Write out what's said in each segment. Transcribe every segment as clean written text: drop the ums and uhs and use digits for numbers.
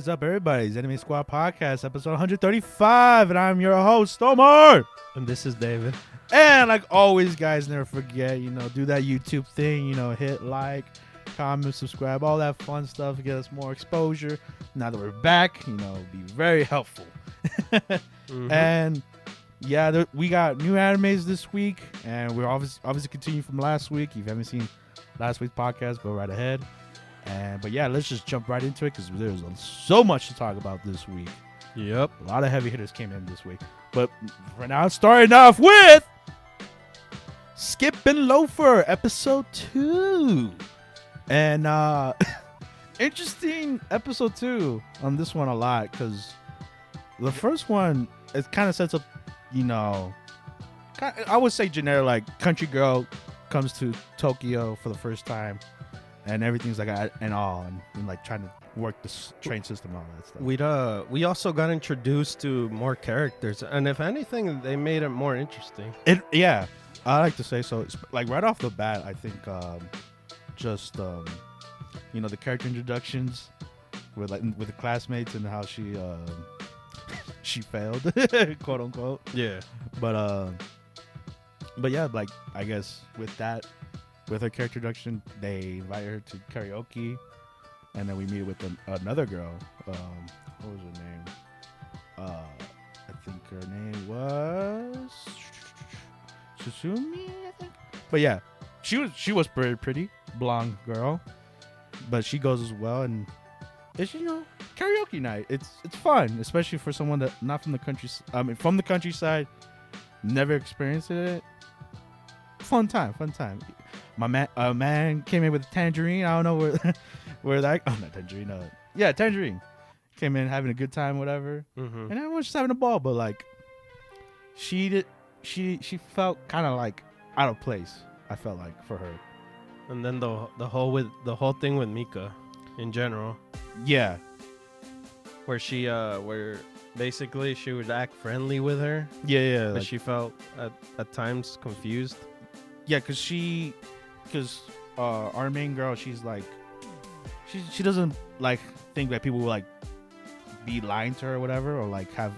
is up, everybody? It's Anime Squad Podcast, episode 135, and I'm your host, Omar. And this is David. And like always, guys, never forget, do that YouTube thing, hit like, comment, subscribe, all that fun stuff to get us more exposure. Now that we're back, it'll be very helpful. And yeah, we got new animes this week, and we're obviously continue from last week. If you haven't seen last week's podcast, go right ahead. But yeah, let's just jump right into it because there's so much to talk about this week. Yep. A lot of heavy hitters came in this week. But for now, starting off with Skippin' Loafer, episode 2. And interesting episode 2 on this one a lot because the first one, it kind of sets up, I would say generic, like country girl comes to Tokyo for the first time. And everything's like and like trying to work the train system and all that stuff. We also got introduced to more characters, and if anything, they made it more interesting. Yeah, I like to say so. It's like right off the bat, I think the character introductions with the classmates and how she she failed, quote unquote. Yeah, but yeah, like I guess with that. With her character introduction, they invite her to karaoke, and then we meet with another girl. What was her name? I think her name was Susumi, I think. But yeah, she was pretty blonde girl, but she goes as well, and it's karaoke night. It's fun, especially for someone that not from the country. From the countryside, never experienced it. Fun time. My man came in with a tangerine. I don't know where that. Oh, not tangerine. Yeah, tangerine. Came in having a good time, whatever. And everyone's just having a ball. But like, she felt kind of like out of place. I felt like for her. And then the whole thing with Mika, in general. Yeah. Where where basically she would act friendly with her. Yeah. But she felt at times confused. Yeah, because our main girl, she's like, she doesn't like think that people will like be lying to her or whatever, or like have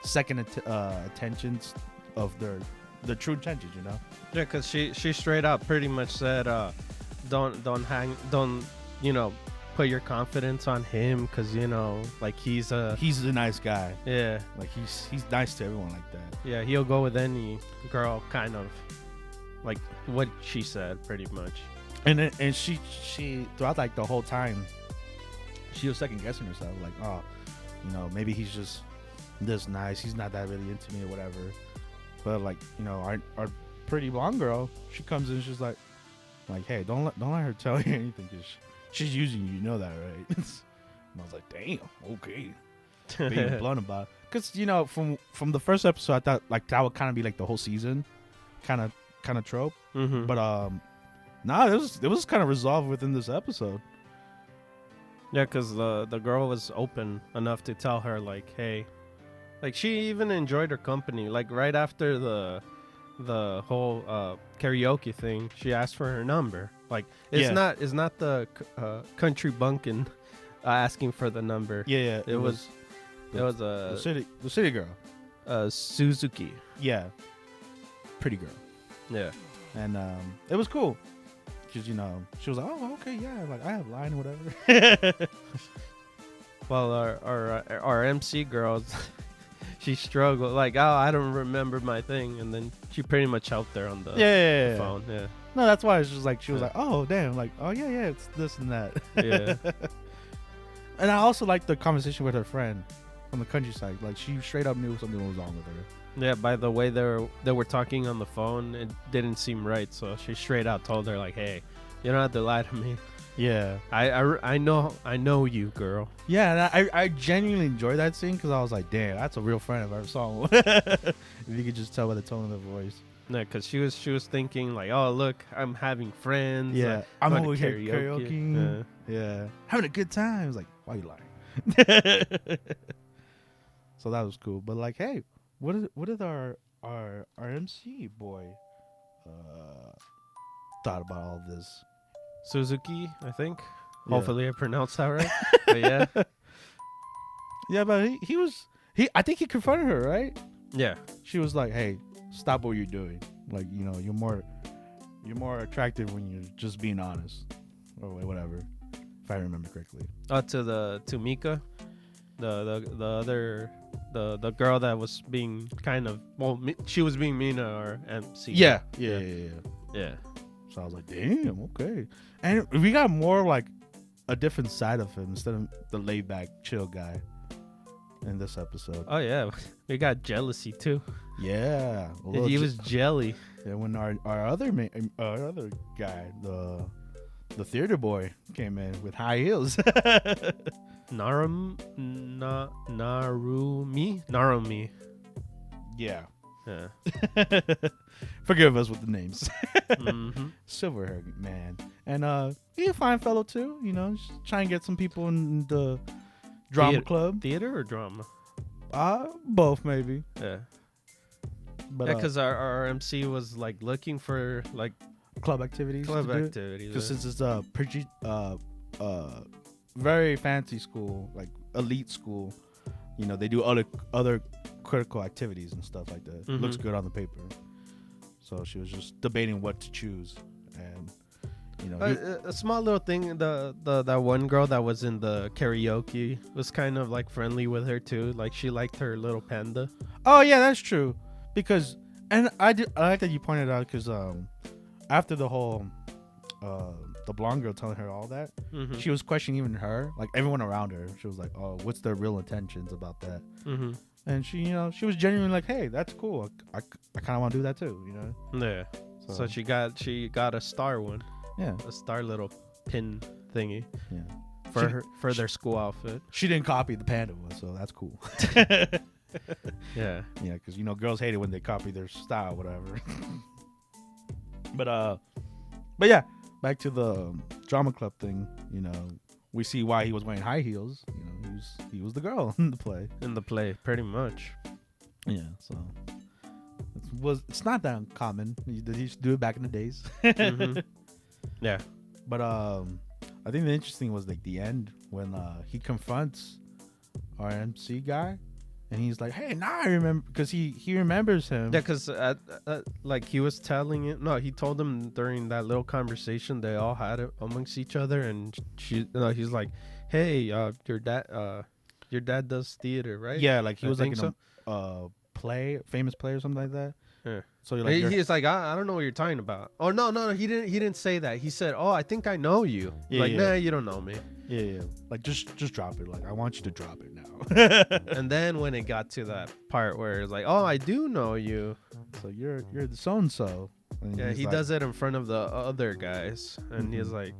second attentions of their true intentions, Yeah, because she straight up pretty much said, don't put your confidence on him because like he's a nice guy. Yeah, like he's nice to everyone like that. Yeah, he'll go with any girl, kind of. Like what she said, pretty much. And she throughout like the whole time, she was second guessing herself, like, oh, maybe he's just this nice. He's not that really into me or whatever. But like, our pretty blonde girl, she comes in, she's like, hey, don't let her tell you anything because she's using you. You know that, right? And I was like, damn, okay. Being blunt about it. Because from the first episode, I thought like that would kind of be like the whole season, kind of trope. But it was kind of resolved within this episode. Yeah, because the girl was open enough to tell her like, hey, like she even enjoyed her company. Like right after the whole karaoke thing, she asked for her number. Like it's not the country bunkin asking for the number. Yeah. It was the city girl, Suzuki. Yeah, pretty girl. Yeah, and it was cool because she was like, oh, okay, yeah, like I have line or whatever. Well, our MC girls, she struggled like, oh, I don't remember my thing, and then she pretty much helped her on the phone. Yeah, no, that's why it's just like she was like, oh damn, like, oh yeah, it's this and that. Yeah. And I also liked the conversation with her friend from the countryside. Like she straight up knew something was wrong with her. Yeah, by the way they were talking on the phone, it didn't seem right. So she straight out told her like, "Hey, you don't have to lie to me. Yeah, I know you, girl." Yeah, and I genuinely enjoyed that scene because I was like, "Damn, that's a real friend if I ever saw one." If you could just tell by the tone of the voice. Yeah, because she was thinking like, "Oh, look, I'm having friends. Yeah, I'm over here karaoke. Yeah, having a good time." I was like, "Why are you lying?" So that was cool, but like, hey. What did our MC boy thought about all of this? Suzuki, I think. Yeah. Hopefully I pronounced that right. But yeah. Yeah, but he was I think he confronted her, right? Yeah. She was like, "Hey, stop what you're doing. Like, you know, you're more attractive when you're just being honest, or whatever." If I remember correctly. To Mika, the other the girl that was being kind of she was being mean to our MC. Yeah. So I was like, "Damn, okay." And we got more like a different side of him instead of the laid back, chill guy in this episode. Oh yeah, we got jealousy too. Yeah, He was jelly. Yeah, when our other guy, the theater boy, came in with high heels. Narumi. Yeah. Yeah. Forgive us with the names. Mm-hmm. Silver hair man, and he's a fine fellow too. You know, just try and get some people in the drama club. Theater or drama? Both maybe. Yeah. But because our MC was like looking for like club activities. Because since it's a pretty very fancy school, like elite school, you know, they do other critical activities and stuff like that. Mm-hmm. Looks good on the paper. So she was just debating what to choose, and you know, a small little thing. That one girl that was in the karaoke was kind of like friendly with her too. Like she liked her little panda. Oh yeah, that's true. Because I like that you pointed out because after the whole the blonde girl telling her all that, Mm-hmm. she was questioning even her, like everyone around her. She was like, "Oh, what's their real intentions about that?" Mm-hmm. And she, you know, she was genuinely like, "Hey, that's cool. I kind of want to do that too," you know. Yeah. So she got a star one. Yeah. A star little pin thingy. Yeah. For their school outfit. She didn't copy the panda one, so that's cool. Yeah. Yeah, because you know girls hate it when they copy their style, whatever. But yeah, back to the drama club thing. You know, we see why he was wearing high heels. You know, he was the girl in the play. In the play, pretty much. Yeah, so it's not that uncommon. He used to do it back in the days. Mm-hmm. Yeah. But I think the interesting was like the end when he confronts our MC guy. And he's like, "Hey, now I remember," because he remembers him. Yeah, because like he was telling it. No, he told him during that little conversation they all had it amongst each other, and he's like, "Hey, your dad does theater, right?" Yeah, like he was like in so. a famous play or something like that. Yeah. So you're like, he's like, I don't know what you're talking about. Oh no, he didn't say that. He said, "Oh, I think I know you." Yeah, like, yeah. nah, you don't know me. Yeah. Like just drop it. Like I want you to drop it now. And then when it got to that part where it's like, "Oh, I do know you," so you're the so and so. Yeah, he does it in front of the other guys, and he's like,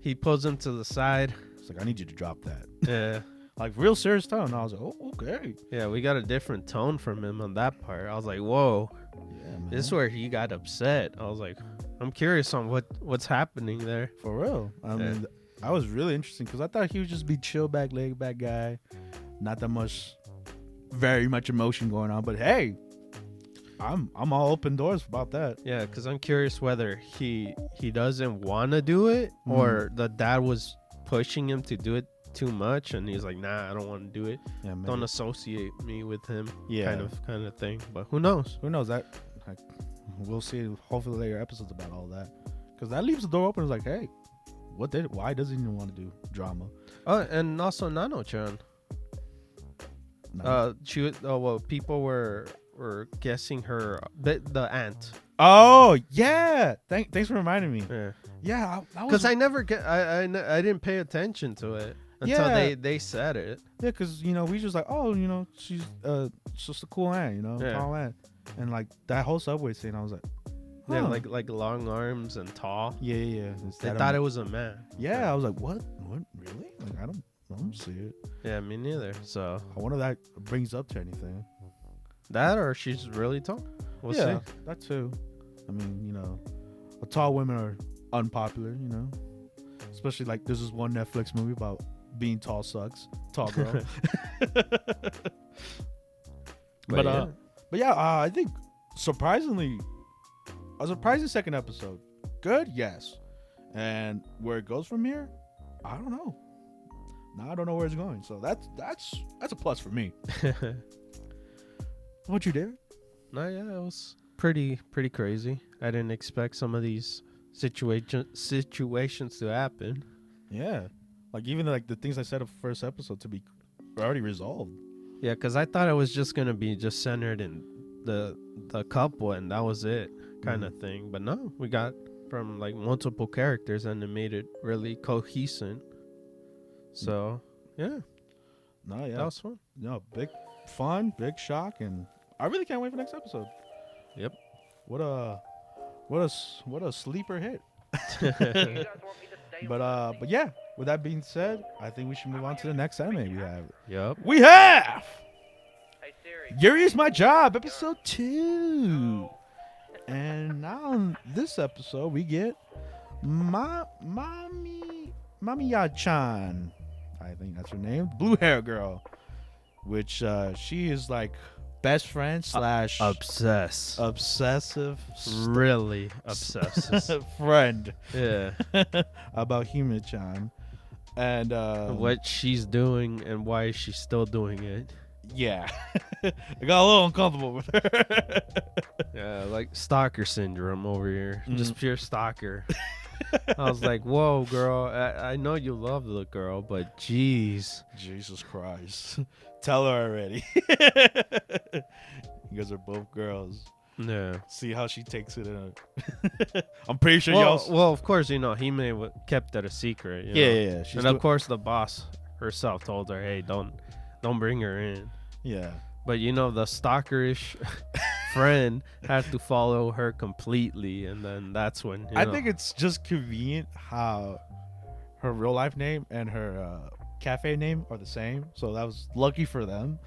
he pulls him to the side. It's like, I need you to drop that. Yeah. Like real serious tone. I was like, "Oh, okay." Yeah, we got a different tone from him on that part. I was like, "Whoa." Yeah, man. This is where he got upset. I was like, I'm curious on what's happening there. For real. I mean, I was really interesting because I thought he would just be chill back, laid back guy. Not that much, very much emotion going on. But hey, I'm all open doors about that. Yeah, because I'm curious whether he doesn't want to do it or the dad was pushing him to do it too much, and he's like, "Nah, I don't want to do it. Yeah, Don't associate me with him." Yeah, kind of thing. But who knows? Who knows that? Like, we'll see. Hopefully, later episodes about all that, because that leaves the door open. It's like, hey, why does he even want to do drama? Oh, and also Nano-chan. No. People were guessing her the aunt. Oh yeah, thanks for reminding me. Yeah, that because I never I didn't pay attention to it until they said it. Yeah, because you know we just like, oh, you know, she's just a cool aunt, you know, tall aunt, and like that whole subway scene, I was like, huh. Yeah, like long arms and tall. Yeah. They thought it was a man. Yeah, I was like, what really? Like I don't see it. Yeah, me neither. So I wonder if that brings up to anything. That or she's really tall. We'll see. That too. I mean, you know, tall women are unpopular, you know, especially like there's this one Netflix movie about being tall sucks, tall girl. But yeah, I think surprising second episode. Good, yes. And where it goes from here, I don't know. Now I don't know where it's going. So that's a plus for me. What you did? No, yeah, it was pretty crazy. I didn't expect some of these situations to happen. Yeah, like even like the things I said of first episode to be already resolved. Yeah, because I thought it was just gonna be just centered in the couple and that was it, kind of thing. But no, we got from like multiple characters and it made it really cohesive. So yeah, No, yeah, that was fun. no, big fun, big shock, and I really can't wait for next episode. Yep. What a sleeper hit. But yeah, with that being said, I think we should move on to the next anime we have. Yep. We have Yuri is My Job, episode 2. And now in this episode we get Mamiya-chan. I think that's her name. Blue hair girl. Which she is like best friend slash obsessive Really obsessive. friend Yeah. about Hime-chan. And What she's doing and why she's still doing it. yeah. I got a little uncomfortable with her. Yeah, like stalker syndrome over here. Just pure stalker. I was like, whoa, girl. I know you love the girl, but jeez. Jesus Christ. Tell her already. You guys are both girls. Yeah. See how she takes it in. I'm pretty sure Well, y'all. of course, Hime kept that a secret. You know? Yeah. And of course, the boss herself told her, hey, don't bring her in. Yeah. But, the stalkerish friend had to follow her completely. And then that's when, I think it's just convenient how her real life name and her cafe name are the same. So that was lucky for them.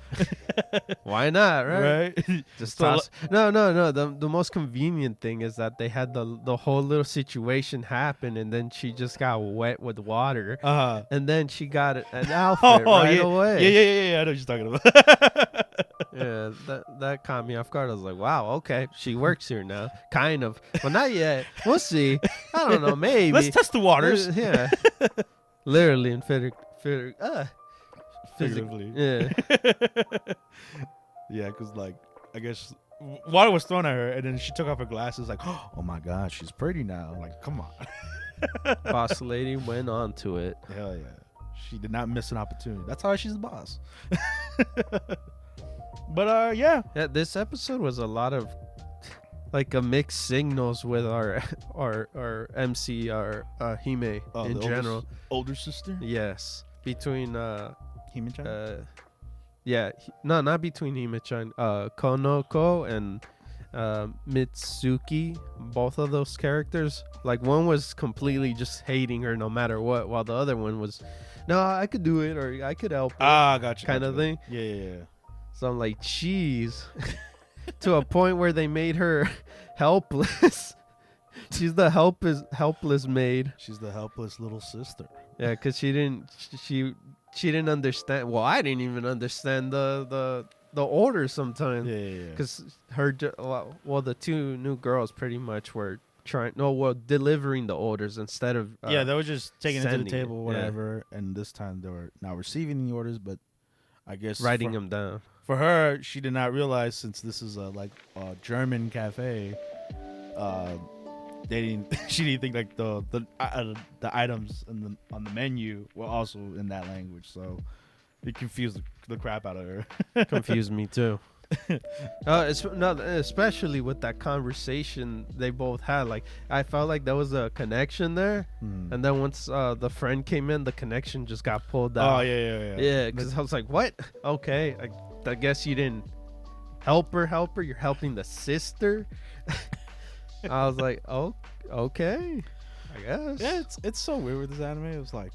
Why not, right? Right? Just So toss. No. The most convenient thing is that they had the whole little situation happen, and then she just got wet with water, and then she got an outfit right away. Yeah. I know what you're talking about. Yeah, that caught me off guard. I was like, wow, okay, she works here now, kind of. Well, not yet. We'll see. I don't know, maybe. Let's test the waters. Yeah, literally and physically. Yeah. Yeah, because like I guess water was thrown at her, and then she took off her glasses. Like, oh my god, she's pretty now. Like, come on. Boss lady went on to it. Hell yeah, she did not miss an opportunity. That's how she's the boss. But yeah, this episode was a lot of like a mixed signals with our MC, our Hime in general. Older sister. Yes, between Hime-chan. not between Hime-chan, Konoko and Mitsuki. Both of those characters, like one was completely just hating her no matter what, while the other one was, no, I could do it or I could help. Gotcha. Kind of thing. Yeah. So I'm like, jeez. To a point where they made her helpless. She's the helpless maid. She's the helpless little sister. Yeah, because she didn't understand. Well, I didn't even understand the orders sometimes. Yeah. Because the two new girls pretty much were delivering the orders instead of they were just taking it to the sending table, it, whatever. And this time they were now receiving the orders, but I guess writing them down. For her, she did not realize, since this is a German cafe, she didn't think like the items on the menu were also in that language, so it confused the crap out of her. Confused me too. Especially with that conversation they both had. Like, I felt like there was a connection there, and then once the friend came in, the connection just got pulled out. Oh yeah. Yeah, because I was like, what? Okay, I guess you didn't help her. You're helping the sister. I was like, oh, okay, I guess. Yeah, it's so weird with this anime. It was like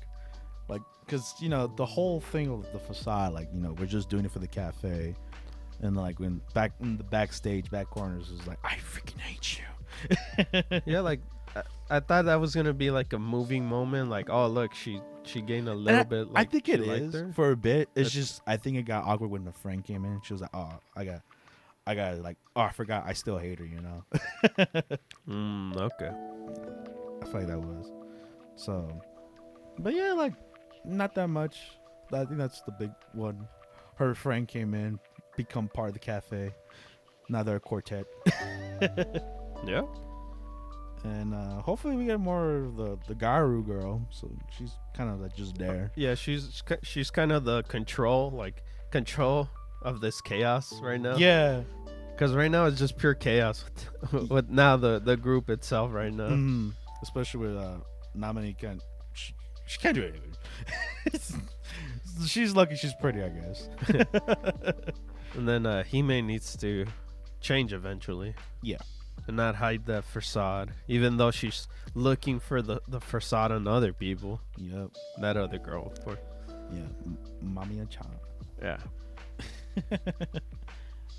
because the whole thing of the facade, we're just doing it for the cafe. And like when back in the backstage, back corners, is like, I freaking hate you. Yeah, like I thought that was gonna be like a moving moment. Like, oh look, she gained a little bit. Like, I think it is for a bit. It's just I think it got awkward when the friend came in. She was like, oh, I got I forgot I still hate her. Okay. I feel like that was so. But yeah, like not that much. I think that's the big one. Her friend came in, become part of the cafe. Now they're a quartet. Yeah. And hopefully we get more of the Garu girl. So she's kind of like just there. Yeah, she's kind of the control of this chaos right now. Yeah. Because right now it's just pure chaos with now the group itself right now. Mm-hmm. Especially with Namini she can't do anything. She's lucky she's pretty, I guess. And then Hime needs to change eventually. Yeah. And not hide that facade, even though she's looking for the facade on other people. Yep. That other girl, of course. Yeah. Mamiya-chan. Yeah.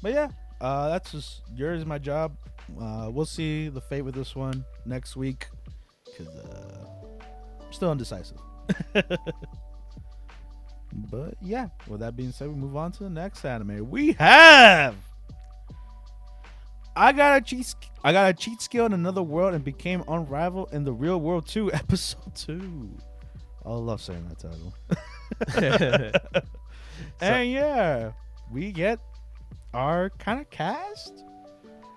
But yeah, that's just yours. My job. We'll see the fate with this one next week, because I'm still indecisive. But yeah, with that being said, we move on to the next anime. We have I got a cheat skill in another world and became unrivaled in the real world 2, episode 2. I love saying that title. And yeah, we get our kind of cast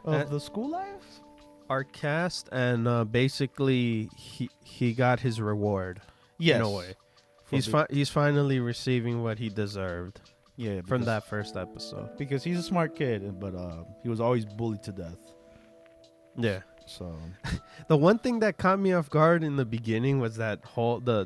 of the school life. Our cast, and basically he got his reward. Yes. In a way. He's finally receiving what he deserved. Yeah, from that first episode. Because he's a smart kid, but he was always bullied to death. Yeah. So the one thing that caught me off guard in the beginning was that whole the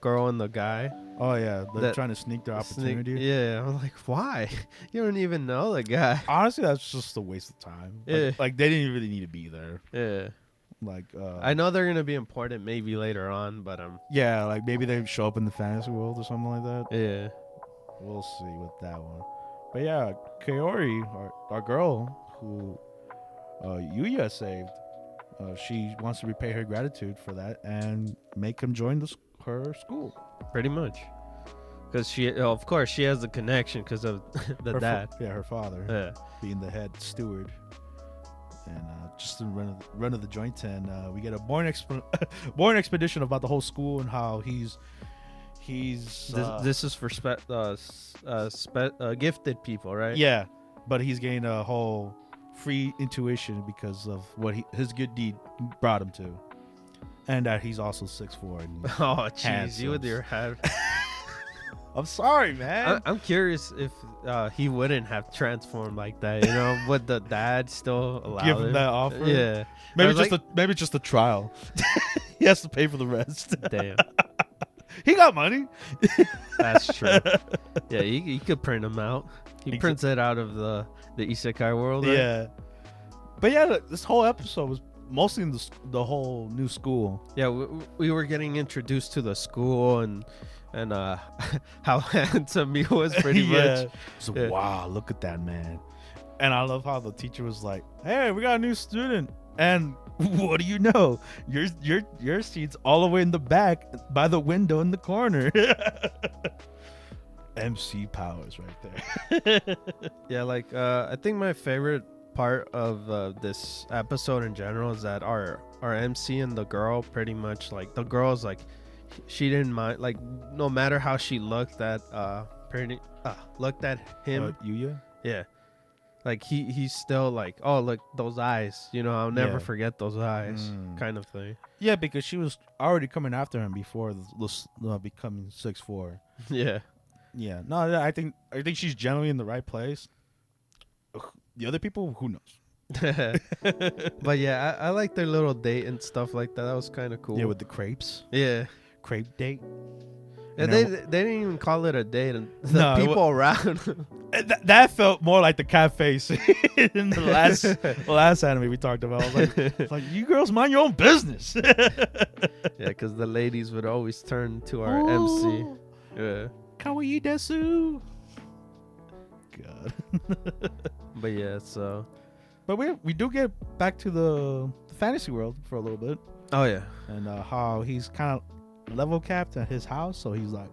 girl and the guy. Oh yeah, they're trying to sneak their opportunity. Yeah, I'm like, why? You don't even know the guy. Honestly, that's just a waste of time. Yeah. Like they didn't really need to be there. Yeah. Like I know they're gonna be important maybe later on, but yeah, like maybe they show up in the fantasy world or something like that. Yeah. We'll see with that one. But yeah, Kaori, our girl who Yuya saved, she wants to repay her gratitude for that and make him join her school. Pretty much. Because of course, she has the connection because of the dad. Her father being the head steward. And just to run of the joint, and we get a boring expedition about the whole school and how he's this is for gifted people, right? Yeah, but he's getting a whole free intuition because of what his good deed brought him to, and that he's also 6'4". Oh, jeez, you with your head. I'm sorry, man. I'm curious if he wouldn't have transformed like that. You know, would the dad still allow give him that offer? Yeah, maybe just a trial. He has to pay for the rest. Damn. He got money. That's true. Yeah, he could print them out. He prints it out of the Isekai world. Right? Yeah. But yeah, this whole episode was mostly in the whole new school. Yeah, we were getting introduced to the school and how handsome he was pretty much. So wow, look at that man. And I love how the teacher was like, "Hey, we got a new student." And what do you know? Your seat's all the way in the back by the window in the corner. MC powers right there. Yeah, like I think my favorite part of this episode in general is that our MC and the girl pretty much, like, the girl's like, she didn't mind, like, no matter how she looked at him. Yuya? Yeah. Like he's still like, oh, look, those eyes, you know, I'll never forget those eyes, kind of thing. Yeah, because she was already coming after him before becoming 6'4". Yeah. Yeah. No, I think she's generally in the right place. The other people, who knows? But yeah, I like their little date and stuff like that. That was kind of cool. Yeah, with the crepes. Yeah. Crepe date. Yeah, they didn't even call it a date. And the people around. That felt more like the cafe scene in the last anime we talked about. I was like, you girls mind your own business. Yeah, because the ladies would always turn to our MC. Yeah. Kawaii desu. God. But yeah, so. But we do get back to the fantasy world for a little bit. Oh yeah. And how he's kind of level capped at his house, so he's like,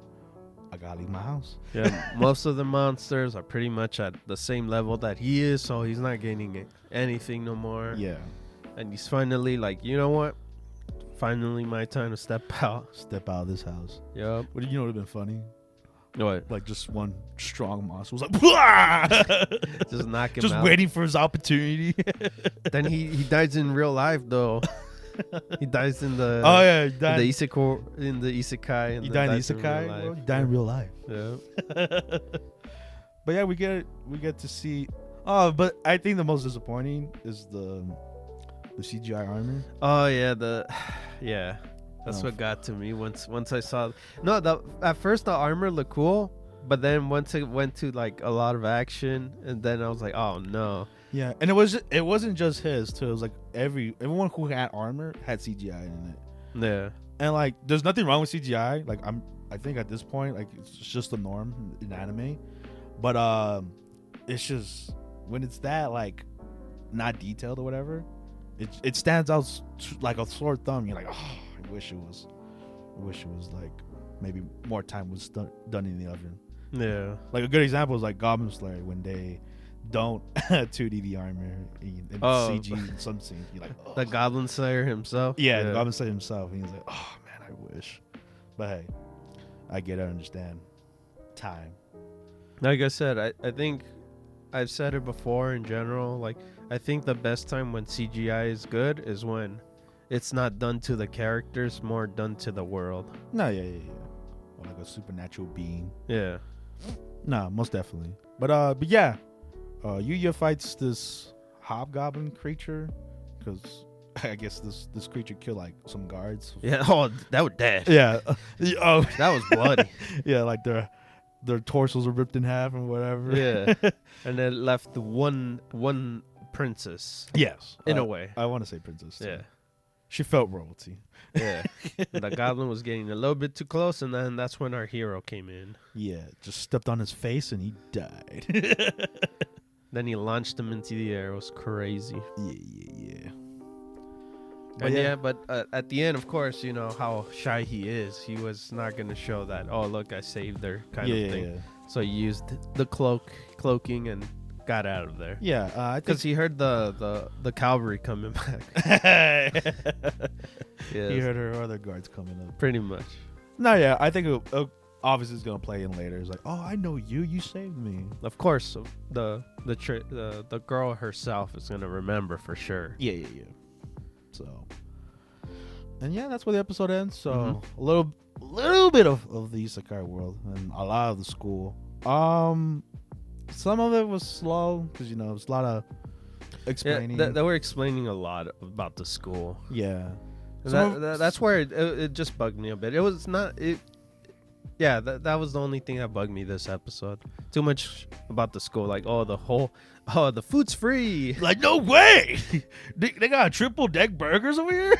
I gotta leave my house. Yeah, most of the monsters are pretty much at the same level that he is, so he's not gaining anything no more. Yeah. And he's finally like, you know what? Finally, my time to step out. Step out of this house. Yep. What you know would have been funny? What? Like just one strong monster was like, "Bwah!" Just knock him just out. waiting for his opportunity. Then he dies in real life though. He dies in the he died. in the isekai. And He then died in dies Isekai. real life. He died in real life. Yeah. But yeah, we get to see. Oh, but I think the most disappointing is the CGI armor. Oh yeah, yeah. That's No. what got to me once I saw. No, at first the armor looked cool, but then once it went to like a lot of action, and then I was like, oh no. Yeah, and it wasn't just his too. It was like everyone who had armor had CGI in it. Yeah. And like, there's nothing wrong with CGI. Like I think at this point, like it's just the norm in anime. But it's just when it's that like not detailed or whatever, it stands out like a sore thumb. You're like, oh, I wish it was like maybe more time was done in the oven. Yeah. Like a good example is like Goblin Slayer when they don't 2D the armor in CG in some scenes. You're like, oh. The Goblin Slayer himself. Yeah, the Goblin Slayer himself. And he's like, oh man, I wish. But hey, I get it, I understand. Time. Like I said, I think I've said it before in general. Like, I think the best time when CGI is good is when it's not done to the characters, more done to the world. No, yeah. Or like a supernatural being. Yeah. No, most definitely. But yeah, Yuya fights this hobgoblin creature because I guess this creature killed like some guards. Yeah. Oh, that was dead. Yeah. Oh, That was bloody. yeah, like their torsos were ripped in half and whatever. Yeah. And then left the one princess. Yes. In a way. I want to say princess. Too. Yeah. She felt royalty. Yeah. The goblin was getting a little bit too close, and then that's when our hero came in. Yeah, just stepped on his face and he died. Then he launched him into the air. It was crazy. Yeah. And yeah, but at the end, of course, you know how shy he is. He was not going to show that, oh, look, I saved her kind of thing. Yeah. So he used the cloaking and got out of there. Yeah, I Because think he heard the cavalry coming back. Yeah, he heard her other guards coming up. pretty much. No, yeah, I think it obviously is gonna play in later. It's like, oh, I know you saved me. Of course, the girl herself is going to remember for sure. Yeah. So, and yeah, that's where the episode ends. So Mhm. a little bit of the Isekai world and a lot of the school. Some of it was slow because there's a lot of explaining. Yeah, they were explaining a lot about the school. Yeah. That's where it just bugged me a bit. It was not it. Yeah, that was the only thing that bugged me this episode. Too much about the school, like the food's free. Like, no way! they got triple deck burgers over here?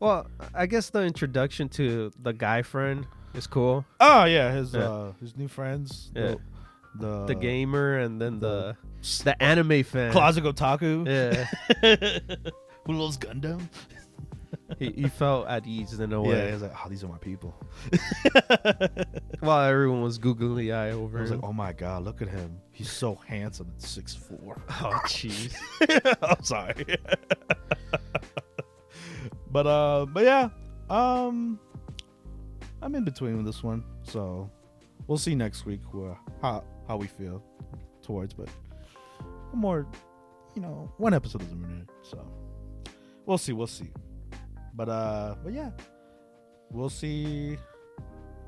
Well, I guess the introduction to the guy friend is cool. Oh, yeah, his new friends. Yeah. The gamer and then the the anime fan. Closet Otaku. Yeah. Who loves Gundam? he felt at ease in a Yeah, way. he was like, oh, these are my people. While everyone was googly eye over I was him. like, oh my god, look at him. He's so handsome at 6'4". Oh, jeez. I'm sorry. But yeah. I'm in between with this one. So we'll see next week how we feel towards, but more, one episode doesn't matter. So we'll see. But yeah, we'll see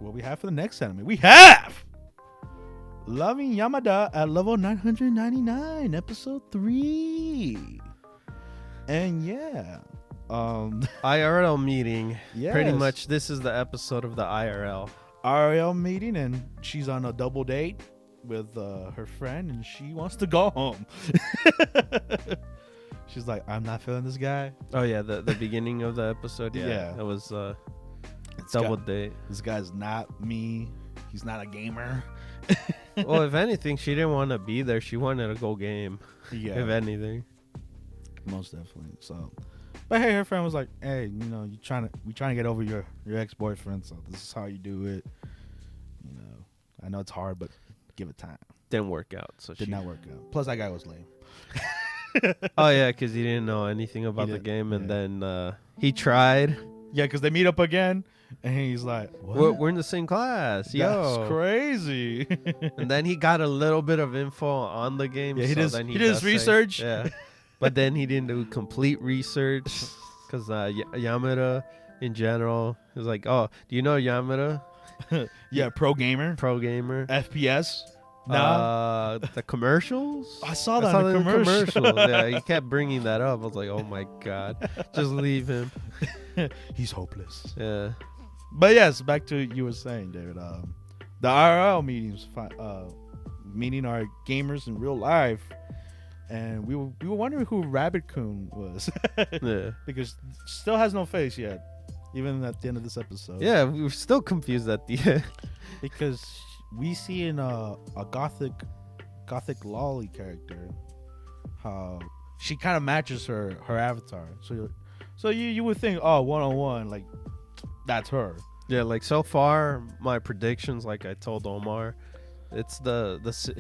what we have for the next anime. We have Loving Yamada at level 999, episode 3. And yeah, IRL meeting. yes, Pretty much this is the episode of the IRL. RL meeting, and she's on a double date with her friend, and she wants to go home. She's like, I'm not feeling this guy. Oh yeah, the beginning of the episode. Yeah. It was double date. This guy's not me. He's not a gamer. Well, if anything, she didn't want to be there. She wanted to go game. Yeah, If anything. most definitely. So, but hey, her friend was like, hey, we trying to get over your ex-boyfriend, so this is how you do it. I know it's hard, but give it time. Didn't work out. So Did not work out. Plus, that guy was lame. Oh yeah, because he didn't know anything about the game, and then he tried. Yeah, because they meet up again, and he's like, what? We're in the same class. That's crazy. And then he got a little bit of info on the game. Yeah, he did his research. Yeah, but then he didn't do complete research because Yamada in general is like, oh, do you know Yamada? Yeah, pro gamer, FPS. Nah, the commercials. I saw that in the commercial. Yeah, he kept bringing that up. I was like, oh my god, just leave him. He's hopeless. Yeah. But yes, back to you were saying, David. The IRL meetings, meeting our gamers in real life, and we were wondering who Rabbit-kun was. Yeah. Because still has no face yet, even at the end of this episode. Yeah, we were still confused at the end. Because we see in a gothic lolly character how she kind of matches her avatar. So you would think, oh, 1-on-1, like that's her. Yeah, like so far my predictions, like I told Omar, it's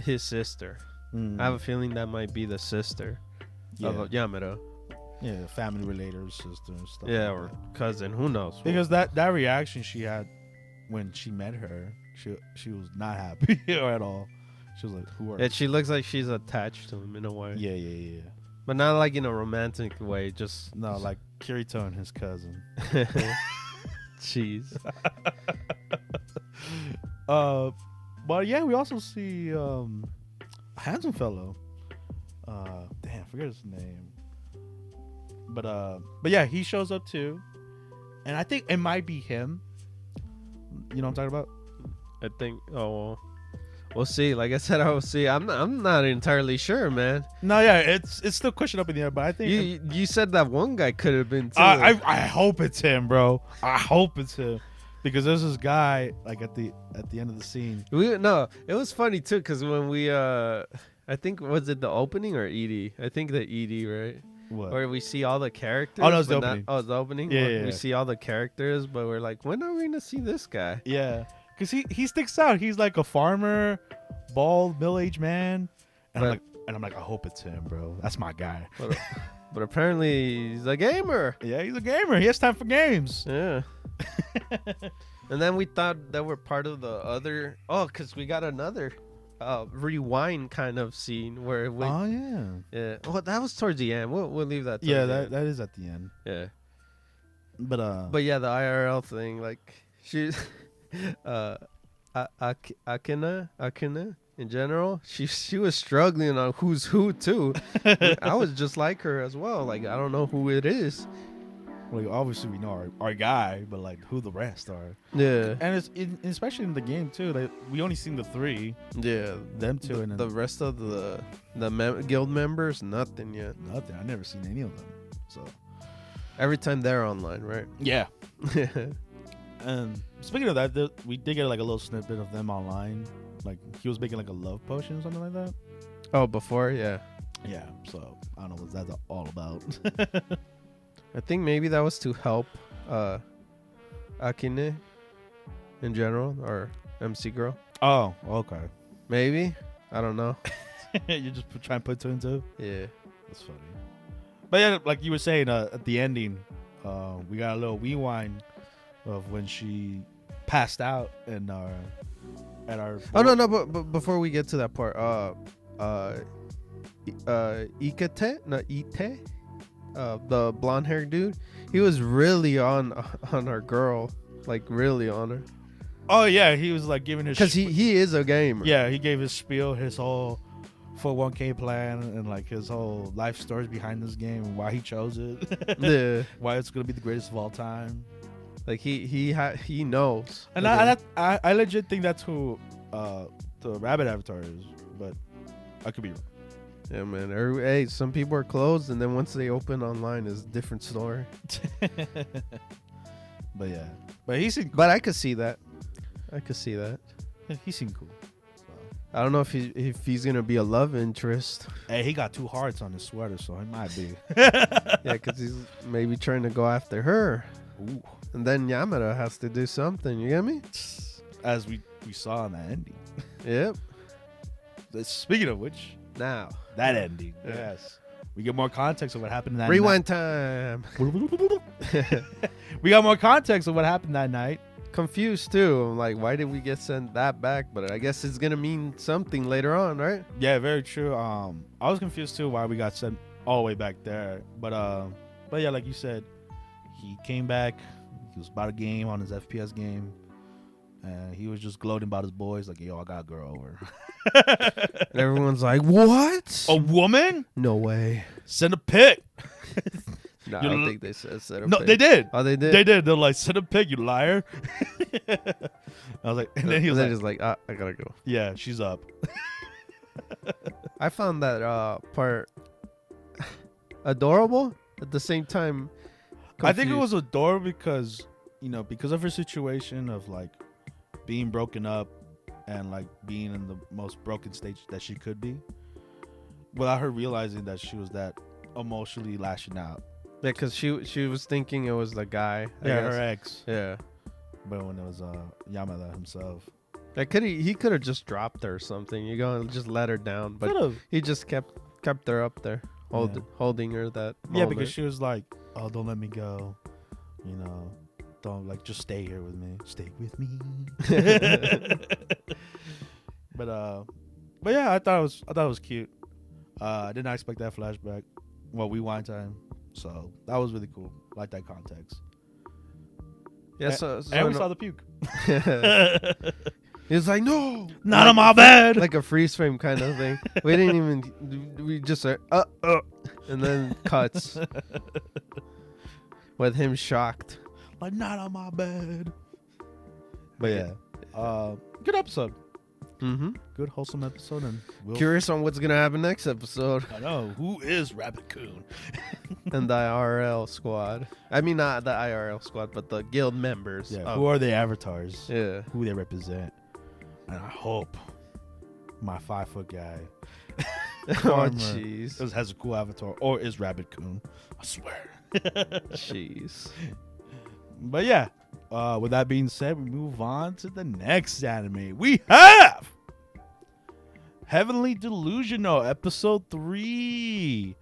his sister. I have a feeling that might be the sister of Yamada. Yeah, family related or sister and stuff. Yeah, like or that. cousin, who knows? Because that reaction she had when she met her, she was not happy at all. She was like, who are you? She looks like she's attached to him in a way. Yeah. But not like in a romantic way, just no, like Kirito and his cousin. Jeez. But yeah, we also see a handsome fellow. Damn, I forget his name. But yeah, he shows up too, and I think it might be him. You know what I'm talking about? I think. Oh, well, we'll see. Like I said, I will see. I'm not entirely sure, man. No, yeah, it's still question up in the air, but I think you said that one guy could have been too. I hope it's him, bro. I hope it's him, because there's this guy like at the end of the scene. No, it was funny too, because when we I think, was it the opening or ED? I think the ED, right? What? Where we see all the characters. Oh, no, it's the opening. It's the opening. Yeah. We see all the characters, but we're like, when are we gonna see this guy? Yeah, because he sticks out. He's like a farmer, bald, middle-aged man, and I'm like, I hope it's him, bro. That's my guy. But apparently he's a gamer. Yeah, he's a gamer. He has time for games. Yeah. And then we thought that we're part of the other. Oh, because we got another rewind kind of scene where we. Oh yeah. Yeah. Well, that was towards the end. We'll leave that. Yeah, that is at the end. Yeah. But yeah, the IRL thing, like she's Akina in general, she was struggling on who's who too. I was just like her as well. Like, I don't know who it is. Like, obviously we know our guy, but like who the rest are. Yeah. And it's especially in the game too. Like, we only seen the three. Yeah. Them two, and the rest of the guild members, nothing yet. Nothing. I never seen any of them. So every time they're online, right? Yeah. And speaking of that, we did get like a little snippet of them online. Like, he was making like a love potion or something like that. Oh, before? Yeah. Yeah. So I don't know what that's all about. I think maybe that was to help Akine in general, or MC girl. Oh, okay. Maybe. I don't know. You just try and put two and two? Yeah. That's funny. But yeah, like you were saying, at the ending, we got a little rewind of when she passed out in at our. Oh no! But before we get to that part, Ite, the blonde haired dude, he was really on our girl, like really on her. Oh yeah, he was like giving his, because he is a gamer. Yeah, he gave his spiel, his whole 401k plan, and like his whole life stories behind this game and why he chose it. Yeah, why it's gonna be the greatest of all time. Like he knows. And I legit think that's who the rabbit avatar is, but I could be wrong. Yeah, man. Hey, some people are closed, and then once they open online, it's a different story. But yeah, but he seemed cool. But I could see that. He seemed cool. So. I don't know if he's gonna be a love interest. Hey, he got 2 hearts on his sweater, so he might be. Yeah, because he's maybe trying to go after her. Ooh. And then Yamada has to do something. You get me? As we saw in that ending. Yep. Speaking of which, now that ending. Yeah. Yes. we get more context of what happened that Rewind time. night. We got more context of what happened that night. Confused too. I'm like, why did we get sent that back? But I guess it's gonna mean something later on, right? Yeah, very true. I was confused too why we got sent all the way back there. But yeah, like you said, he came back. He was about a game on his FPS game. And he was just gloating about his boys, like, yo, I got a girl over. And everyone's like, what? A woman? No way. Send a pic. No, I don't think they said set a No, pic. they did. Oh, they did? They did. They're like, send a pic, you liar. I was like, and then he was like, just like, I gotta go. yeah, she's up. I found that part adorable at the same time. I think it confused. was adorable because, because of her situation of like being broken up and like being in the most broken stage that she could be, without her realizing that she was that emotionally lashing out. Yeah, because she was thinking it was the guy. I Yeah, guess. her ex. Yeah. But when it was Yamada himself. Like, he could have just dropped her or something. You go and just let her down. But Could've. he just kept her up there, holding her that moment. Yeah, because she was like, oh, don't let me go. Don't just stay here with me. Stay with me. But yeah, I thought it was cute. I did not expect that flashback. Well, rewind time. So that was really cool. Like that context. Yeah, so and we saw the puke. He was like, no, Not on my bed. like a freeze frame kind of thing. We didn't even. We just said, and then cuts with him shocked. Like, not on my bed. But yeah, good episode. Mm-hmm. Good wholesome episode. And Curious on what's gonna happen next episode. I know who is Rabbit-kun. And the IRL squad. I mean, not the IRL squad, but the guild members. Yeah, who are the avatars? Yeah. Who they represent. And I hope my 5-foot guy Oh, jeez. has a cool avatar or is Rabbit-kun. I swear. Jeez. But yeah, with that being said, we move on to the next anime. We have Heavenly Delusional, episode 3.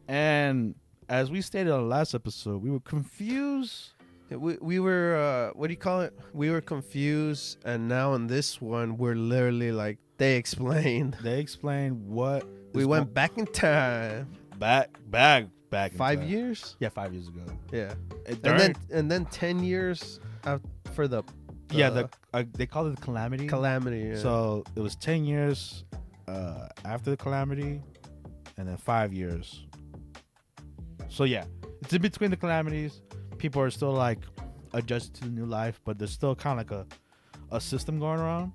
And as we stated on the last episode, we were confused. We were, what do you call it? We were confused, and now in this one, we're literally like, they explained. They explained what We went back in time. back in 5 time. years? Yeah, 5 years ago. Yeah. During- And then 10 years for the they call it the calamity. calamity. Yeah. So it was 10 years after the calamity, and then 5 years. So yeah, it's in between the calamities. People are still like adjusted to the new life, but there's still kind of like a system going around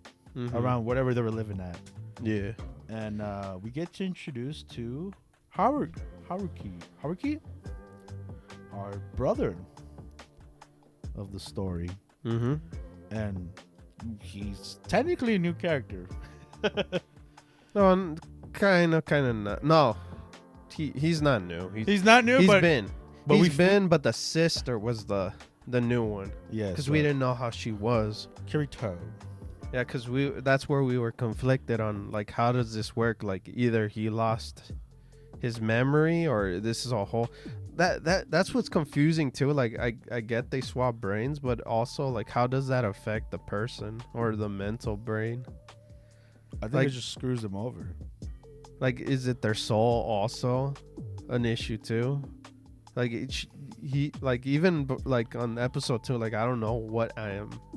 around whatever they were living at. Yeah. And we get introduced to Haruki, our brother of the story. Mm-hmm. And he's technically a new character. No, kind of not. No, he's not new. He's not new, but but the sister was the new one. Yeah, because we didn't know how she was. Kirito. Yeah, because that's where we were conflicted on, like, how does this work? Like, either he lost his memory or this is a whole. That's what's confusing too. Like, I get they swap brains, but also, like, how does that affect the person or the mental brain? I think like, it just screws them over. Like, is it their soul also an issue too? Like, he like, even like on episode 2, like, I don't know what I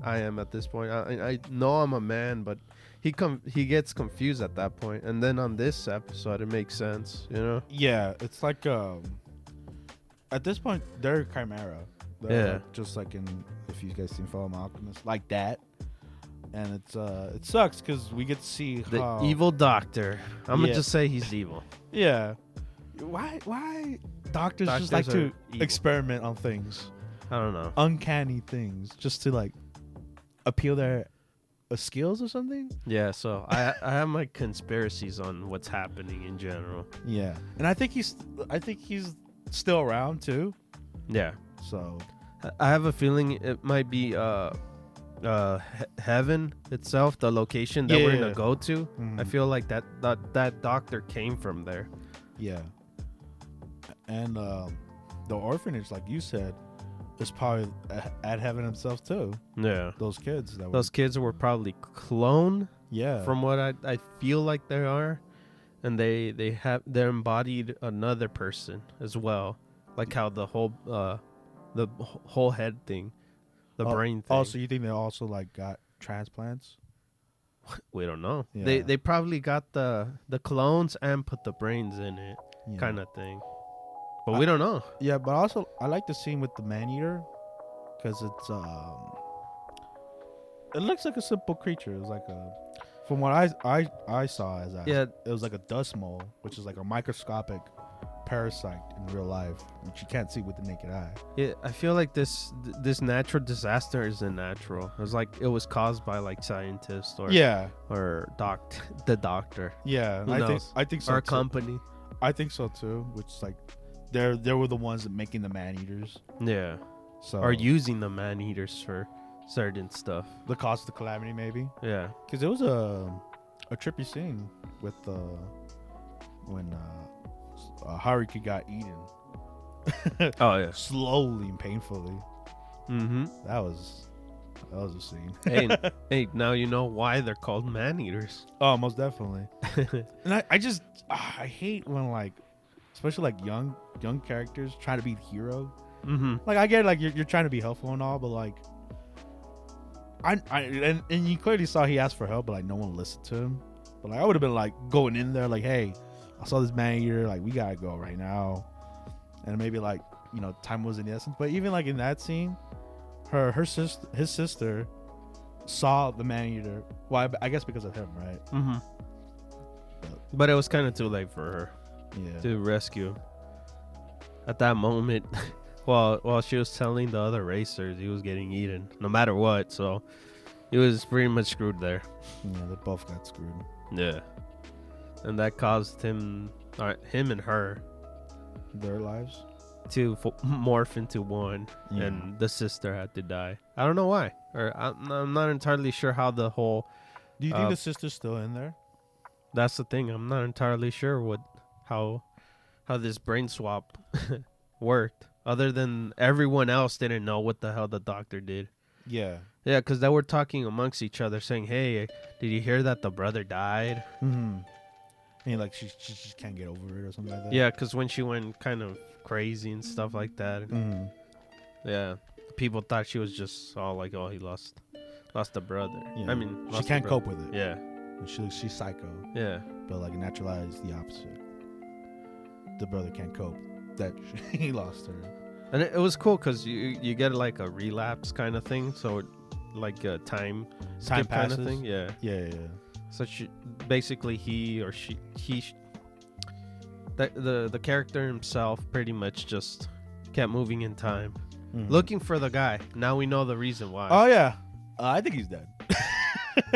am at this point. I know I'm a man, but he gets confused at that point. And then on this episode, it makes sense, you know? Yeah, it's like at this point they're chimera. They're just like in, if you guys seen Fullmetal Alchemist, like that. And it sucks because we get to see The evil doctor. I'm gonna just say he's evil. Yeah. Why doctors just like to experiment on things? I don't know. Uncanny things, just to like appeal their skills or something. Yeah, so I have my conspiracies on what's happening in general. Yeah, and I think he's still around too. Yeah. So I have a feeling it might be heaven itself, the location that we're gonna go to. I feel like that doctor came from there. Yeah. And the orphanage, like you said, is probably at heaven themselves too. Yeah. Those kids. Those kids were probably cloned. Yeah. From what I feel like they are, and they're embodied another person as well, like how the whole head thing, the brain thing. Also, you think they also like got transplants? We don't know. Yeah. They probably got the clones and put the brains in it, Yeah. kind of thing. But we don't know. Yeah, but also I like the scene with the man-eater because it's it looks like a simple creature. It's like from what I saw as it was like a dust mole, which is like a microscopic parasite in real life, which you can't see with the naked eye. Yeah, I feel like this natural disaster isn't natural. It was like it was caused by like scientists or the doctor. Yeah, I think so. Our too. company. I think so too. Which like they were the ones that making the man-eaters. Yeah. So or using the man-eaters for certain stuff. The cause of the calamity, maybe. Yeah. Because it was a trippy scene with when Haruki got eaten. Oh yeah. Slowly and painfully. Mm-hmm. That was a scene. hey, now you know why they're called man-eaters. Oh, most definitely. And I hate when like, especially like young characters try to be the hero. Mm-hmm. Like I get like you're trying to be helpful and all, but like and you clearly saw he asked for help, but like no one listened to him. But like I would have been like going in there like, hey, I saw this man eater, like we gotta go right now. And maybe like, you know, time was in the essence. But even like in that scene, his sister saw the man eater. Well, I guess because of him, right? Mm-hmm. But it was kind of too late for her to rescue. At that moment, while she was telling the other racers he was getting eaten, no matter what. So he was pretty much screwed there. Yeah, they both got screwed. Yeah, and that caused him and her, their lives to morph into one, and the sister had to die. I don't know why, or I'm not entirely sure how the whole. Do you think the sister's still in there? That's the thing. I'm not entirely sure how this brain swap worked. Other than everyone else didn't know what the hell the doctor did. Yeah. Yeah, because they were talking amongst each other, saying, "Hey, did you hear that the brother died?" Mm-hmm. And like she just can't get over it or something like that. Yeah, because when she went kind of crazy and stuff like that. Mm-hmm. Yeah, people thought she was just all like, "Oh, he lost a brother." Yeah. I mean, she can't cope with it. Yeah. She's psycho. Yeah. But like naturalized the opposite. The brother can't cope that he lost her. And it was cool because you get like a relapse kind of thing. So like a time skip kind of thing. Yeah. Yeah. So basically the character himself pretty much just kept moving in time. Mm-hmm. Looking for the guy. Now we know the reason why. Oh yeah. I think he's dead.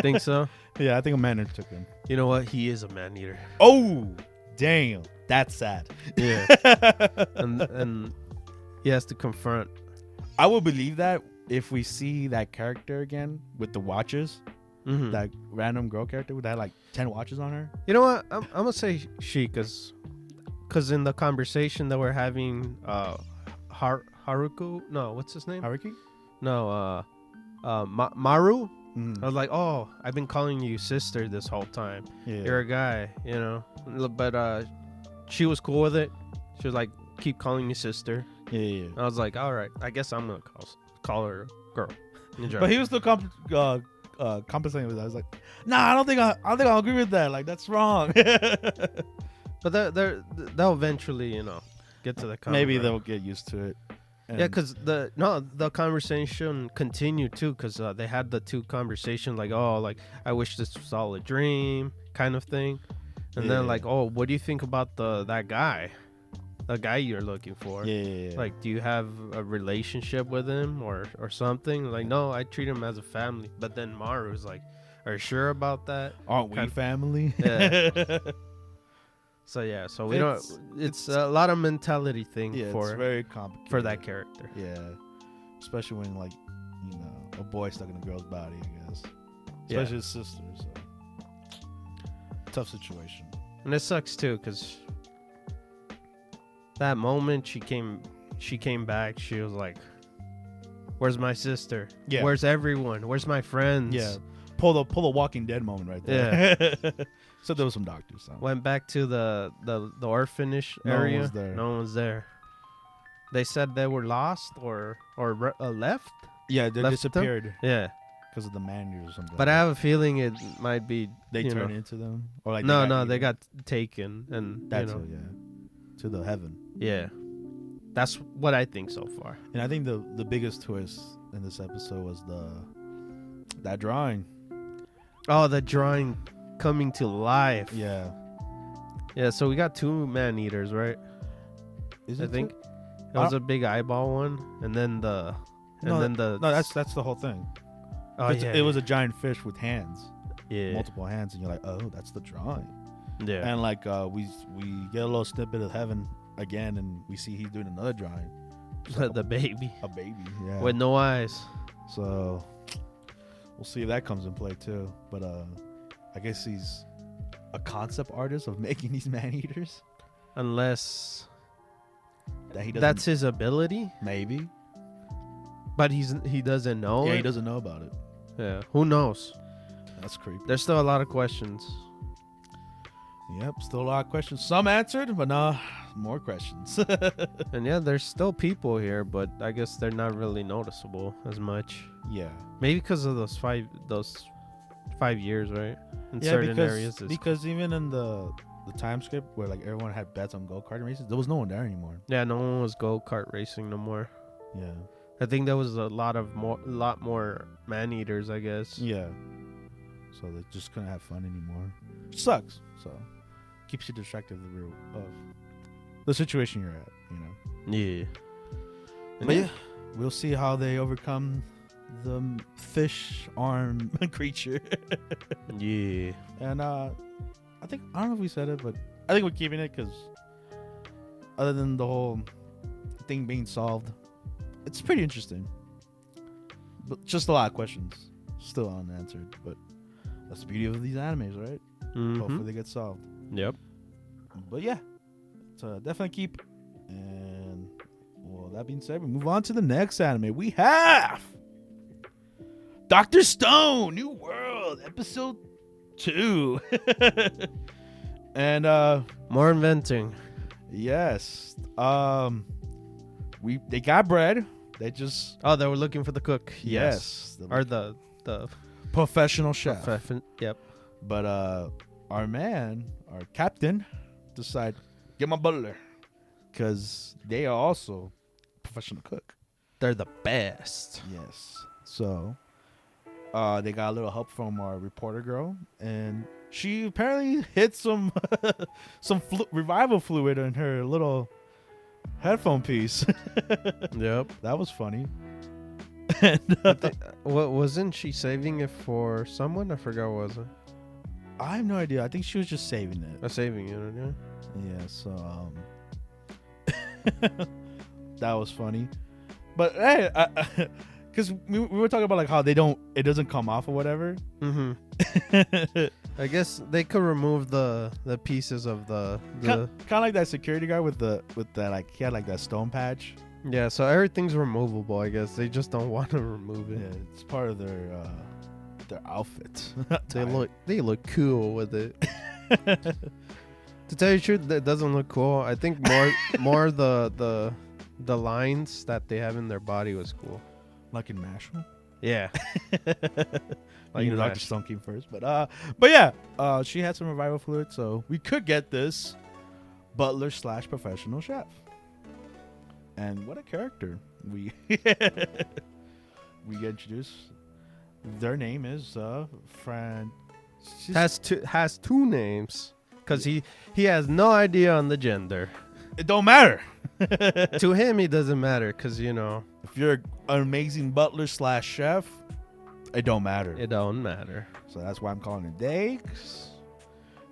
Think so? Yeah, I think a man-eater took him. You know what? He is a man-eater. Oh, damn. That's sad. Yeah. and he has to confront. I will believe that if we see that character again with the watches, that random girl character with that like 10 watches on her. You know what? I'm gonna say she, because in the conversation that we're having, Haruku. No, what's his name? Haruki? No, Maru. I was like, oh, I've been calling you sister this whole time. Yeah. You're a guy, you know. But she was cool with it. She was like, keep calling me sister. Yeah. I was like, all right, I guess I'm gonna call her girl. But he was still compensating with that. I was like, nah, I don't think I'll agree with that. Like that's wrong. But they'll eventually, you know, get to the common maybe ground. They'll get used to it. Yeah, because the conversation continued too, because they had the two conversations like, oh, like I wish this was all a dream kind of thing, and then like, oh, what do you think about that guy, the guy you're looking for? Yeah. Like, do you have a relationship with him or something? Like, no, I treat him as a family. But then Maru's like, are you sure about that? Aren't we family? Yeah. So yeah, so we don't. It's a lot of mentality thing it's very complicated for that character. Yeah, especially when like a boy stuck in a girl's body, I guess. Especially his sister. So tough situation. And it sucks too, because that moment she came back, she was like, where's my sister? Yeah. Where's everyone? Where's my friends? Yeah. Pull the Walking Dead moment right there. Yeah. So there was some doctors. So. Went back to the orphanage No one area. was there. No one was there. They said they were lost or left. Yeah, they Left disappeared Yeah, because of the man-eaters or something. but I have a feeling it might be they turned into them, or like they got taken and that's it, yeah, to the heaven. Yeah, that's what I think so far. And I think the biggest twist in this episode was that drawing. Oh, the drawing coming to life. Yeah. Yeah, so we got 2 man eaters, right? Is I it think it was a big eyeball one, and then that's the whole thing. Oh, yeah, it was a giant fish with hands, yeah, multiple hands, and you're like, oh, that's the drawing. Yeah, And like we get a little snippet of heaven again, and we see he's doing another drawing. So, the baby, a baby, yeah, with no eyes. So we'll see if that comes in play too. But I guess he's a concept artist of making these man eaters. Unless That that's his ability, maybe. But he doesn't know. Yeah, it. he doesn't know about it. Yeah, who knows? That's creepy. There's still a lot of questions. Yep, still a lot of questions. Some answered, but more questions. And yeah, there's still people here, but I guess they're not really noticeable as much. Yeah, Maybe because of those 5 years, right? In yeah, certain areas. because even in the time skip where like everyone had bets on go-kart races, there was no one there anymore. Yeah, no one was go-kart racing no more. Yeah, I think there was a lot more man eaters, I guess. yeah. So they just couldn't have fun anymore. Which sucks. So keeps you distracted of the situation you're at, you know. Yeah. But yeah, we'll see how they overcome the fish arm creature. Yeah. And I don't know if we said it, but I think we're keeping it because other than the whole thing being solved, it's pretty interesting. But just a lot of questions still unanswered. But that's the beauty of these animes, right? Mm-hmm. Hopefully they get solved. Yep. But yeah, so definitely keep. And well, that being said, we move on to the next anime. We have Dr. Stone, New World, episode 2. And More inventing. yes, they got bread. They just Oh, they were looking for the cook. yes, Or the professional chef. Yep. But our captain, decide get my butler, because they are also professional cook. They're the best. Yes. So they got a little help from our reporter girl, and she apparently hit some revival fluid in her little headphone piece. Yep. That was funny. And, What wasn't she saving it for someone? I forgot what was it. I have no idea. I think she was just saving it. Saving it, yeah. Yeah, so that was funny. But hey, because we were talking about like how it doesn't come off or whatever. Mm-hmm. I guess they could remove the pieces of the Kind of like that security guard with that like he had like that stone patch. Yeah, so everything's removable. I guess they just don't want to remove it. Yeah, it's part of their outfit. They look cool with it. To tell you the truth, that doesn't look cool. I think more the lines that they have in their body was cool. Like in Mashle. Yeah. Like Dr. Stone came first, but yeah, she had some revival fluid, so we could get this butler / professional chef. And what a character we get introduced. Their name is Fran. Has two names because he has no idea on the gender. It don't matter. To him, it doesn't matter because if you're an amazing butler / chef, it don't matter. It don't matter. So that's why I'm calling it they.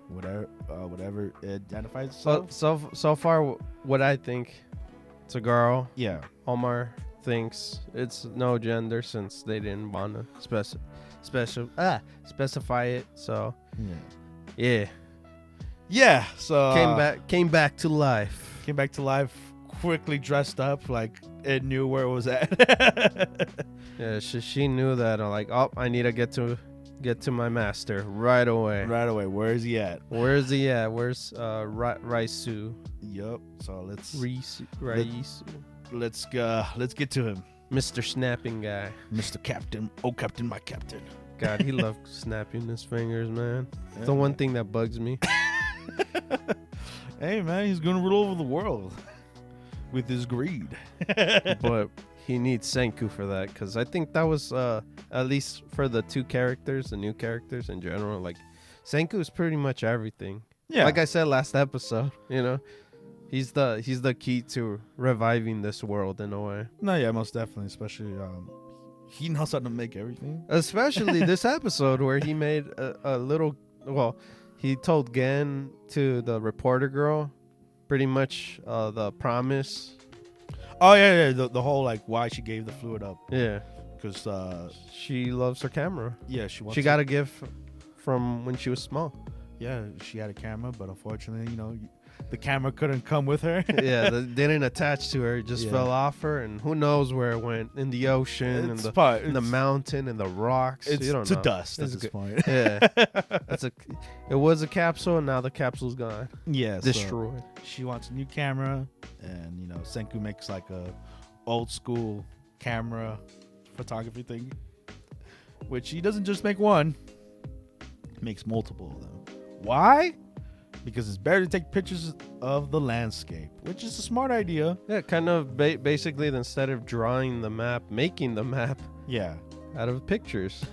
Whatever it identifies itself. So far, what I think, it's a girl. Yeah. Omar thinks it's no gender since they didn't want to specify it. So Yeah. Yeah, so came back to life. Came back to life, quickly dressed up, like it knew where it was at. Yeah, she knew that. Like, oh, I need to get to my master right away. Right away. Where is he at? Where's he at? Where's Raisu? Yup. So let's get to him. Mr. Snapping guy. Mr. Captain. Oh, Captain, my Captain. God, he loved snapping his fingers, man. It's the one thing that bugs me. Hey, man, he's gonna rule over the world with his greed. But he needs Senku for that, because I think that was at least for the two characters, the new characters in general. Like, Senku is pretty much everything. Yeah. Like I said last episode, you know, he's the key to reviving this world in a way. No, yeah, most definitely. Especially, he knows how to make everything. Especially this episode where he made a little. Well, he told Gen to the reporter girl, pretty much the promise. Oh yeah. The whole like why she gave the fluid up. Yeah, because she loves her camera. Yeah, she got a gift from when she was small. Yeah, she had a camera, but unfortunately, you know, the camera couldn't come with her. Yeah, they didn't attach to her. It just fell off her, and who knows where it went. In the ocean, in the mountain, in the rocks. It's you don't to know. dust at this point. Yeah. It was a capsule, and now the capsule's gone. Yeah. Destroyed. So she wants a new camera, and, you know, Senku makes like a old school camera photography thing, which he doesn't just make one. He makes multiple of them. Why? Because it's better to take pictures of the landscape, which is a smart idea. Yeah, kind of basically instead of drawing the map, making the map. Yeah. Out of pictures.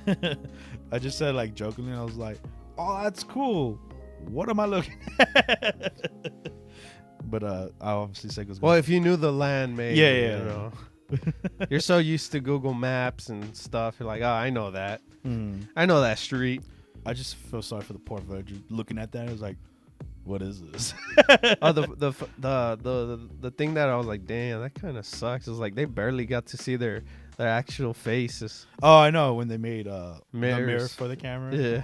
I just said like jokingly, I was like, oh, that's cool. What am I looking at? But I obviously say goes. Well, if you knew the land, maybe. Yeah. You know. You're so used to Google Maps and stuff. You're like, oh, I know that. I know that street. I just feel sorry for the poor villagers looking at that. I was like, what is this? Oh, the thing that I was like, damn, that kind of sucks. Is like they barely got to see their actual faces. Oh, I know, when they made the mirror for the camera. Yeah.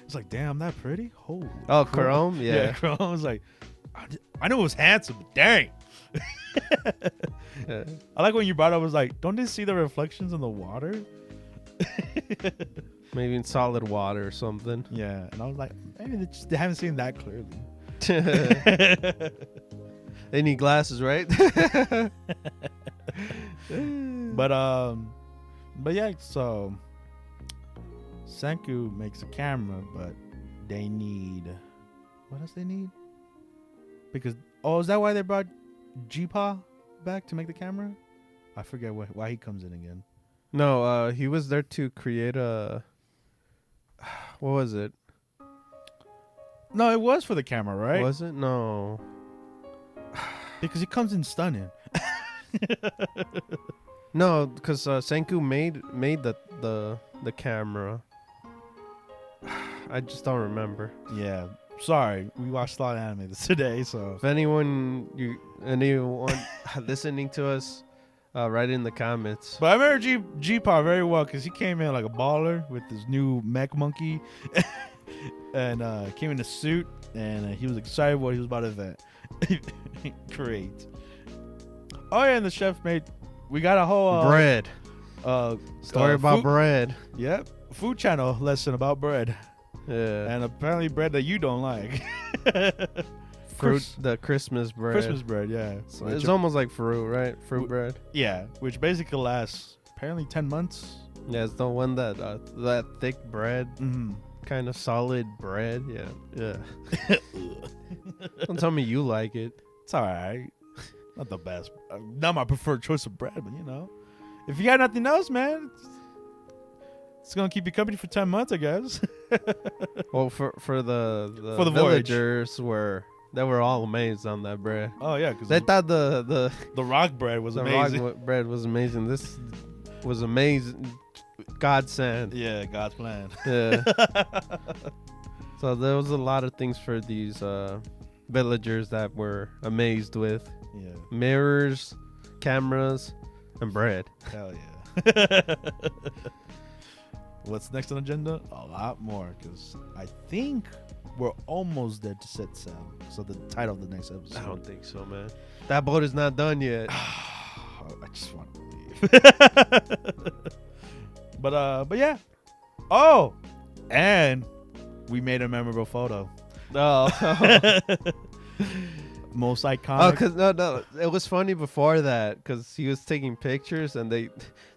It's like, damn, that pretty. Holy. Oh, Chrome. Yeah. Chrome was like, I know it was handsome, but dang. Yeah. I like when you brought up, was like, don't they see the reflections in the water? Maybe in solid water or something. Yeah, and I was like, maybe they haven't seen that clearly. They need glasses, right? But yeah, so Senku makes a camera, but they need, what else they need? Because is that why they brought Jipa back to make the camera? I forget why he comes in again. No, he was there to create a. What was it? No, it was for the camera, right? Was it? No. Because he comes in stunning. No, because Senku made the camera. I just don't remember. Yeah, sorry. We watched a lot of anime today, so if anyone listening to us, write in the comments. But I remember G-Paw very well because he came in like a baller with his new mech monkey, and came in a suit, and he was excited what he was about to event. Great. Oh yeah, and the chef made. We got a whole bread. Story about bread. Yep, food channel lesson about bread. Yeah, and apparently bread that you don't like. The Christmas bread. Christmas bread, yeah. So it's almost like fruit, right? Fruit bread. Yeah, which basically lasts apparently 10 months. Yeah, it's the one that thick bread, kind of solid bread. Yeah. Don't tell me you like it. It's all right. Not the best. Not my preferred choice of bread, but you know, if you got nothing else, man, it's gonna keep you company for 10 months, I guess. Well, for the villagers they were all amazed on that bread. Oh yeah, because they thought the rock bread was amazing. Rock bread was amazing. This was amazing. Godsend. Yeah, God's plan. Yeah. So there was a lot of things for these villagers that were amazed with. Yeah. Mirrors, cameras, and bread. Hell yeah. What's next on the agenda? A lot more, because I think we're almost there to set sail. So the title of the next episode. I don't think so, man. That boat is not done yet. I just want to leave. But yeah. Oh, and we made a memorable photo. No. Most iconic. Oh, cause no, it was funny before that because he was taking pictures and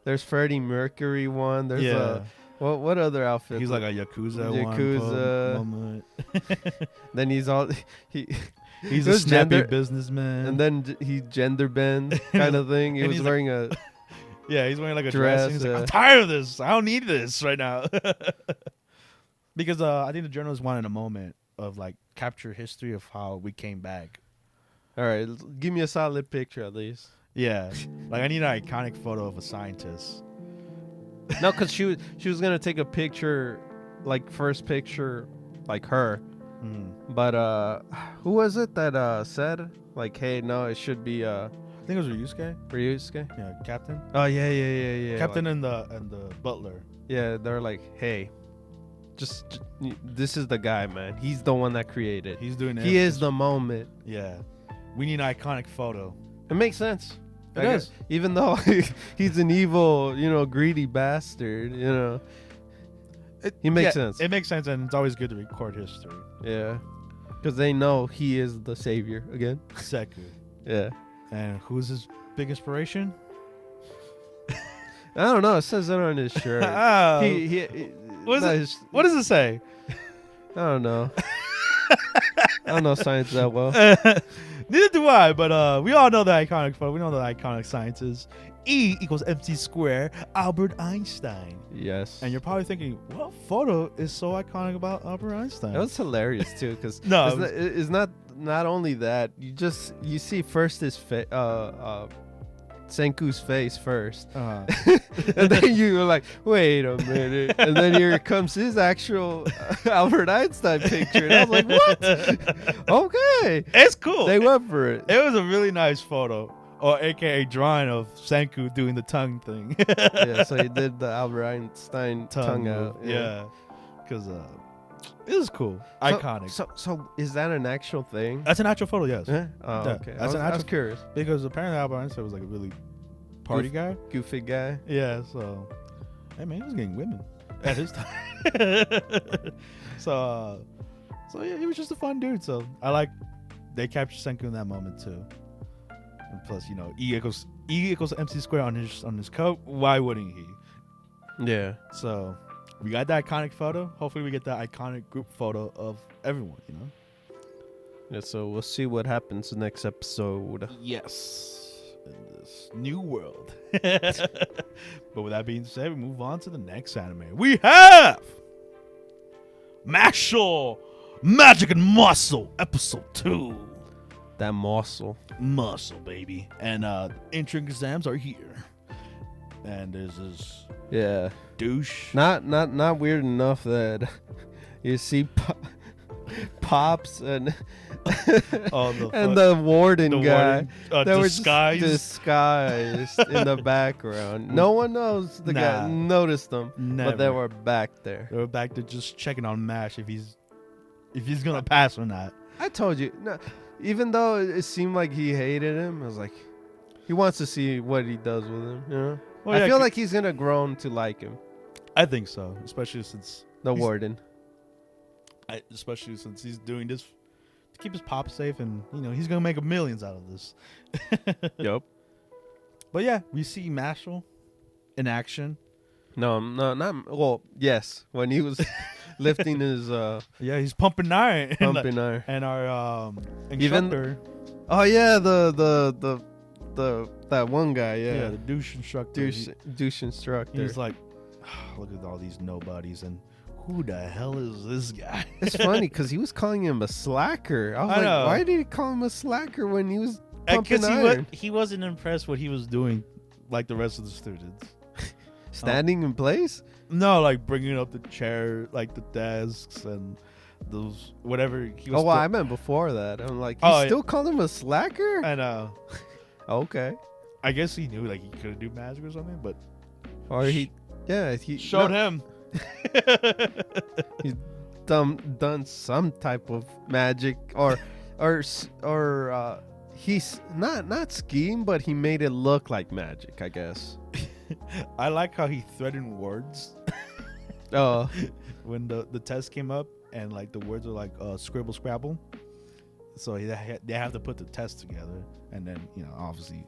there's Freddie Mercury one. There's what other outfit? He's like a Yakuza moment. Then he's he's a snappy businessman. And then he gender bend kind of thing. He was wearing a he's wearing like a dress. And he's like, I'm tired of this. I don't need this right now. Because I think the journalists wanted a moment of like capture history of how we came back. All right, give me a solid picture at least. Yeah, like I need an iconic photo of a scientist. No, because she was gonna take a picture, like first picture, like her. But who was it that said like, hey, no, it should be I think it was Ryusuke. Ryusuke? Yeah, captain. Oh yeah. Captain and the butler. Yeah, they're like, hey, just this is the guy, man. He's the one that created. He's doing it. He is the moment. Yeah, we need an iconic photo. It makes sense. It does. Even though he's an evil, greedy bastard, he makes sense. It makes sense, and it's always good to record history. Yeah, because they know he is the savior again. Seku. Yeah. And who's his big inspiration? I don't know. It says it on his shirt. What does it say? I don't know. I don't know science that well. Neither do I, but we all know the iconic photo. We know the iconic science is E equals MC square, Albert Einstein. Yes. And you're probably thinking, what photo is so iconic about Albert Einstein? That was hilarious too, because it's not only that. You see first his Senku's face first. And then you were like, wait a minute. And then here comes his actual Albert Einstein picture. And I was like, what? Okay. It's cool. They went for it. It was a really nice photo, or AKA drawing of Senku doing the tongue thing. Yeah, so he did the Albert Einstein tongue out. Yeah. Because it was cool. Iconic. So is that an actual thing? That's an actual photo, yes. Yeah? Oh, Yeah, okay. I was curious. Because apparently Albert Einstein was like a really party guy. Goofy guy. Yeah, so hey man, he was getting women at his time. So yeah, he was just a fun dude. So I like they captured Senku in that moment too. And plus, E equals MC square on his coat. Why wouldn't he? Yeah. So we got that iconic photo. Hopefully we get that iconic group photo of everyone, Yeah, so we'll see what happens next episode. Yes. In this new world. But with that being said, we move on to the next anime. We have Mashle, Magic and Muscle, episode 2. That muscle, baby. And entrance exams are here. And there's this douche. Not weird enough that you see Pops and the warden guy that were disguised in the background. No one knows the guy noticed them, but they were back there. They were back there just checking on Mash if he's gonna pass or not. I told you. No, even though it seemed like he hated him, I was like, he wants to see what he does with him. Well, I feel like he's gonna grow to like him. I think so, especially since the warden. Especially since he's doing this to keep his pop safe, and he's gonna make millions out of this. Yep. But yeah, we see Mashle in action. No, not well. Yes, when he was lifting his. He's pumping iron. Iron. And our instructor. Oh yeah, the that one guy. Yeah, the douche instructor. Douche instructor. He's like, look at all these nobodies and. Who the hell is this guy? It's funny because he was calling him a slacker. I was like, why did he call him a slacker when he was pumping iron? He wasn't impressed what he was doing like the rest of the students. Standing in place? No, like bringing up the chair, like the desks and those whatever he was. I meant before that. I'm like, still called him a slacker? I know. Okay. I guess he knew like he couldn't do magic or something, but he showed him. He's done some type of magic, or he's not scheme, but he made it look like magic, I guess. I like how he threatened words. Oh, When the test came up and like the words were like scribble scrabble, so they have to put the test together and then obviously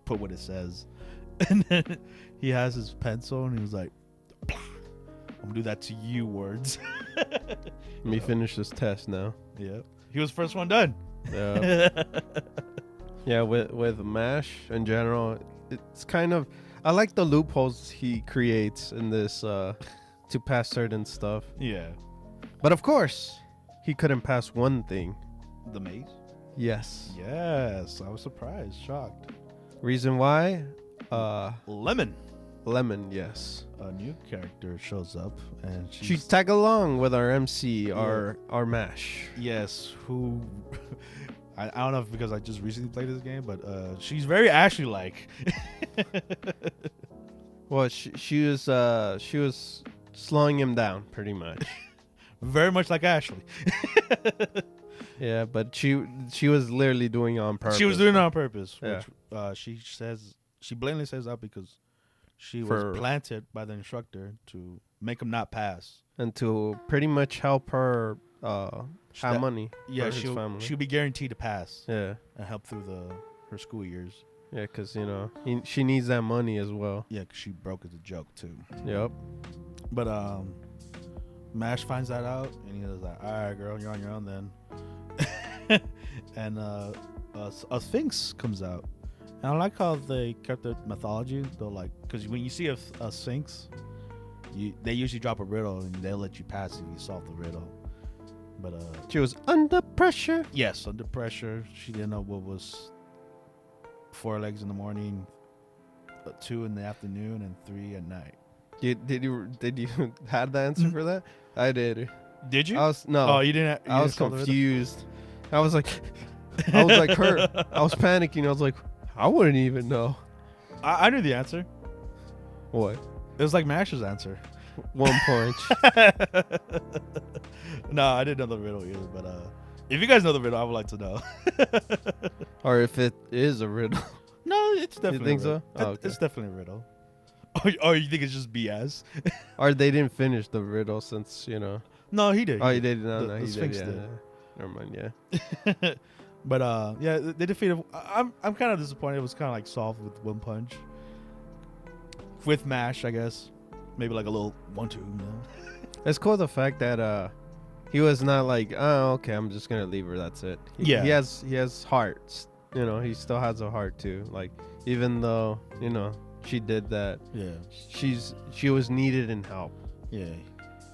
put what it says, and then he has his pencil and he was like, "Blah, I'm gonna do that to you words." let me finish this test now. Yeah, he was first one done. Yeah. Yeah, with MASH in general, it's kind of, I like the loopholes he creates in this to pass certain stuff. Yeah, But of course, he couldn't pass one thing. the maze. Yes. Yes, I was surprised, shocked. Reason why? Lemon, Lemon, yes. a new character shows up and She tag along with our MC, our MASH. yes, who I don't know if because I just recently played this game, but she's very Ashley-like. Well, she was slowing him down pretty much. Very much like Ashley. Yeah, but she was literally doing it on purpose. She was doing it on purpose. Yeah. Which, she blatantly says that because she For- was planted by the instructor to make him not pass. and to pretty much help her have money. Yeah, for his family. she'll be guaranteed to pass Yeah, and help through her school years. yeah, because she needs that money as well. Yeah, because she broke as a joke too. Yep. But Mash finds that out and he was like, "All right, girl, you're on your own then." And a Sphinx comes out. And I like how they kept the mythology. Though, like, because when you see a Sphinx, they usually drop a riddle and they'll let you pass if you solve the riddle. But She was under pressure. yes, under pressure. She didn't know what was 4 legs in the morning, 2 in the afternoon, and 3 at night. Did you had the answer for that? I did. Did you? No. Oh, you didn't. I was confused. I was like hurt. I was panicking. I was like, I wouldn't even know. I knew the answer. What? It was like Mash's answer. 1 punch. No, I didn't know the riddle either. But if you guys know the riddle, I would like to know. Or if it is a riddle. No, it's definitely. You think a riddle. so? Oh, okay. It's definitely a riddle. Or you think it's just BS? Or they didn't finish the riddle since, No, he did. Oh, he did. No, The he Sphinx did. Yeah. did. Never mind. Yeah. But yeah, they defeated. I'm kind of disappointed. It was kind of like solved with 1 punch. With Mash, I guess. Maybe like a little 1-2. It's cool the fact that he was not like, oh, okay, I'm just gonna leave her. That's it. Yeah. He has hearts. He still has a heart too. Like, even though she did that, Yeah. she was needed in help. Yeah.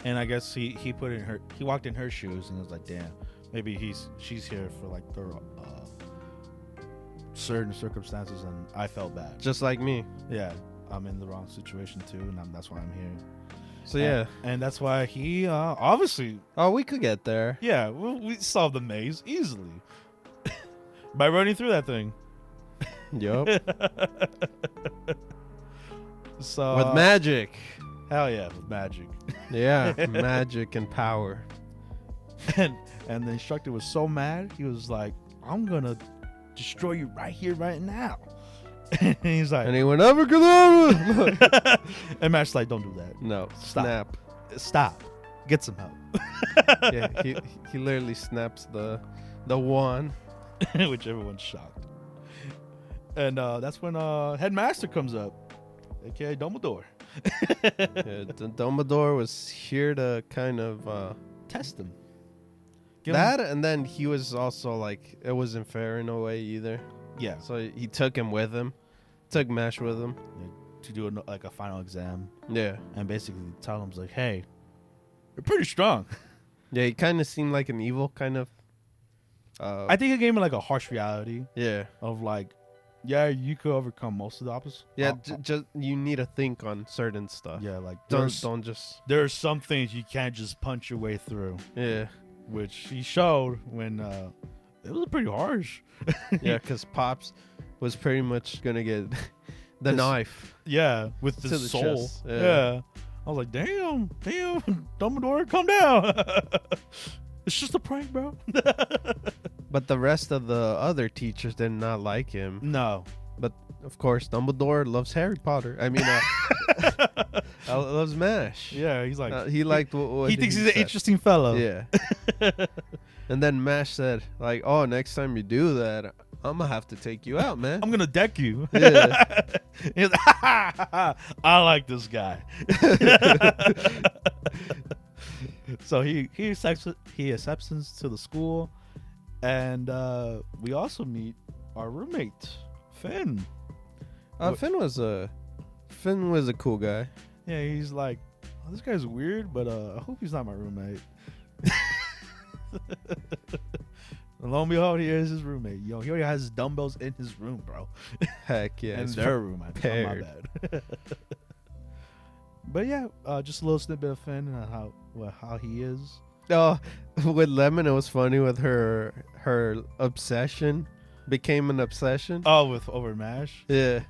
And I guess he put in her. He walked in her shoes and was like, damn, maybe she's here for like the certain circumstances, and I felt bad. Just like me. Yeah. I'm in the wrong situation too, and that's why I'm here. So yeah. And that's why he obviously. Oh, we could get there. Yeah, we solved the maze easily by running through that thing. Yup. So With magic. hell yeah, with magic. Yeah, magic and power. and the instructor was so mad, he was like, "I'm gonna destroy you right here, right now." And he's like, And he went, Abracadabra! and Matt's like, "Don't do that. No, Stop. Stop. Get some help." Yeah, he literally snaps the wand. Which everyone's shocked. And that's when Headmaster comes up, aka Dumbledore. Yeah, Dumbledore was here to kind of Test him. that, and then he was also like, it wasn't fair in a way either. Yeah. So he took him with him, took Mash with him. To do a final exam, Yeah, and basically tell him like, "Hey, you're pretty strong." yeah, he kind of seemed like an evil kind of. I think it gave him like a harsh reality Yeah, of like, yeah, you could overcome most of the opposites. yeah. Just you need to think on certain stuff. Yeah, like Don't just. there are some things you can't just punch your way through, Yeah, which he showed when it was pretty harsh. yeah, because Pops was pretty much gonna get the His- knife. Yeah, with To the the soul. chest, Yeah. I was like, damn, Dumbledore, calm down. It's just a prank, bro. But the rest of the other teachers did not like him. No. But of course, Dumbledore loves Harry Potter. I mean, loves MASH. Yeah, he's like, he liked what he thinks he's an said. interesting fellow. Yeah. And then MASH said, like, oh, next time you do that, I'm gonna have to take you out, man. I'm gonna deck you. Yeah. He's like, I like this guy. So he accepts us to the school, and we also meet our roommate, Finn. Finn was a cool guy. Yeah, he's like, oh, this guy's weird, but I hope he's not my roommate. And lo and behold, he is his roommate. Yo, he already has his dumbbells in his room, bro. Heck yeah. In their room, I think. Oh, my bad. But yeah, just a little snippet of Finn and how he is. Oh, with Lemon, it was funny with her obsession became an obsession. Oh, with over MASH? Yeah.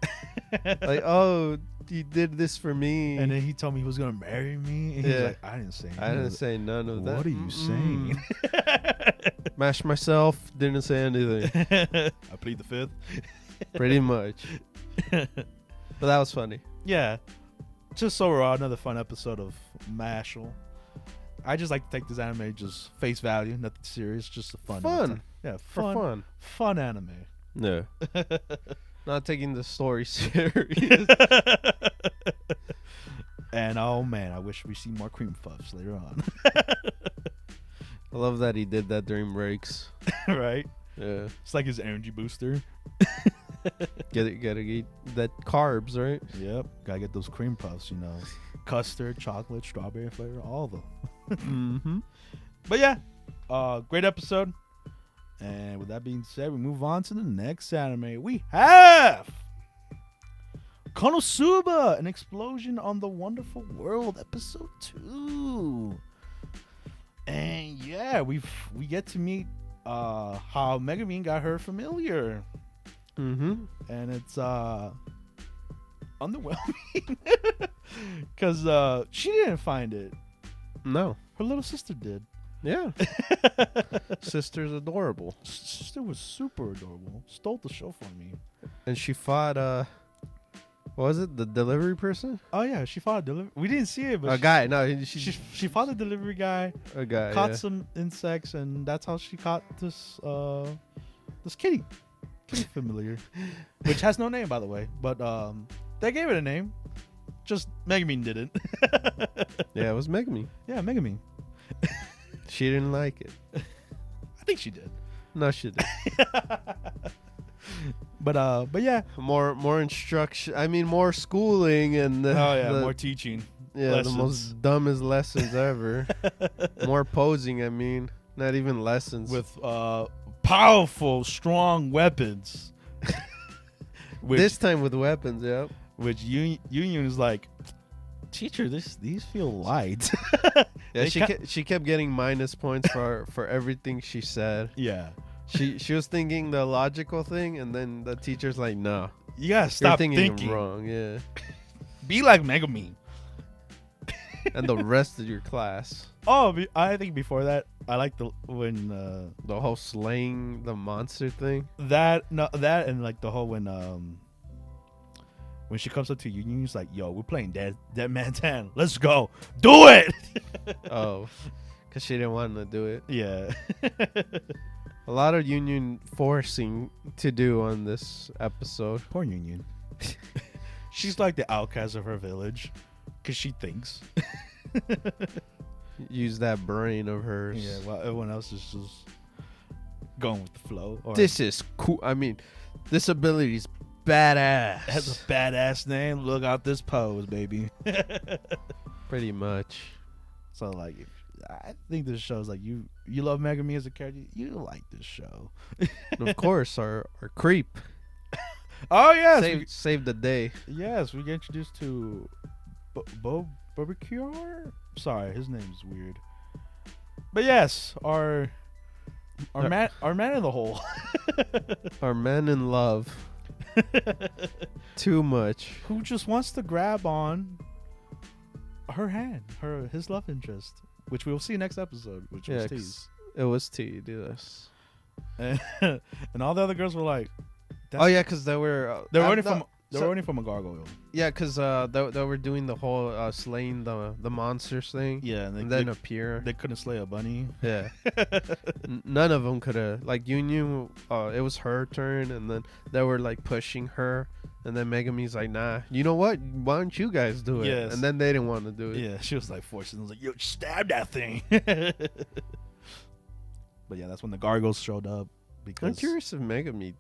Like, oh, you did this for me. And then he told me he was going to marry me. And he's like, I didn't say none of that. What are you saying? Mash myself, didn't say anything. I plead the fifth. Pretty much. But that was funny. Yeah. Just overall, another fun episode of Mashle. I just like to take this anime just face value, nothing serious, just a fun. Yeah, fun anime. No. Not taking the story serious. And oh man, I wish we see more cream puffs later on. I love that he did that during breaks. Right? Yeah. It's like his energy booster. Gotta eat that carbs, right? Yep. Gotta get those cream puffs, you know. Custard, chocolate, strawberry flavor, all of them. Mm-hmm. But yeah, great episode. And with that being said, we move on to the next anime. We have KonoSuba, an explosion on the wonderful world, episode 2. And yeah, we get to meet how Megumin got her familiar. Mm-hmm. And it's underwhelming because she didn't find it. No, her little sister did. Yeah. Sister's adorable. Sister was super adorable. Stole the show from me. And she fought what was it, the delivery person? Oh yeah, she fought a delivery. We didn't see it, but a guy. No, she fought the delivery guy. A guy caught some insects, and that's how she caught this kitty familiar, which has no name, by the way. But they gave it a name. Just Megumin didn't. Yeah, it was Megumin. Yeah, Megumin. She didn't like it. I think she did. No, she did. But yeah, more instruction. I mean, more schooling and more teaching. Yeah, lessons. The most dumbest lessons ever. More posing. I mean, not even lessons with powerful, strong weapons. This time with weapons, yep. Which Union is like, teacher, these feel light. Yeah, she kept getting minus points for everything she said. Yeah. She was thinking the logical thing, and then the teacher's like, no. You gotta stop thinking wrong, yeah. Be like Megumin. And the rest of your class. Oh, I think before that, I like the whole slaying the monster thing. That and like the whole when she comes up to Union, she's like, "Yo, we're playing Dead Man 10. Let's go, do it." Oh, because she didn't want to do it. Yeah. A lot of Union forcing to do on this episode. Poor Union. She's like the outcast of her village, because she thinks. Use that brain of hers. Yeah, while everyone else is just going with the flow. This is cool. I mean, this ability's badass. It has a badass name. Look out this pose, baby. Pretty much. So, like, I think this shows like you love Megumin as a character. You like this show. And of course, our creep. Oh yes, save the day. Yes, we get introduced to Barbecue. Sorry, his name's weird. But yes, our man in the hole. Our man in love. Too much. Who just wants to grab on her hand, his love interest, which we will see next episode, which was teased. It was teased, yes. And all the other girls were like, oh yeah, because they were running from a gargoyle. Yeah, because they were doing the whole slaying the monsters thing. Yeah, and then appear. They couldn't slay a bunny. Yeah, none of them could have. Like you knew, it was her turn, and then they were like pushing her, and then Megami's like, "Nah, you know what? Why don't you guys do it?" Yes. And then they didn't want to do it. Yeah, she was like forcing. Was like, "Yo, stab that thing." But yeah, that's when the gargoyles showed up. Because I'm curious if Megami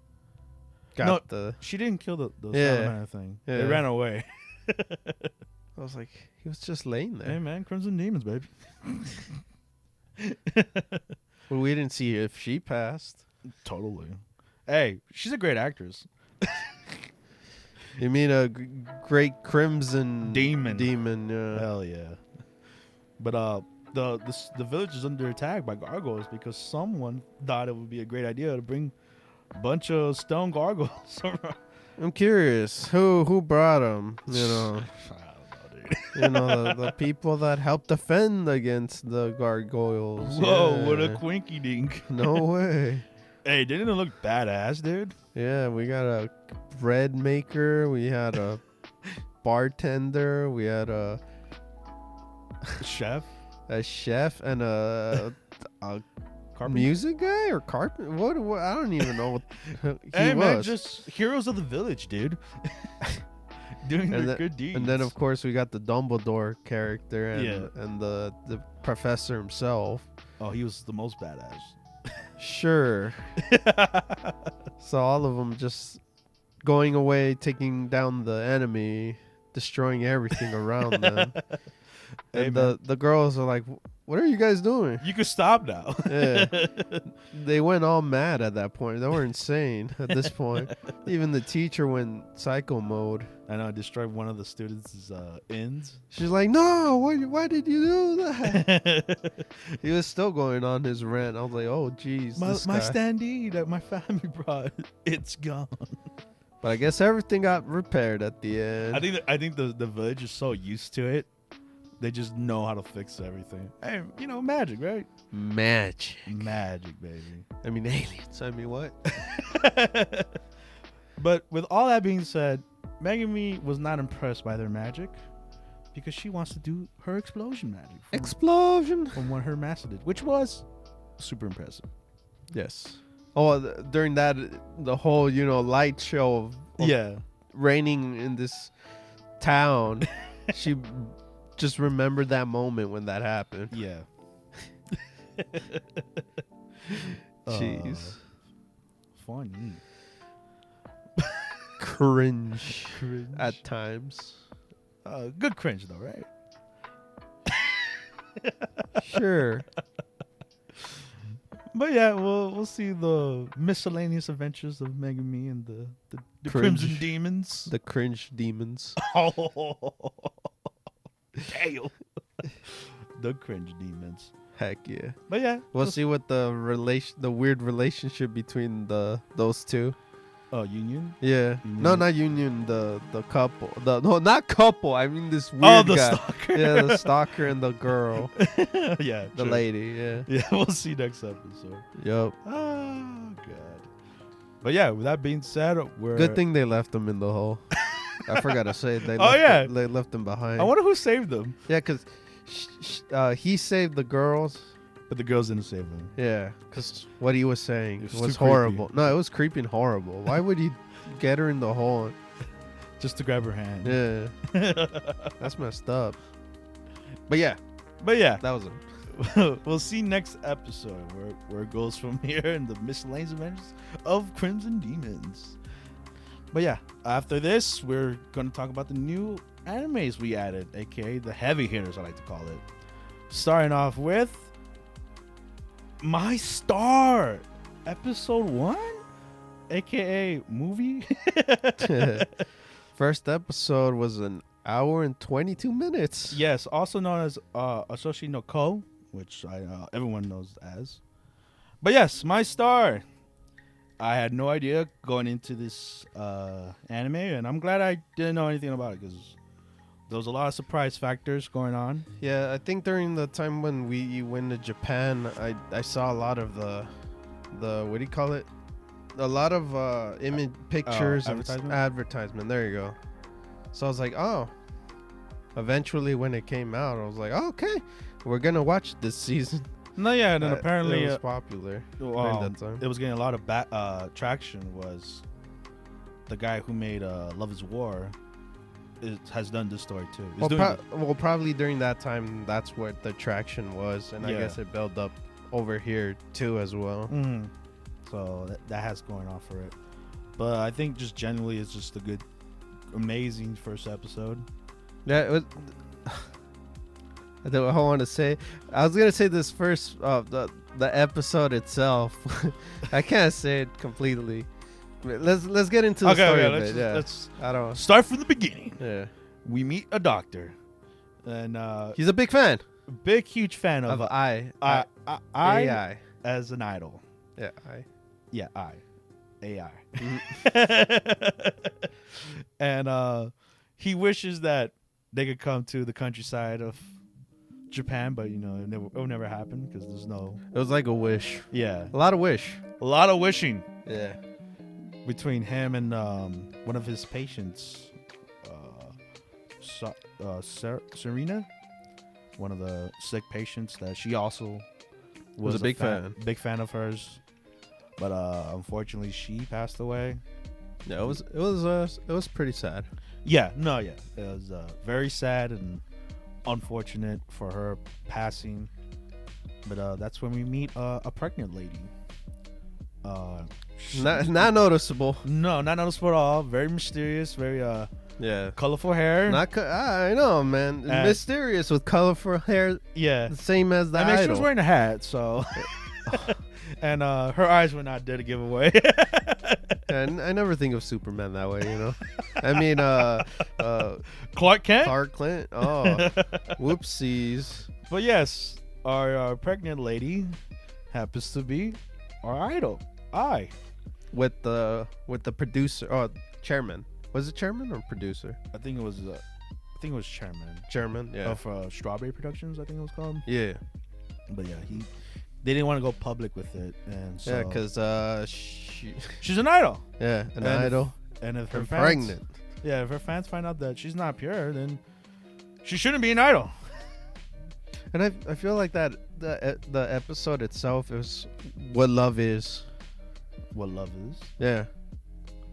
she didn't kill the Yeah. salamander thing. Yeah. They ran away. I was like, he was just laying there. Hey man, Crimson Demons, baby. Well, we didn't see if she passed. Totally. Hey, she's a great actress. You mean a great Crimson Demon? Yeah. Hell yeah. But the village is under attack by gargoyles because someone thought it would be a great idea to bring a bunch of stone gargoyles around. I'm curious who brought them. You know, I don't know, dude. the people that helped defend against the gargoyles. Whoa, Yeah. what a quinky dink. No way. Hey, didn't it look badass, dude? Yeah, we got a bread maker. We had a bartender. We had a Chef? chef and a Carpenter? music guy or carpet. What? I don't even know what he Hey, was. man, just heroes of the village, dude. Doing their good deeds. And then, of course, we got the Dumbledore character and, Yeah. and the professor himself. Oh, he was the most badass. Sure. So all of them just going away, taking down the enemy, destroying everything around them. Hey, And man, the girls are like, "What are you guys doing?" you could stop now. Yeah. They went all mad at that point. They were insane at this point. Even the teacher went psycho mode. I know, I destroyed one of the students' ends. She's like, "No, why did you do that?" He was still going on his rant. I was like, "Oh, geez, my this guy." standee that my family brought, it's gone. But I guess everything got repaired at the end. I think the village is so used to it, they just know how to fix everything. Hey, you know, magic, right? Magic. Magic, baby. I mean, aliens. I mean, what? But with all that being said, Megami was not impressed by their magic because she wants to do her explosion magic Explosion. from what her master did, which was super impressive. Yes. Oh, during that, the whole, light show of Yeah. raining in this town, she just remembered that moment when that happened. Yeah. Jeez. Funny. Cringe Cringe. at times. Good cringe though, right? Sure. But yeah, we'll see the miscellaneous adventures of Megami and the Cringe. Crimson Demons. The cringe demons. Oh, damn. The cringe demons. Heck yeah. But yeah, We'll see what the weird relationship between those two. Oh, Union. Yeah. Union. No, not Union. The couple. No, not couple. I mean this weird Oh, the guy. stalker. Yeah, the stalker and the girl, Yeah, the true. lady. Yeah. Yeah, we'll see next episode. Yep. Oh god. But yeah, with that being said, we're Good thing they left him in the hole. I forgot to say they. Oh, left yeah. him, they left him behind. I wonder who saved them. Yeah, because he saved the girls. But the girls didn't save them. Yeah, because what he was saying It was, was too horrible. creepy. No, it was creepy and horrible. Why would he get her in the hole? Just to grab her hand. Yeah, that's messed up. But yeah, But yeah, that was it. we'll see next episode where it goes from here in the miscellaneous adventures of Crimson Demons. But yeah, after this, we're going to talk about the new animes we added, aka the heavy hitters, I like to call it. Starting off with My Star, episode 1, aka movie. First episode was an hour and 22 minutes. Yes, also known as Oshi No Ko, which everyone knows as. But yes, My Star. I had no idea going into this anime, and I'm glad I didn't know anything about it because there was a lot of surprise factors going on. Yeah, I think during the time when we went to Japan, I saw a lot of the what do you call it? A lot of image pictures and advertisement. There you go. So I was like, oh. Eventually, when it came out, I was like, oh, okay, we're gonna watch this season. No, yeah, and then apparently it was popular during that time. It was getting a lot of traction. Was the guy who made Love Is War has done this story too. Well, probably during that time, that's what the traction was, and I guess it built up over here too as well. Mm-hmm. So that has going on for it. But I think just generally, it's just a good, amazing first episode. Yeah, it was. I don't want to say. I was gonna say this first, the episode itself. I can't say it completely. Let's get into the story a bit. Let's start from the beginning. Yeah, we meet a doctor, and he's a big fan, huge fan of AI as an idol. Yeah, AI. Mm-hmm. And he wishes that they could come to the countryside of Japan, but it will never happen because there's no. It was like a wish. Yeah, a lot of wishing. Yeah, between him and one of his patients, Serena, one of the sick patients that she also was a big fan of hers, but unfortunately she passed away. Yeah, it was pretty sad. Yeah, it was very sad and unfortunate for her passing. But that's when we meet a pregnant lady. Not noticeable. No, not noticeable at all. Very mysterious. Very colorful hair. I know, man. Mysterious with colorful hair. Yeah, the same as the idol. She was wearing a hat, so. And her eyes were not there to give away. And I never think of Superman that way, I mean, Clark Kent? Clark Kent? Oh, whoopsies. But yes, our pregnant lady happens to be our idol. With the producer, chairman. Was it chairman or producer? I think it was chairman. Chairman, yeah. Of Strawberry Productions, I think it was called. Yeah. But yeah, they didn't want to go public with it, and so because she's an idol. Yeah, idol. And if her fans, pregnant. Yeah, if her fans find out that she's not pure, then she shouldn't be an idol. And I feel like that the episode itself is what love is. What love is? Yeah.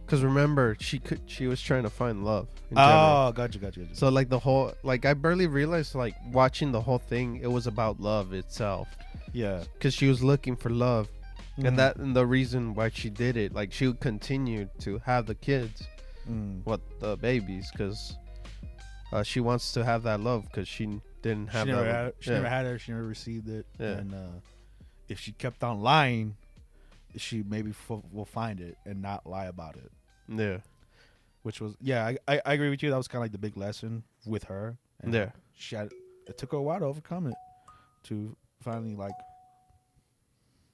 Because remember, she was trying to find love. Gotcha. So like the whole, like I barely realized, like watching the whole thing, it was about love itself. Yeah. Because she was looking for love, and the reason why she did it, like she would continue to have the kids, the babies, because she wants to have that love because she didn't have that. She never had it. She never received it. Yeah. And if she kept on lying, she maybe will find it and not lie about it. Yeah. Which was, I agree with you. That was kind of like the big lesson with her. And it took her a while to overcome it, to finally like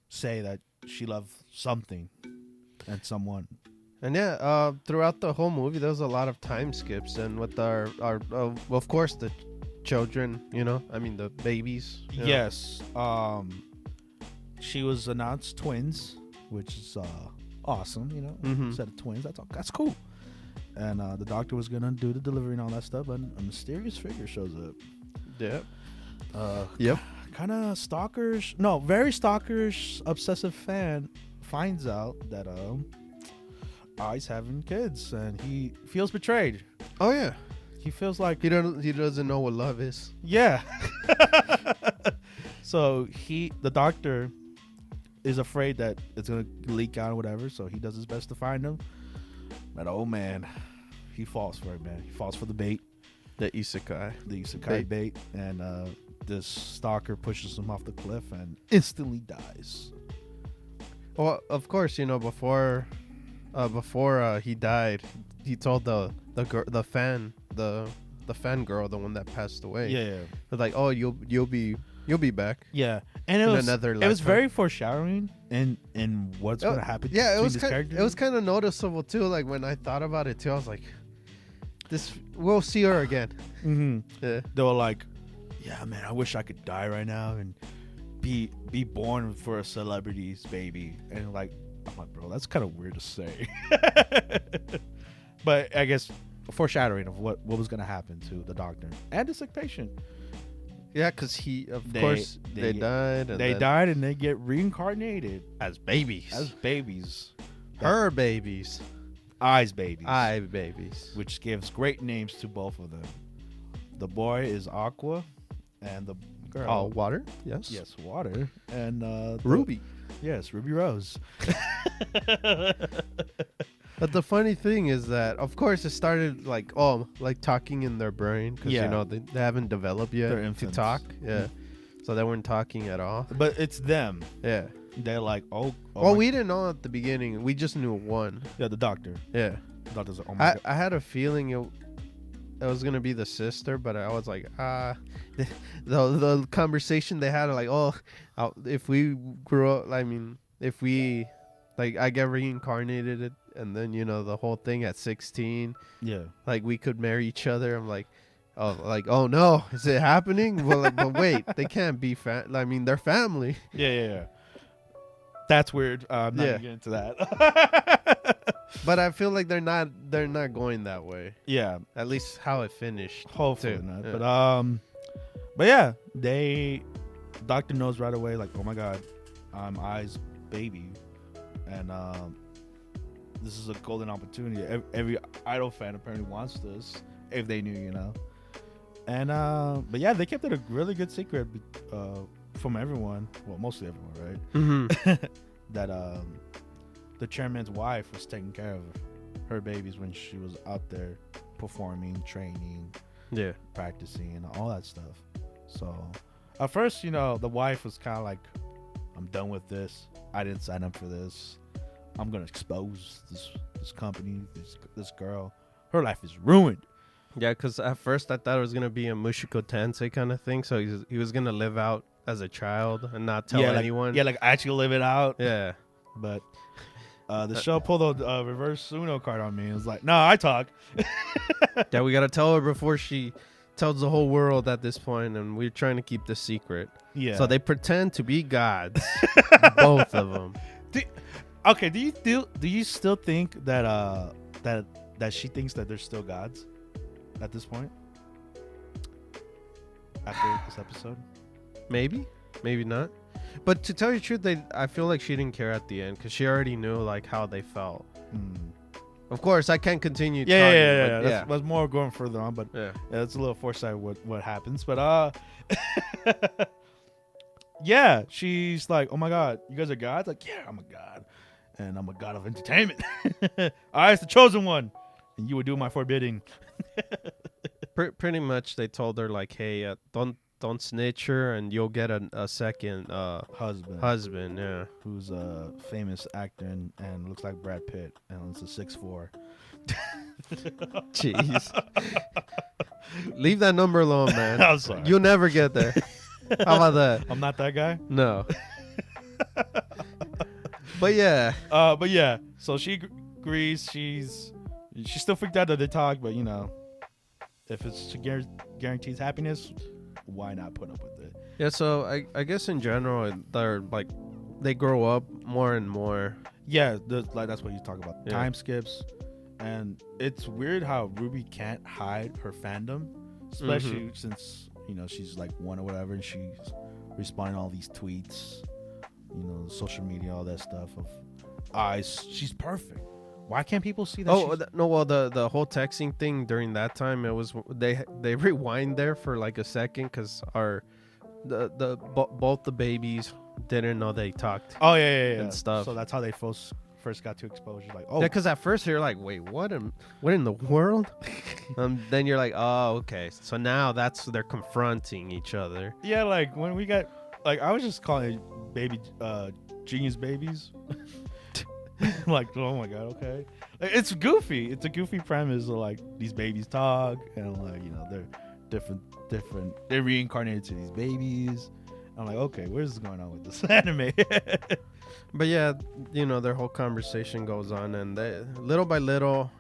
say that she loved something and someone. And throughout the whole movie, there was a lot of time skips, and with our of course the children, I mean the babies. Yes. She was announced twins, which is awesome. Set of twins. That's cool. And the doctor was gonna do the delivery and all that stuff, but a mysterious figure shows up. Yep. Yep. Kind of stalkers. No, very stalkers. Obsessive fan finds out that Ai's having kids, and he feels betrayed. Oh yeah. He feels like he doesn't know what love is. Yeah. So the doctor is afraid that it's gonna leak out or whatever, so he does his best to find him. But oh man, he falls for it, man. He falls for the bait. The Isekai bait, and this stalker pushes him off the cliff and instantly dies. Well, of course, before he died, he told the fan girl, the one that passed away. Yeah. Like, oh, you'll be back. Yeah, and it was very foreshadowing in what's going to happen. Yeah, it was kind of noticeable too. Like when I thought about it too, I was like, we'll see her again. Mm-hmm. Yeah. They were like, "Yeah, man, I wish I could die right now and be born for a celebrity's baby." And like, I'm like, bro, that's kind of weird to say. But I guess foreshadowing of what was gonna happen to the doctor and the sick patient. Yeah, because of course, they died. And They died and they get reincarnated as babies. as babies. Her babies. Eyes babies. Eye babies. Which gives great names to both of them. The boy is Aqua, and the girl. Oh, water? Yes. Yes, water. And Ruby. Yes, Ruby Rose. But the funny thing is that, of course, it started like talking in their brain because Yeah. you know they haven't developed yet They're to infants. talk. Yeah, so they weren't talking at all. But it's them. Yeah. They're like, oh Well, my- we didn't know at the beginning. We just knew one. yeah, the doctor. Yeah. The doctor's like, oh my god. I had a feeling it was gonna be the sister, but I was like, the conversation they had, like, if we grew up, I mean, if we, like, I get reincarnated, and then you know the whole thing at 16, Yeah. like we could marry each other. I'm like, oh no, is it happening? Well, like, but wait, they can't be I mean, they're family. Yeah. That's weird. I'm not Yeah. gonna get into that. But I feel like they're not going that way. Yeah. At least how it finished. Hopefully too. not. Yeah. But yeah, doctor knows right away, like, oh my god, I'm Ai's baby. And this is a golden opportunity. Every idol fan apparently wants this, if they knew, you know. And but yeah, they kept it a really good secret from everyone. Well, mostly everyone, right? Mm-hmm. That the chairman's wife was taking care of her babies when she was out there performing, training, Yeah. practicing, and all that stuff. So at first, you know, the wife was kind of like, I'm done with this. I didn't sign up for this. I'm gonna expose this company, this girl. Her life is ruined. Yeah, because at first I thought it was gonna be a Mushiko Tensei kind of thing. So he was gonna live out as a child and not tell anyone. Yeah, like actually live it out. Yeah. But the show pulled a reverse Uno card on me. It was like, no, I talk. Yeah, we gotta tell her before she tells the whole world at this point, and we're trying to keep this secret. Yeah. So they pretend to be gods, both of them. Okay, do you still think that that she thinks that they're still gods at this point? After this episode? Maybe not. But to tell you the truth, I feel like she didn't care at the end because she already knew like how they felt. Of course, I can't continue. Yeah. But That's more going further on, but yeah. it's a little foresight what happens. But yeah, she's like, oh my god, you guys are gods? Like, yeah, I'm a god, and I'm a god of entertainment. I was the chosen one, and you would do my forbidding. Pretty much, they told her like, hey, don't snitch her, and you'll get a second husband. Yeah, who's a famous actor and looks like Brad Pitt, and it's a 6'4". Jeez. Leave that number alone, man. I'm sorry. You'll never get there. How about that? I'm not that guy. No. But yeah. So she agrees. She's still freaked out that they talk, but you know, if it's guarantees happiness, why not put up with it? Yeah. So I guess in general, they're like they grow up more and more. Yeah, that's what you talk about. Yeah. Time skips, and it's weird how Ruby can't hide her fandom, especially since you know she's like one or whatever, and she's responding to all these tweets, you know, social media, all that stuff of eyes. She's perfect. Why can't people see that? Well, the whole texting thing during that time, it was they rewind there for like a second because both the babies didn't know they talked. Oh yeah. And stuff. So that's how they first got to exposure. Like, Yeah, because at first you're like, wait, what in the world? Then you're like, oh, okay. So now they're confronting each other. Yeah, like when we got, like I was just calling it baby, genius babies. Like, oh my god, okay. Like, it's goofy. It's a goofy premise of like these babies talk and like, you know, they're different. They're reincarnated to these babies. I'm like, okay, where's this going on with this anime? But yeah, you know, their whole conversation goes on, and they, little by little,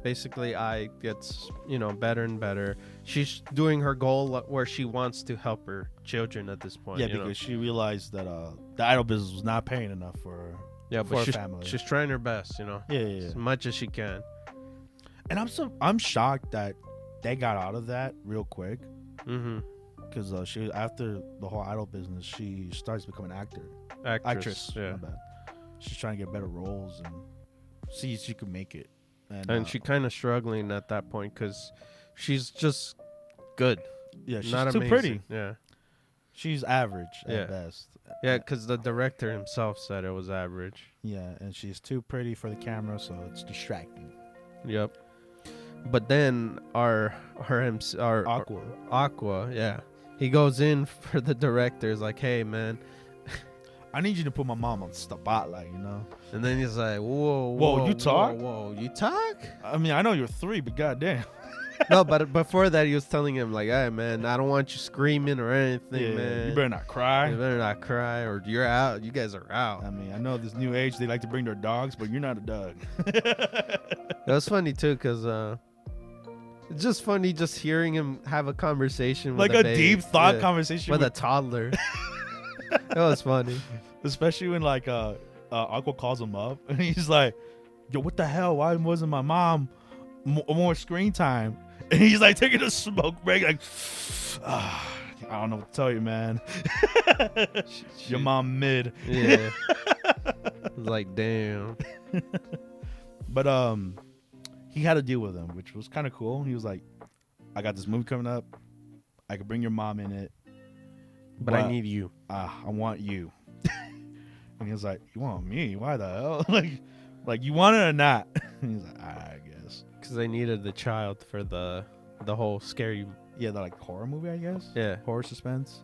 basically I gets better and better. She's doing her goal where she wants to help her children at this point. Yeah, because she realized that the idol business was not paying enough for her. Yeah, for but her family. she's trying her best, Yeah. as much as she can. And I'm shocked that they got out of that real quick. Mm-hmm. Because she, after the whole idol business, she starts to become an actress. Yeah. My bad. She's trying to get better roles and see if she could make it. And she kind of struggling at that point because she's just good. Yeah, she's not too amazing. pretty. Yeah. She's average at best. Yeah, because the director himself said it was average. Yeah, and she's too pretty for the camera, so it's distracting. Yep. But then our Aqua, yeah, he goes in for the director's like, hey man, I need you to put my mom on the spotlight, And then he's like, whoa, you talk? Whoa, you talk? I mean, I know you're 3, but goddamn. No, but before that, he was telling him like, hey man, I don't want you screaming or anything, man. You better not cry. You better not cry, or you're out. You guys are out. I mean, I know this new age they like to bring their dogs, but you're not a dog. That was funny too, cause it's just funny just hearing him have a conversation like with a deep thought conversation with a toddler. It was funny, especially when like Aqua calls him up and he's like, "Yo, what the hell? Why wasn't my mom more screen time?" And he's like taking a smoke break, like, I don't know what to tell you, man. Your mom mid. Yeah. Like, damn. But he had to deal with him, which was kind of cool. He was like, I got this movie coming up. I could bring your mom in it. But I need you. I want you. And he was like, you want me? Why the hell? like you want it or not? And he's like, I guess. Because they needed the child for the whole scary. Yeah, the like horror movie, I guess. Yeah. Horror suspense.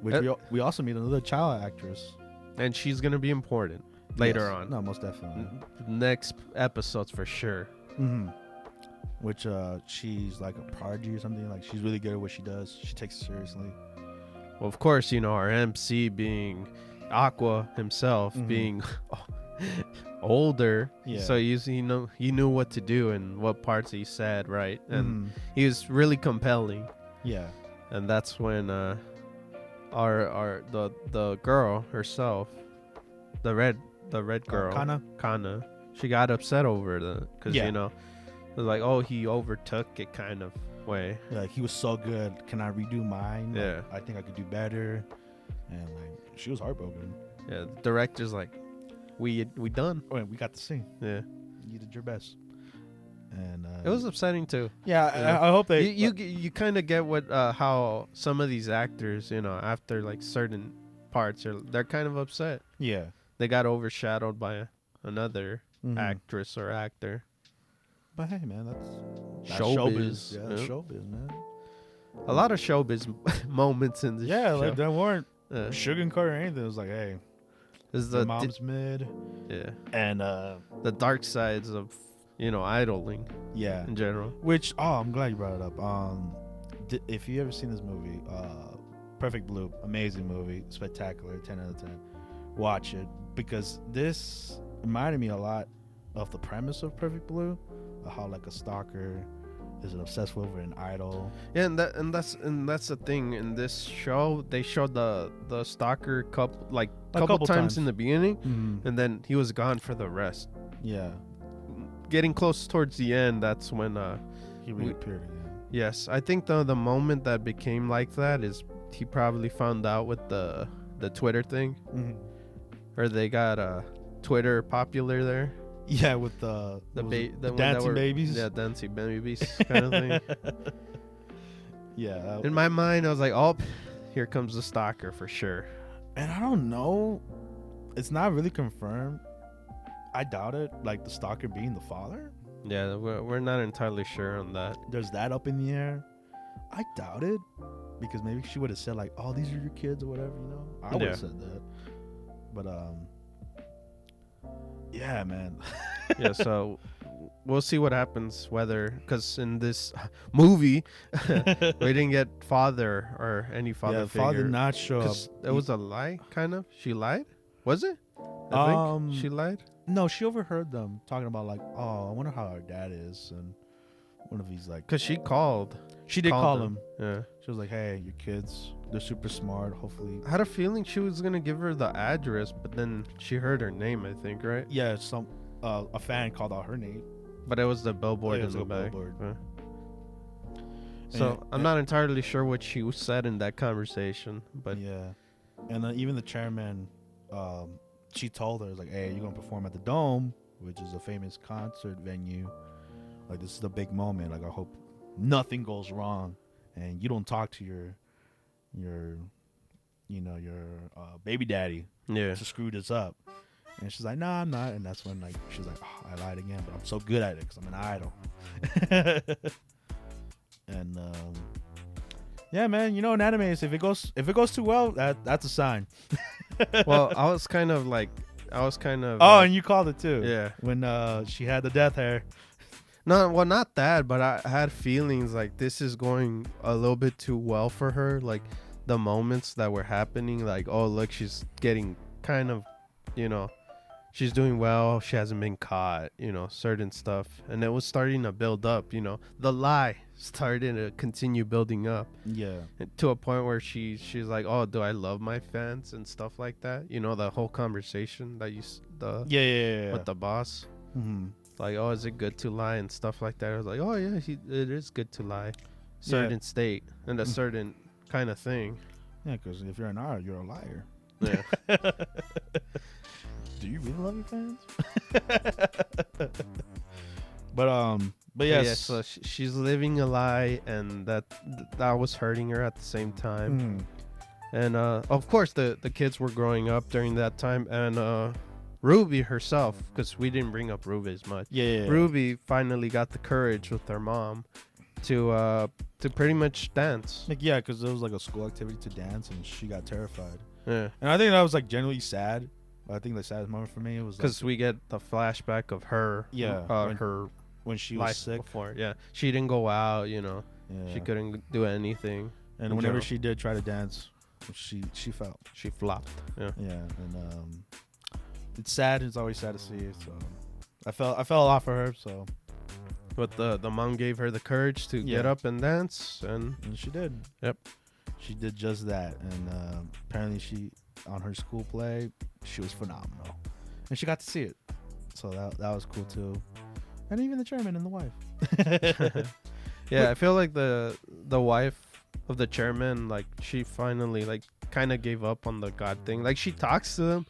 Which we also meet another child actress. And she's going to be important later on. No, most definitely. Next episodes for sure. Mm-hmm. Which she's like a prodigy or something. Like she's really good at what she does. She takes it seriously. Well, of course, our MC being Aqua himself, being older. Yeah. So he knew what to do and what parts he said, right? And he was really compelling. Yeah. And that's when the girl herself, the red girl, Kana, she got upset over because it was like, oh, he overtook it kind of way. Yeah, like he was so good. Can I redo mine? Yeah. Like, I think I could do better. And like she was heartbroken. Yeah, the director's like, we done. Oh, we got the scene. Yeah, you did your best. And it was upsetting too. Yeah, I hope they. You kind of get what how some of these actors, after like certain parts, they're kind of upset. Yeah, they got overshadowed by another actress or actor. But hey, man, that's showbiz. Yeah, showbiz, man. A lot of showbiz moments in this show. Like they weren't sugarcoat or anything. It was like, hey, is the mom's mid. Yeah, and the dark sides of idling. Yeah, in general. Which I'm glad you brought it up. If you ever seen this movie, Perfect Blue, amazing movie, spectacular, 10 out of 10. Watch it because this reminded me a lot of the premise of Perfect Blue. How like a stalker is obsessed with an idol. Yeah, and that's the thing in this show. They showed the stalker couple times in the beginning, and then he was gone for the rest. Yeah, getting close towards the end, that's when he reappeared again. Yes, I think the moment that became like that is he probably found out with the Twitter thing, or they got Twitter popular there. Yeah, with the dancing babies. Yeah, dancing babies kind of thing. Yeah. In my mind, I was like, oh, here comes the stalker for sure. And I don't know. It's not really confirmed. I doubt it. Like the stalker being the father. Yeah, we're not entirely sure on that. There's that up in the air. I doubt it. Because maybe she would have said like, oh, these are your kids or whatever, I would have said that. But yeah, man. Yeah, so we'll see what happens. Because in this movie, we didn't get father or any father figure. Father not show up. It was a lie, kind of. She lied. Was it? I think she lied. No, she overheard them talking about like, oh, I wonder how our dad is, and one of these like, Cause she called. she did call him. Yeah. She was like, hey, your kids, they're super smart. Hopefully, I had a feeling she was gonna give her the address, but then she heard her name. I think, right? yeah, some a fan called out her name. But it was the billboard Yeah, it was in the a back. billboard. Yeah. So And- I'm not entirely sure what she said in that conversation, but yeah, and even the chairman, she told her like, hey, you're gonna perform at the Dome, which is a famous concert venue. Like, this is a big moment. Like, I hope nothing goes wrong, and you don't talk to your baby daddy yeah, to screw this up. And she's like, nah, I'm not. And that's when like she's like, oh, I lied again, but I'm so good at it because I'm an idol. And yeah, man, in anime, if it goes too well, that's a sign. well, I was kind of. Oh, and you called it too. yeah. When she had the death hair. No, well, not that, but I had feelings like this is going a little bit too well for her. Like the moments that were happening, like, oh, look, she's getting kind of, she's doing well. She hasn't been caught, certain stuff. And it was starting to build up, the lie started to continue building up Yeah. to a point where she's like, oh, do I love my fans and stuff like that? The whole conversation that Yeah. with the boss. Mm-hmm. Like, oh, is it good to lie and stuff like that? I was like, oh yeah, it is good to lie, certain state and a certain kind of thing. Yeah, because if you're an art, you're a liar. Yeah. Do you really love your fans? But yes. Yeah, so she's living a lie, and that was hurting her at the same time. And of course, the kids were growing up during that time, and Ruby herself, because we didn't bring up Ruby as much. Yeah. Ruby finally got the courage with her mom to pretty much dance. Like, yeah, because it was like a school activity to dance, and she got terrified. Yeah. And I think that was like genuinely sad. I think the saddest moment for me was Because we get the flashback of her. Yeah, her when she was life sick. before. Yeah. She didn't go out, Yeah. She couldn't do anything. And in whenever general. she did try to dance, she fell. She flopped. Yeah. Yeah, and it's sad. It's always sad to see. So I felt a lot for her. So, But the mom gave her the courage to get up and dance, and she did. Yep. She did just that, and apparently she on her school play, she was phenomenal, and she got to see it. So that was cool too, and even the chairman and the wife. yeah, I feel like the wife of the chairman, like, she finally like kind of gave up on the god thing. Like, she talks to them,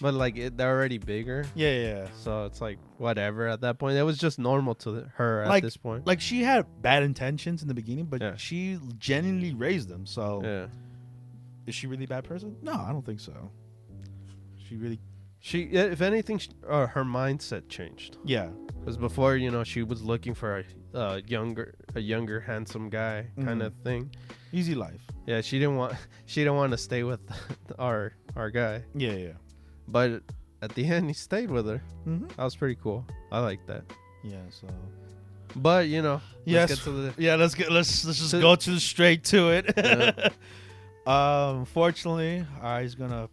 but like they're already bigger. Yeah. So it's like whatever at that point. It was just normal to her Like- at this point. Like, she had bad intentions in the beginning, but Yeah. she genuinely raised them. So Yeah. is she really a bad person? No, I don't think so. She really, She, if anything, her mindset changed. yeah. Because before, she was looking for a younger, handsome guy kind of thing. Easy life. Yeah, she didn't want to stay with our guy. Yeah. But at the end, he stayed with her. Mm-hmm. That was pretty cool. I like that. Yeah. So But yes, let's get to the. yeah. Let's just go straight to it. Yeah. Unfortunately, she's gonna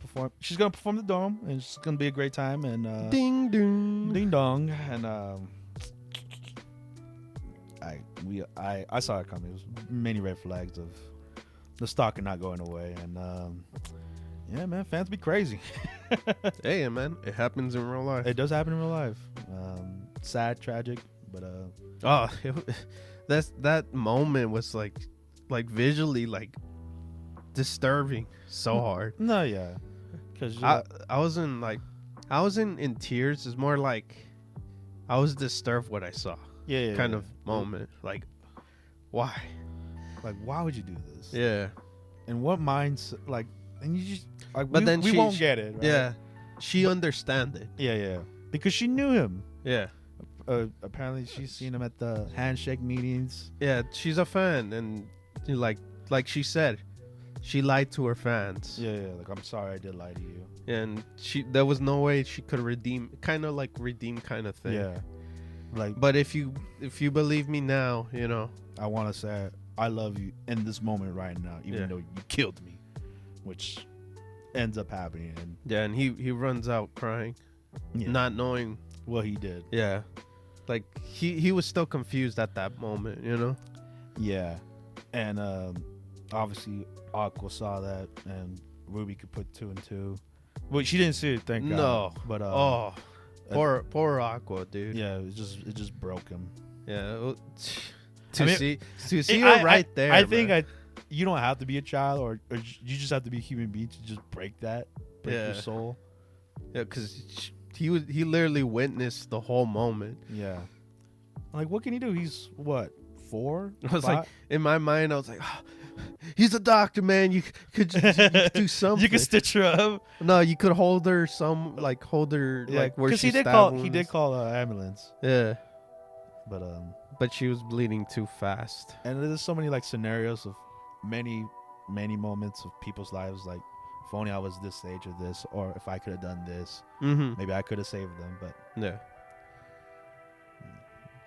perform the Dome, and it's gonna be a great time. And Ding dong. ding dong, and I saw it coming. It was many red flags of the stalker not going away, and yeah, man, fans be crazy. Hey, man, it happens in real life. It does happen in real life. Sad, tragic, but Oh, that moment was like visually like disturbing so hard. no, yeah, because I wasn't in tears. It's more like I was disturbed what I saw. yeah, Kind of moment. Like, why? like, why would you do this? Yeah. And what minds like, and you just like, But we, then we won't get it. Right? Yeah. She understand it. yeah, because she knew him. Yeah. Apparently, she's seen him at the handshake meetings. Yeah. She's a fan, and like she said, she lied to her fans. Yeah, like, I'm sorry, I did lie to you. And there was no way she could redeem kind of thing. Yeah, like, But if you believe me now, I want to say I love you in this moment right now, even Yeah. though you killed me, which ends up happening. And yeah, and he runs out crying. not knowing what he did. Yeah, like he was still confused at that moment, you know. Yeah, and obviously Aqua saw that, and Ruby could put 2 and 2. Well, she didn't see it, thank God. But poor Aqua, dude. Yeah, it just broke him. Yeah, to see her right there. I think you don't have to be a child, or you just have to be a human being to just break your soul. Yeah, because he literally witnessed the whole moment. Yeah, like what can he do? He's what, 4? I was 5? Like, in my mind, I was like, oh, he's a doctor, man. You could do something. You could stitch her up. No, you could hold her like where she he did call ambulance. Yeah, but she was bleeding too fast. And there's so many like scenarios of many moments of people's lives, like if only I was this age or this, or if I could have done this, maybe I could have saved them.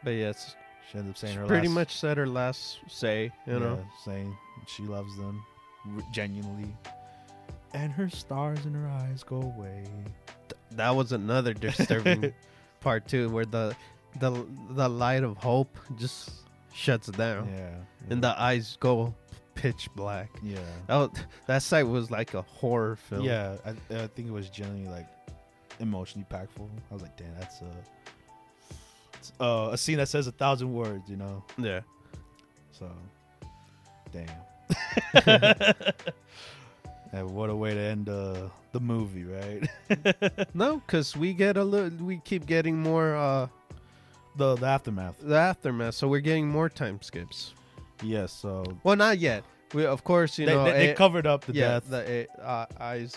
But yes, she ended up saying her pretty much said her last say, you know, saying she loves them genuinely, and her stars in her eyes go away. That was another disturbing part too, where the light of hope just shuts down. Yeah. And the eyes go pitch black. Yeah. That sight was like a horror film. Yeah, I think it was genuinely like emotionally impactful. I was like, damn, that's a scene that says 1,000 words, you know? Yeah. So, damn. And what a way to end the movie, right? No, because we keep getting more the aftermath. The aftermath. So we're getting more time skips. Yes. So. Well, not yet. We, of course, they covered up the death. The eyes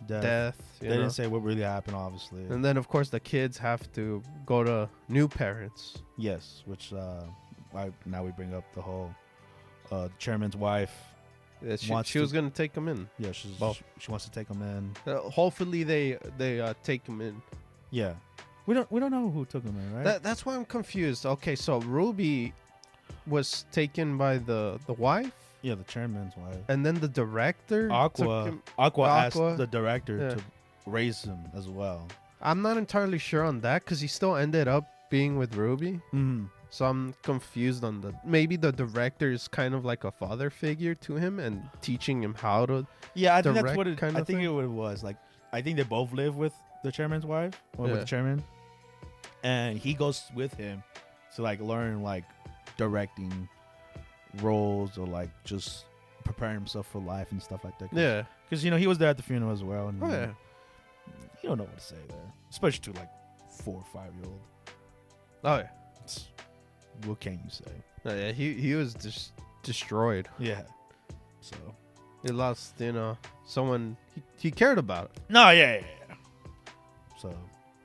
death. They didn't say what really happened, obviously. And then, of course, the kids have to go to new parents. Yes, which now we bring up the whole chairman's wife. Yeah, she was gonna take them in. Yeah, she wants to take them in. Hopefully, they take them in. Yeah, we don't know who took them in, right? That's why I'm confused. Okay, so Ruby was taken by the wife. Yeah, the chairman's wife. And then the director Aqua asked the director to raise him as well. I'm not entirely sure on that because he still ended up being with Ruby. Mm-hmm. So I'm confused on maybe the director is kind of like a father figure to him and teaching him how to. Yeah, I think that's what it. I think it was like. I think they both live with the chairman's wife or with the chairman, and he goes with him to like learn like directing roles or like just preparing himself for life and stuff like that. Yeah, because he was there at the funeral as well. And, yeah, you don't know what to say there, especially to like 4 or 5-year-old. Oh yeah. What can you say? Yeah, he was just destroyed. Yeah. So he lost, someone he cared about. No, yeah. So,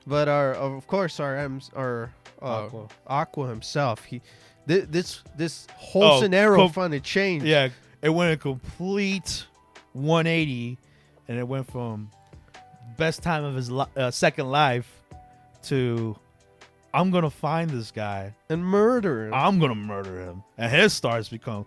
but of course our Aqua himself, this whole scenario finally changed. Yeah, it went a complete 180, and it went from best time of his second life to I'm gonna find this guy and murder him. I'm gonna murder him, and his stars become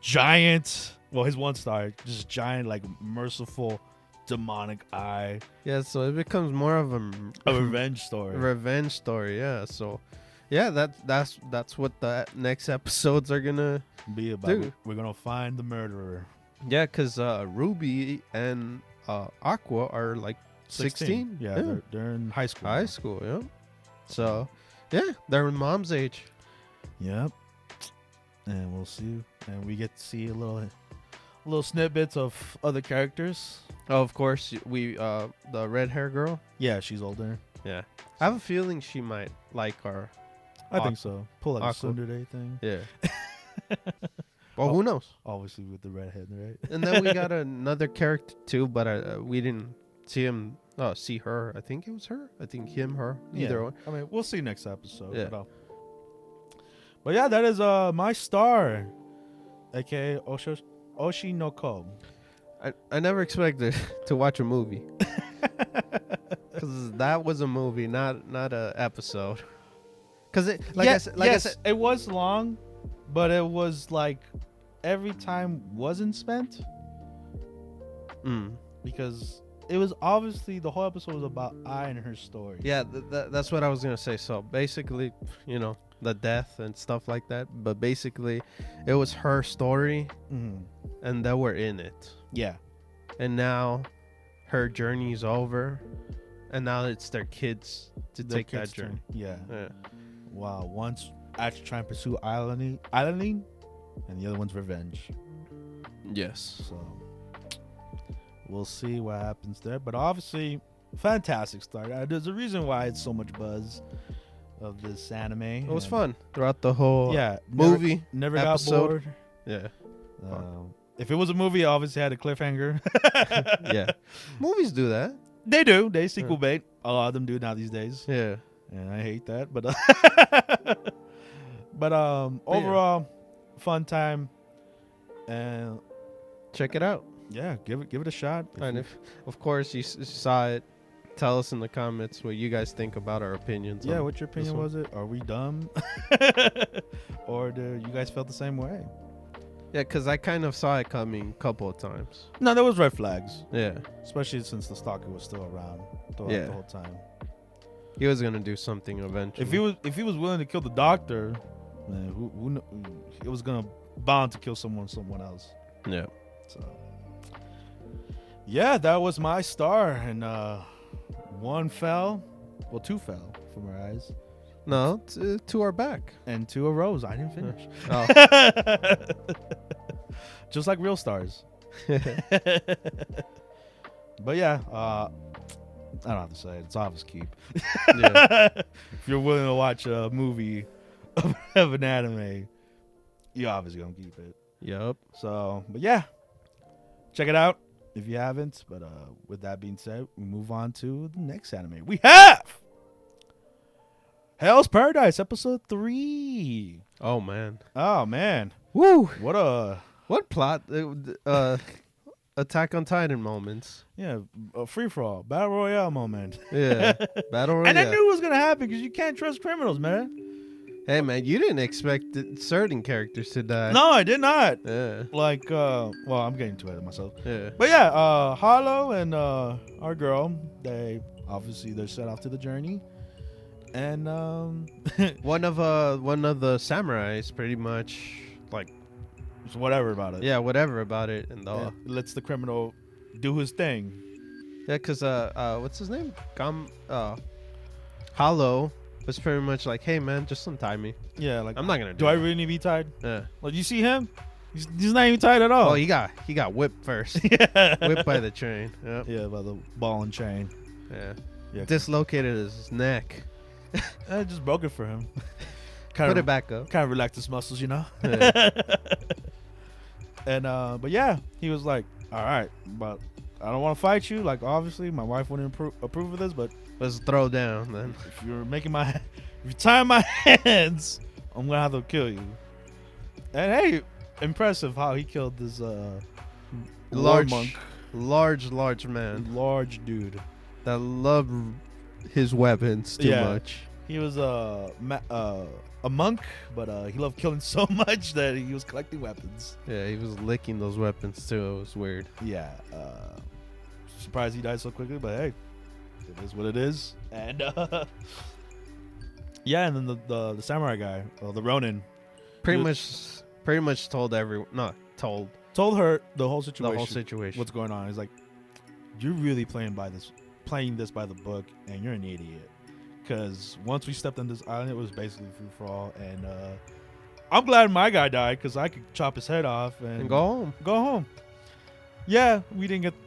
giant. Well, his one star just giant, like merciful, demonic eye. Yeah, so it becomes more of a revenge story. Revenge story, yeah. So, yeah, that's what the next episodes are gonna be about. Do. We're gonna find the murderer. Yeah, because Ruby and Aqua are like 16. Yeah, they're in high school. High school, yeah. So, yeah, they're in mom's age. Yep. And we'll see. And we get to see a little snippets of other characters. Oh, of course, the red hair girl. Yeah, she's older. Yeah. I have a feeling she might like our. I think so. Pull like a Tsundere thing. Yeah. Well, who knows? Obviously with the redhead, right? And then we got another character too, but we didn't see him. See her. I think it was her. I think him, her. Either one. I mean, we'll see next episode. Yeah. But yeah, that is my star, aka Oshi No Ko. I never expected to watch a movie, because that was a movie, not a episode. Because I said, it was long, but it was like every time wasn't spent. Because it was obviously the whole episode was about Ai and her story. Yeah, that's what I was gonna say. So basically, the death and stuff like that. But basically, it was her story, and they were in it. Yeah. And now, her journey's over, and now it's their kids to take that journey. Yeah. Wow. One's actually trying to pursue islanding, and the other one's revenge. Yes. So we'll see what happens there. But obviously, fantastic start. There's a reason why it's so much buzz of this anime. It was fun throughout the whole movie. Never episode. got bored. Yeah. If it was a movie, it obviously had a cliffhanger. Yeah. Movies do that. They do. They sequel bait. A lot of them do now these days. Yeah. And I hate that. But overall, fun time. And check it out. Yeah, give it a shot. And if of course you saw it, tell us in the comments what you guys think about our opinions. Yeah, what your opinion was it? Are we dumb? Or do you guys felt the same way? Yeah, because I kind of saw it coming a couple of times. No, there was red flags. Yeah. Especially since the stalker was still around throughout the whole time. He was gonna do something eventually. If he was willing to kill the doctor, man, it was gonna bound to kill someone else. Yeah. So yeah, that was my star, and one fell, well, two fell from our eyes. No, two are back, and two arose. I didn't finish. Oh. Just like real stars. But yeah, I don't have to say it. It's obvious keep. Yeah. If you're willing to watch a movie of an anime, you're obviously gonna keep it. Yep. So, but yeah, check it out if you haven't. But with that being said, we move on to the next anime. We have Hell's Paradise, episode 3. Oh man. Woo! What plot? Attack on Titan moments. Yeah, a free for all, battle royale moment. Yeah, battle royale. And I knew it was gonna happen because you can't trust criminals, man. Hey man, you didn't expect certain characters to die. No, I did not. Yeah. Like, well, I'm getting too ahead of myself. Yeah. But yeah, Hollow and our girl, they're set off to the journey, and one of the samurais pretty much like. Whatever about it. Yeah, whatever about it, and lets the criminal do his thing. Yeah, cause what's his name? Hollow was pretty much like, hey man, just untie me. Yeah, like I'm not gonna. Do I really need to be tied? Yeah. Like you see him? He's not even tied at all. Oh, he got whipped first. Yeah. Whipped by the chain. Yep. Yeah, by the ball and chain. Yeah. Dislocated his neck. I just broke it for him. Put it back up. Kind of relaxed his muscles, you know. Yeah. And but yeah, he was like, all right, but I don't want to fight you. Like obviously, my wife wouldn't approve of this, but let's throw down then. If you're tying my hands, I'm gonna have to kill you. And hey, impressive how he killed this large monk, large man, large dude that loved his weapons too much. He was a monk, but he loved killing so much that he was collecting weapons. Yeah, he was licking those weapons too. It was weird. Yeah, surprised he died so quickly, but hey, it is what it is. And yeah, and then the samurai guy, the Ronin, pretty much told her the whole situation. What's going on? He's like, you're really playing this by the book, and you're an idiot. Because once we stepped on this island, it was basically free for all, and I'm glad my guy died because I could chop his head off and go home. Yeah,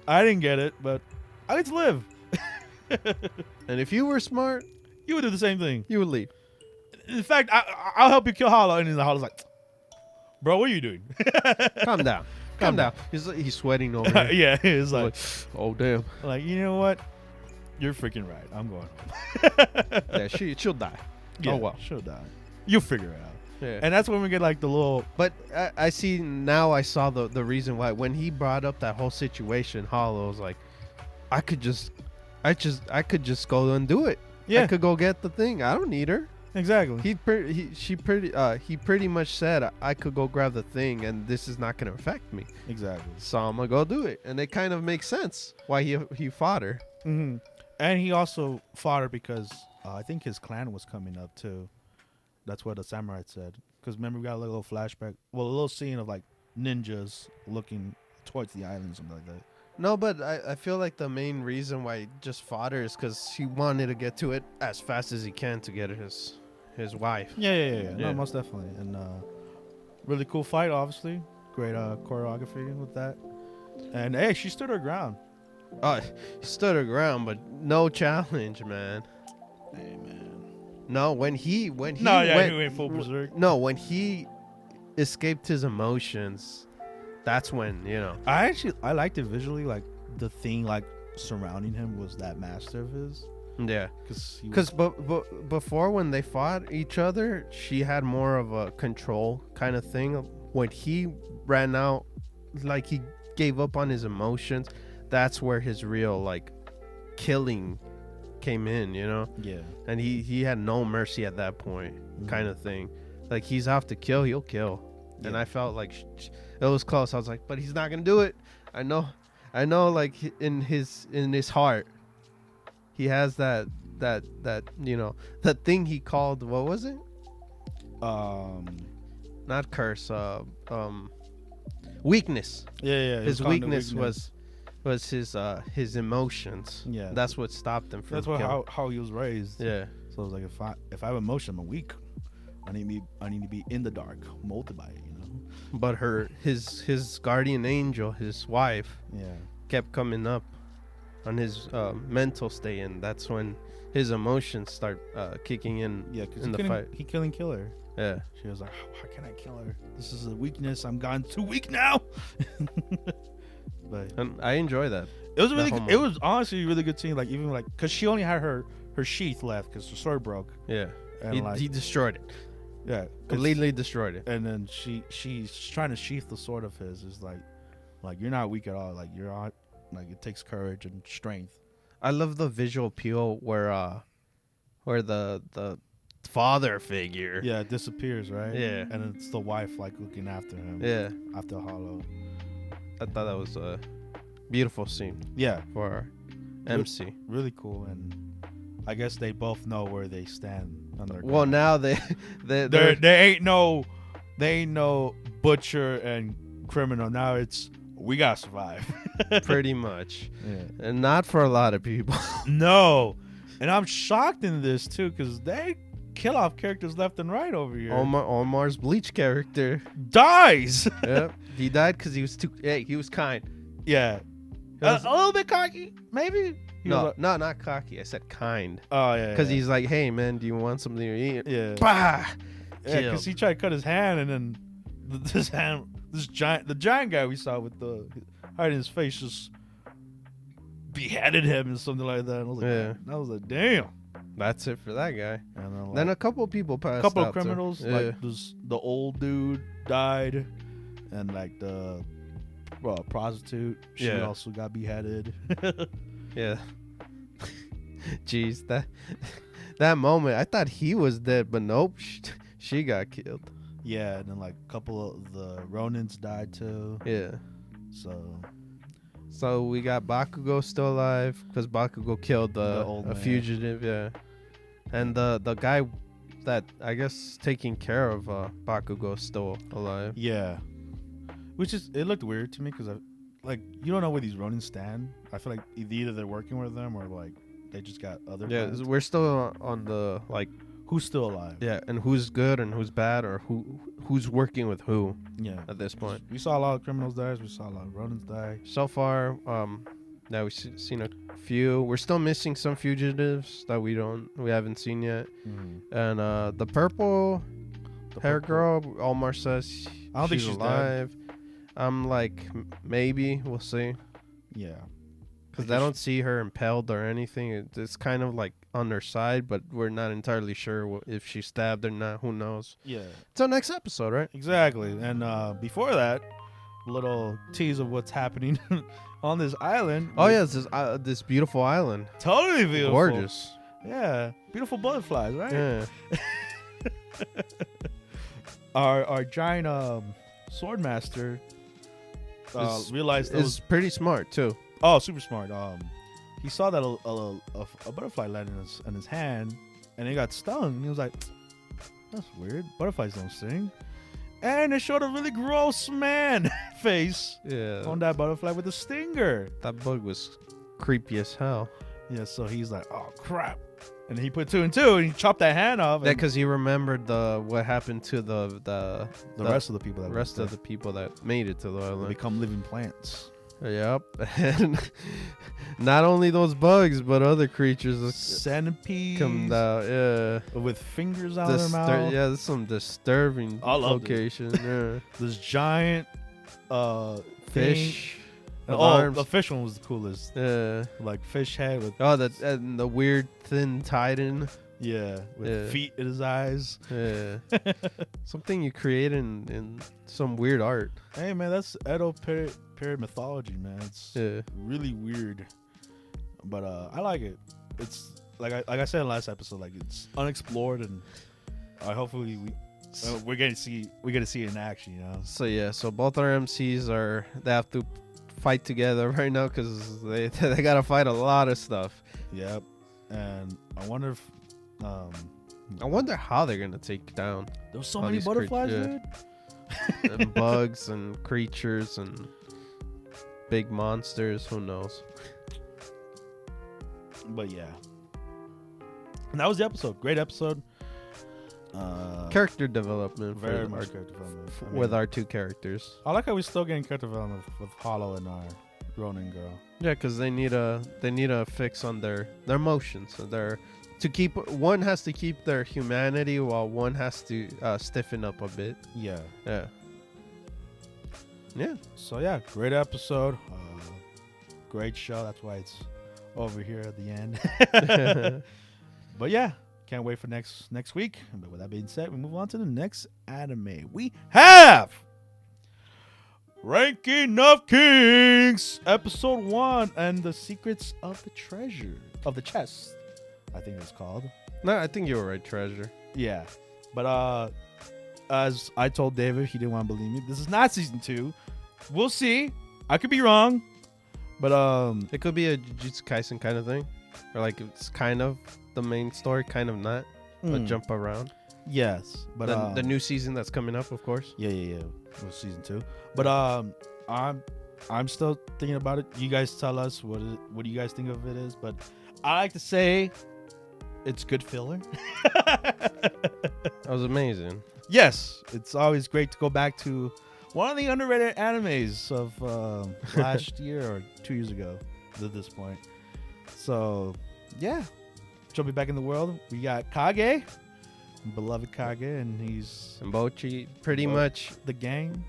I didn't get it, but I get to live. And if you were smart, you would do the same thing. You would leave. In fact, I'll help you kill Hollow, and then the Hollow's like, bro, what are you doing? Calm down. He's sweating over here. Yeah, he's like, oh damn. Like, you know what? You're freaking right. I'm going home. Yeah, she'll die. Yeah, oh well, she'll die. You'll figure it out. Yeah. And that's when we get like the little. But I see now. I saw the reason why when he brought up that whole situation. Hollow was like, I could just go and do it. Yeah, I could go get the thing. I don't need her. Exactly. He pretty much said I could go grab the thing and this is not gonna affect me. Exactly. So I'm gonna go do it, and it kind of makes sense why he fought her. Mm-hmm. And he also fought her because I think his clan was coming up too. That's what the samurai said. Because remember, we got a little flashback, a little scene of like ninjas looking towards the island, something like that. No, but I feel like the main reason why he just fought her is because he wanted to get to it as fast as he can to get his wife. Yeah. No, most definitely. And really cool fight, obviously. Great choreography with that. And hey, she stood her ground. He stood her ground, but no challenge, man. Hey, man. No, when he he went full berserk. No, when he escaped his emotions, that's when, you know. I liked it visually. Like the thing like surrounding him was that master of his. Yeah, because before when they fought each other, she had more of a control kind of thing. When he ran out, like he gave up on his emotions, that's where his real like killing came in, you know. Yeah. And he had no mercy at that point, kind of thing. Like he's out to kill, he'll kill. Yeah. And I felt like it was close. I was like, but he's not gonna do it. I know. Like in his heart, he has that you know, that thing he called, what was it? Not curse. Weakness. Yeah. His weakness was his emotions. Yeah. That's what stopped him from. That's how he was raised. Yeah. So it was like if I have emotion, I'm weak. I need to be in the dark, molded by it, you know. But his guardian angel, his wife, kept coming up on his mental state, and that's when his emotions start kicking in. Yeah, because in the fight, he couldn't kill her. Yeah, she was like, how can I kill her? This is a weakness. I'm gone too weak now. But and I enjoy that. It was really good. It was honestly a really good scene. Like even like because she only had her sheath left because the sword broke. Yeah, and he destroyed it. Yeah, completely destroyed it. And then she's trying to sheath the sword of his. Is like you're not weak at all. Like you're on. Like it takes courage and strength. I love the visual appeal where the father figure disappears, right? Yeah, and it's the wife like looking after him. Yeah, after Hollow. I thought that was a beautiful scene. Yeah, for MC. Really cool, and I guess they both know where they stand on their. Well, now they ain't no butcher and criminal. Now it's we gotta survive. Pretty much. Yeah. And not for a lot of people. No. And I'm shocked in this too, because they kill off characters left and right over here. Omar's Bleach character dies. Yep. He died because he was kind. Yeah. A little bit cocky, maybe. No, not cocky. I said kind. Oh yeah. Because he's like, hey man, do you want something to eat? Yeah. Bah! Yeah, because he tried to cut his hand, and then the giant guy we saw with the hiding his face just beheaded him and something like that. And I was like, damn. That's it for that guy. And then a couple of people passed. A couple out of criminals, like the old dude died, and like the prostitute, she also got beheaded. Yeah. Jeez, that moment, I thought he was dead, but nope, she got killed. Yeah, and then like a couple of the Ronins died too. Yeah. So we got Bakugo still alive because Bakugo killed a fugitive. Yeah. And the guy that I guess taking care of Bakugo still alive. Yeah. Which it looked weird to me because you don't know where these Ronins stand. I feel like either they're working with them or like they just got other. Yeah, we're still on the like. Who's still alive? Yeah, and who's good and who's bad, or who's working with who? Yeah, at this point, we saw a lot of criminals die. We saw a lot of Ronins die. So far, now we've seen a few. We're still missing some fugitives that we haven't seen yet. Mm-hmm. And the purple hair girl, Omar says I don't think she's alive. Dead. I'm like maybe we'll see. Yeah, because I don't see her impaled or anything. It's kind of like on her side, but we're not entirely sure if she's stabbed or not. Who knows? Yeah. It's our next episode, right? Exactly. And before that, a little tease of what's happening on this island. Oh yeah, this beautiful island. Totally beautiful. Gorgeous. Yeah. Beautiful butterflies, right? Yeah. Our giant sword master realized that is pretty smart too. oh, super smart. He saw that a butterfly landed in his hand, and he got stung. And he was like, "That's weird. Butterflies don't sting." And it showed a really gross man face on that butterfly with a stinger. That bug was creepy as hell. Yeah, so he's like, "Oh crap!" And he put 2 and 2, and he chopped that hand off. Yeah, because he remembered what happened to the rest of the people that made it to the they island. become living plants. Yep. And not only those bugs, but other creatures Centipedes come out. Yeah. with fingers out of their mouth. Yeah, that's some disturbing location. Yeah. This giant Fish. Arms. The fish one was the coolest. Yeah. Like fish head with and the weird thin titan. with feet in his eyes. Yeah. Something you create in some weird art. Hey man, that's Edo period mythology, man. It's really weird, but I like it. It's like I said in the last episode, like it's unexplored, and hopefully we're gonna see it in action, you know. So both our MCs they have to fight together right now because they gotta fight a lot of stuff. Yep, and I wonder if I wonder how they're gonna take down. There's so many butterflies, dude. And bugs and creatures and big monsters. Who knows? But yeah, and that was the episode. Great episode. Character development, very much character development with our two characters. I like how we're still getting character development with Hollow and our Ronin girl. Yeah, because they need a fix on their emotions. So one has to keep their humanity while one has to stiffen up a bit. Yeah. So yeah, great episode. Great show. That's why it's over here at the end. But yeah, can't wait for next week. But with that being said, we move on to the next anime. We have Ranking of Kings, episode 1, and the secrets of the treasure of the chest. I think it's called. No, I think you were right, treasure. Yeah, but as I told David, he didn't want to believe me. This is not season 2. We'll see. I could be wrong, but it could be a Jujutsu Kaisen kind of thing, or like it's kind of the main story, kind of not, but jump around. Yes, but the new season that's coming up, of course. Yeah. It was season 2, but I'm still thinking about it. You guys tell us what do you guys think of it is, but I like to say it's good filler. That was amazing. Yes, it's always great to go back to one of the underrated animes of last year or 2 years ago at this point. So, yeah. Jumping back in the world, we got Kage, beloved Kage, and he's... And Bojij, pretty much... The gang?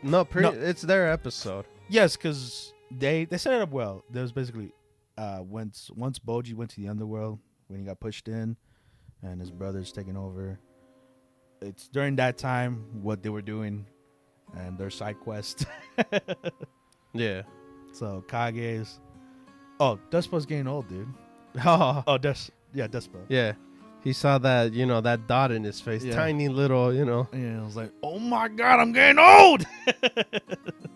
It's their episode. Yes, because they set it up well. There was basically... once Bojij went to the underworld, when he got pushed in, and his brother's taking over, it's during that time what they were doing and their side quest. Yeah. So Kage's... Oh, Despa's getting old, dude. Oh, Despa. Yeah. He saw that, that dot in his face. Yeah. Tiny little, Yeah, I was like, oh my God, I'm getting old!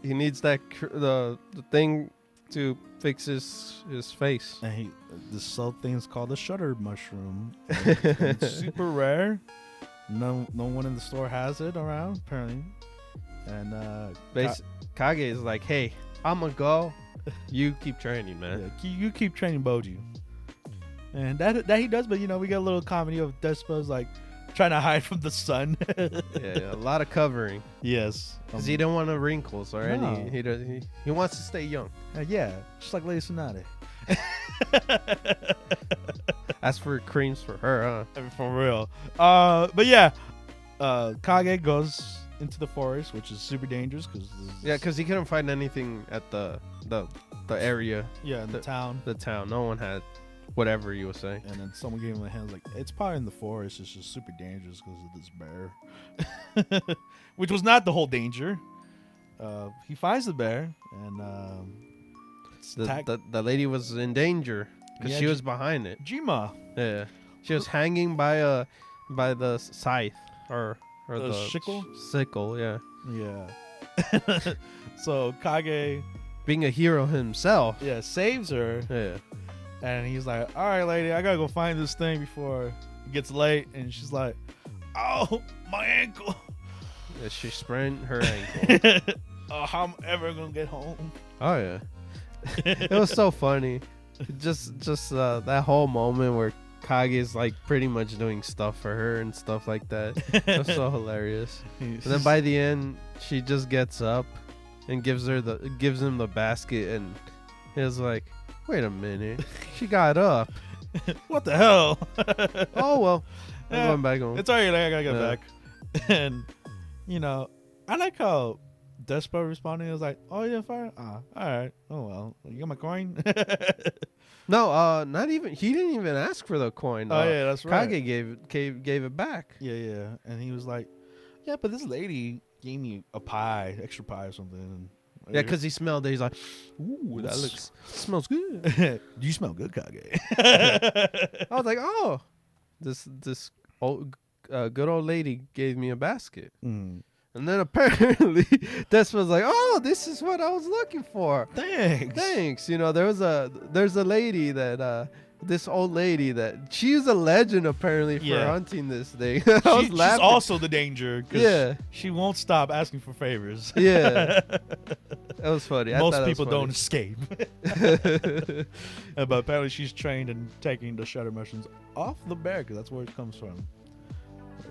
He needs the thing to fix his face. And this thing is called the shutter mushroom. It's super rare. No one in the store has it around, apparently. And Kage is like, hey, I'm gonna go. You keep training, man. Yeah, you keep training Bojij. And that he does, but we get a little comedy of Despa's like trying to hide from the sun. Yeah, a lot of covering. Yes, because he don't want no wrinkles or any. He wants to stay young. Yeah, just like Lady Tsunade. As for creams for her, huh? For real. But yeah, Kage goes into the forest, which is super dangerous because he couldn't find anything at the area. Yeah, in the town. The town. No one had whatever you were saying. And then someone gave him a hand, like, it's probably in the forest. It's just super dangerous because of this bear. Which was not the whole danger. He finds the bear, and the lady was in danger because she was behind it. Jima. Yeah. She was hanging by the scythe. or The the sickle? Sickle, yeah. Yeah. So Kage, Being a hero himself. yeah, saves her, Yeah. and he's like, "All right, lady, I gotta go find this thing before it gets late." And she's like, "Oh, my ankle! Yeah, she sprained her ankle. Oh, how am I ever gonna get home?" Oh yeah. It was so funny. Just that whole moment where Kage's like pretty much doing stuff for her and stuff like that. It was so hilarious. And then by the end, she just gets up and gives him the basket, and he was like, "Wait a minute, she got up. What the hell? Oh well, I'm Yeah, going back home." It's alright, I gotta get Yeah. back. And I like how Despo responded. He was like, "Oh, you didn't fire? Ah, all right. Oh well, you got my coin." No, not even. He didn't even ask for the coin. Oh yeah, that's right. Kage gave it back. Yeah, and he was like, "Yeah, but this lady gave me a pie, extra pie or something." And Yeah, because he smelled it. He's like, "Ooh, that smells good." You smell good, Kage. I was like, "Oh, this old good old lady gave me a basket." Mm. And then apparently, Des was like, "Oh, this is what I was looking for. Thanks. There's a lady that this old lady that she's a legend apparently for Yeah. hunting this thing." I was She's laughing. also the danger. 'Cause Yeah. she won't stop asking for favors. Yeah. That was funny. I Most thought that was people don't funny. escape. But apparently she's trained in taking the shutter mushrooms off the bear because that's where it comes from.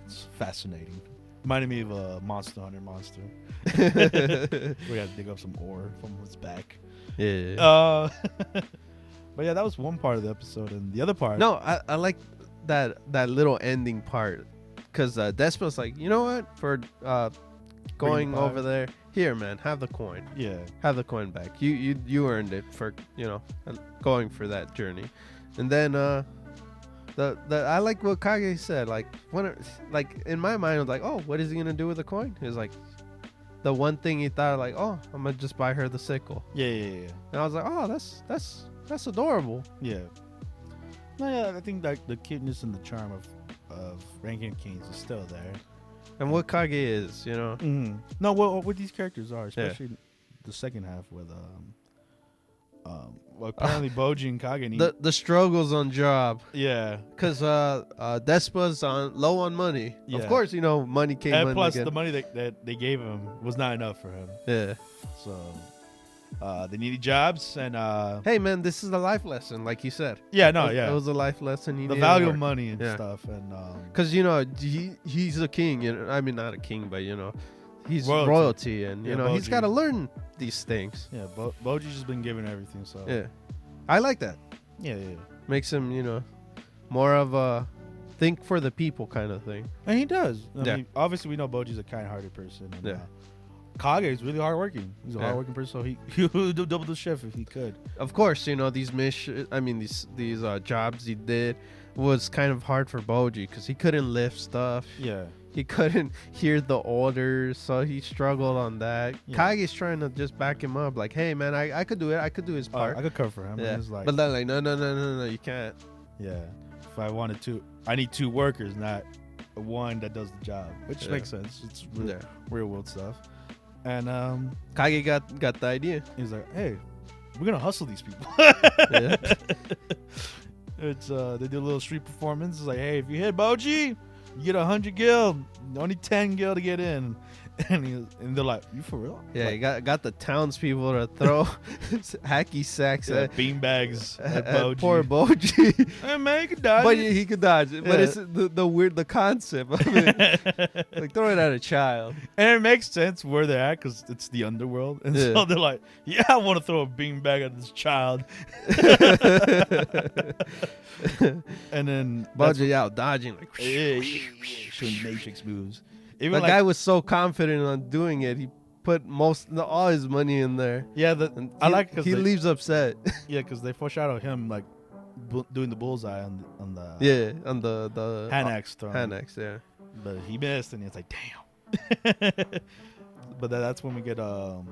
It's fascinating. Reminded me of a Monster Hunter monster. We had to dig up some ore from its back. Yeah. But yeah, that was one part of the episode, and the other part. No, I like that little ending part because Despo's like, you know what? For going pie. over there, here, man, have the coin. Yeah. Have the coin back. You earned it for going for that journey. And then I like what Kage said. Like in my mind, I was like, oh, what is he gonna do with the coin? He was like, the one thing he thought, like, oh, I'm gonna just buy her the sickle. Yeah. And I was like, oh, that's adorable. Yeah. No, yeah, I think that the cuteness and the charm of Ranking Kings is still there. And what Kage is, Mm-hmm. No, what these characters are, especially the second half with apparently Bojij and Kage need. The struggles on job. Yeah. Because Despa's low on money. Yeah. Of course, money came And in plus again. the money that they gave him was not enough for him. Yeah. So they needed jobs and Hey man, this is a life lesson, like you said. yeah, no, yeah. It was a life lesson. The value of money and Yeah. stuff, and because he's a king. I mean, not a king, but he's Royalty. and Yeah, he's Bojij. got to learn these things. yeah, Bojij has been given everything. So Yeah, I like that. yeah. Makes him more of a think for the people kind of thing. And he does. I Yeah. mean, obviously we know Boji's a kind-hearted person. And, Yeah. Kage is really hardworking. He's a Yeah. hardworking person, so he would do double the shift if he could. Of course, these these jobs he did was kind of hard for Bojij because he couldn't lift stuff. Yeah. He couldn't hear the orders, so he struggled on that. Yeah. Kage's trying to just back him up, like, "Hey, man, I could do it. I could do his part." I could cover for him. Yeah. And it's like, But then, like, no, you can't. yeah. If I wanted to, I need two workers, not one that does the job, which Yeah. makes sense. It's real, Yeah. real world stuff. And Kage got the idea. he's like, "Hey, we're gonna hustle these people." Yeah. It's they do a little street performance. It's like, "Hey, if you hit Bojij, you get 100 gil. Only 10 gil to get in." And they're like, "You for real?" Yeah, Like, he got the townspeople to throw hacky sacks yeah, at beanbags at Bojij. poor Bojij. Hey man, you can dodge But it. he could dodge it. But Yeah. it's the concept of it. Like, throw it at a child. And it makes sense where they're at because it's the underworld. And so Yeah. they're like, "Yeah, I want to throw a beanbag at this child." And then Bojij out dodging like. yeah, showing matrix moves. The Even guy was so confident on doing it. He put all his money in there. yeah, And I like because he leaves upset. yeah, because they foreshadow him like doing the bullseye on the Yeah, on the hand axe throw. hand axe. Yeah. But he missed, and it's like, damn. But that's when we get The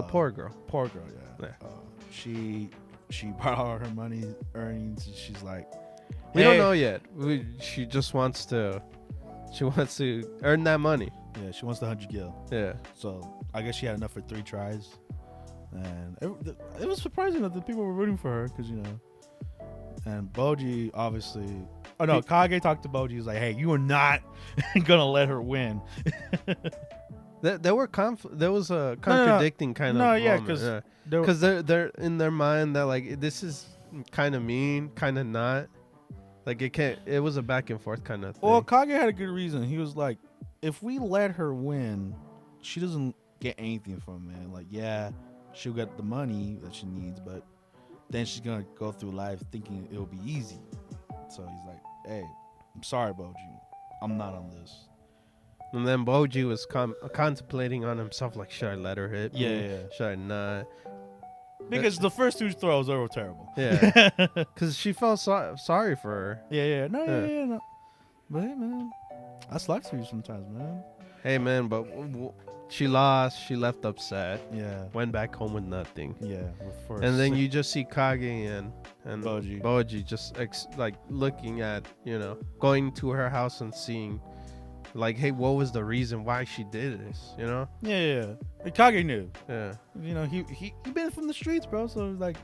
poor girl. poor girl, yeah. Yeah. She brought all her money earnings, and she's like, We don't "Hey." know yet. She just wants to She wants to earn that money. Yeah, she wants the 100 gil. Yeah. So I guess she had enough for 3 tries. And it was surprising that the people were rooting for her because, you know. And Bojij, obviously. Oh, no. Kage talked to Bojij. He was like, hey, you are not going to let her win. There was a contradicting kind of moment. Because they're in their mind that, like, this is kind of mean, kind of not. Like, it was a back and forth kind of thing. Well, Kage had a good reason. He was like, if we let her win, she doesn't get anything from it. Like, yeah, she'll get the money that she needs, but then she's going to go through life thinking it'll be easy. So he's like, hey, I'm sorry, Bojij. I'm not on this. And then Bojij was contemplating on himself, like, should I let her hit me? Yeah. Should I not? Because the first 2 throws were terrible. Yeah. Because she felt sorry for her. Yeah. No. But hey, man, that sucks for you sometimes, man. Hey, man, but she lost. She left upset. Yeah. Went back home with nothing. Yeah. And then you just see Kage and Bojij just like looking at, you know, going to her house and seeing, like, hey, what was the reason why she did this, you know? Yeah. And Kage knew. Yeah. You know, he been from the streets, bro. So like,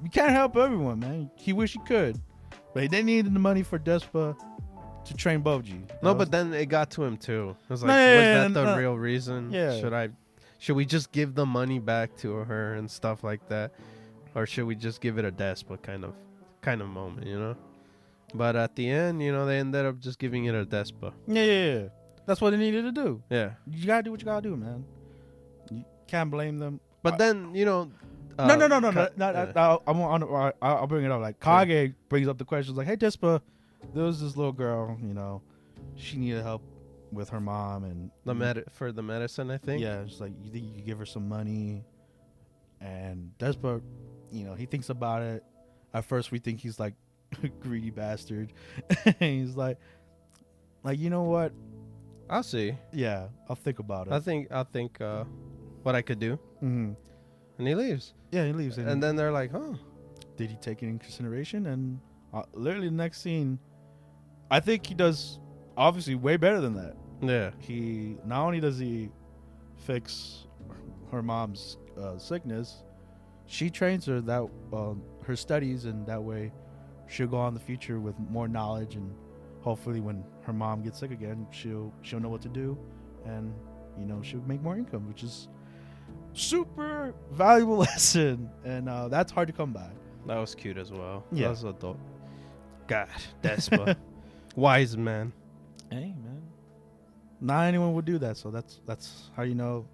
you can't help everyone, man. He wish he could, but he didn't need the money for Despa to train Bojij. But then it got to him too. It was like, was that the real reason? Yeah. Should we just give the money back to her and stuff like that, or should we just give it a Despa kind of moment, you know? But at the end, you know, they ended up just giving it a Despa. Yeah. That's what they needed to do. Yeah. You gotta do what you gotta do, man. You can't blame them. But then, you know. No. I'll bring it up. Like, Kage brings up the questions like, hey, Despa, there was this little girl, you know, she needed help with her mom and for the medicine, I think. Yeah, it's like, you think you could give her some money? And Despa, you know, he thinks about it. At first, we think he's like a greedy bastard. He's like, you know what? I'll see. Yeah, I'll think about it. I'll think what I could do. Mm-hmm. And he leaves. Yeah, he leaves. And then they're like, huh. Did he take it in consideration? And literally the next scene, I think he does obviously way better than that. Yeah. He not only does he fix her mom's sickness, she trains her that her studies, and that way she'll go on in the future with more knowledge, and hopefully when her mom gets sick again, she'll know what to do, and you know, she'll make more income, which is super valuable lesson, and that's hard to come by. That was cute as well. Yeah. That was adult. God, Despa. Wise man. Hey, man. Not anyone would do that, so that's how you know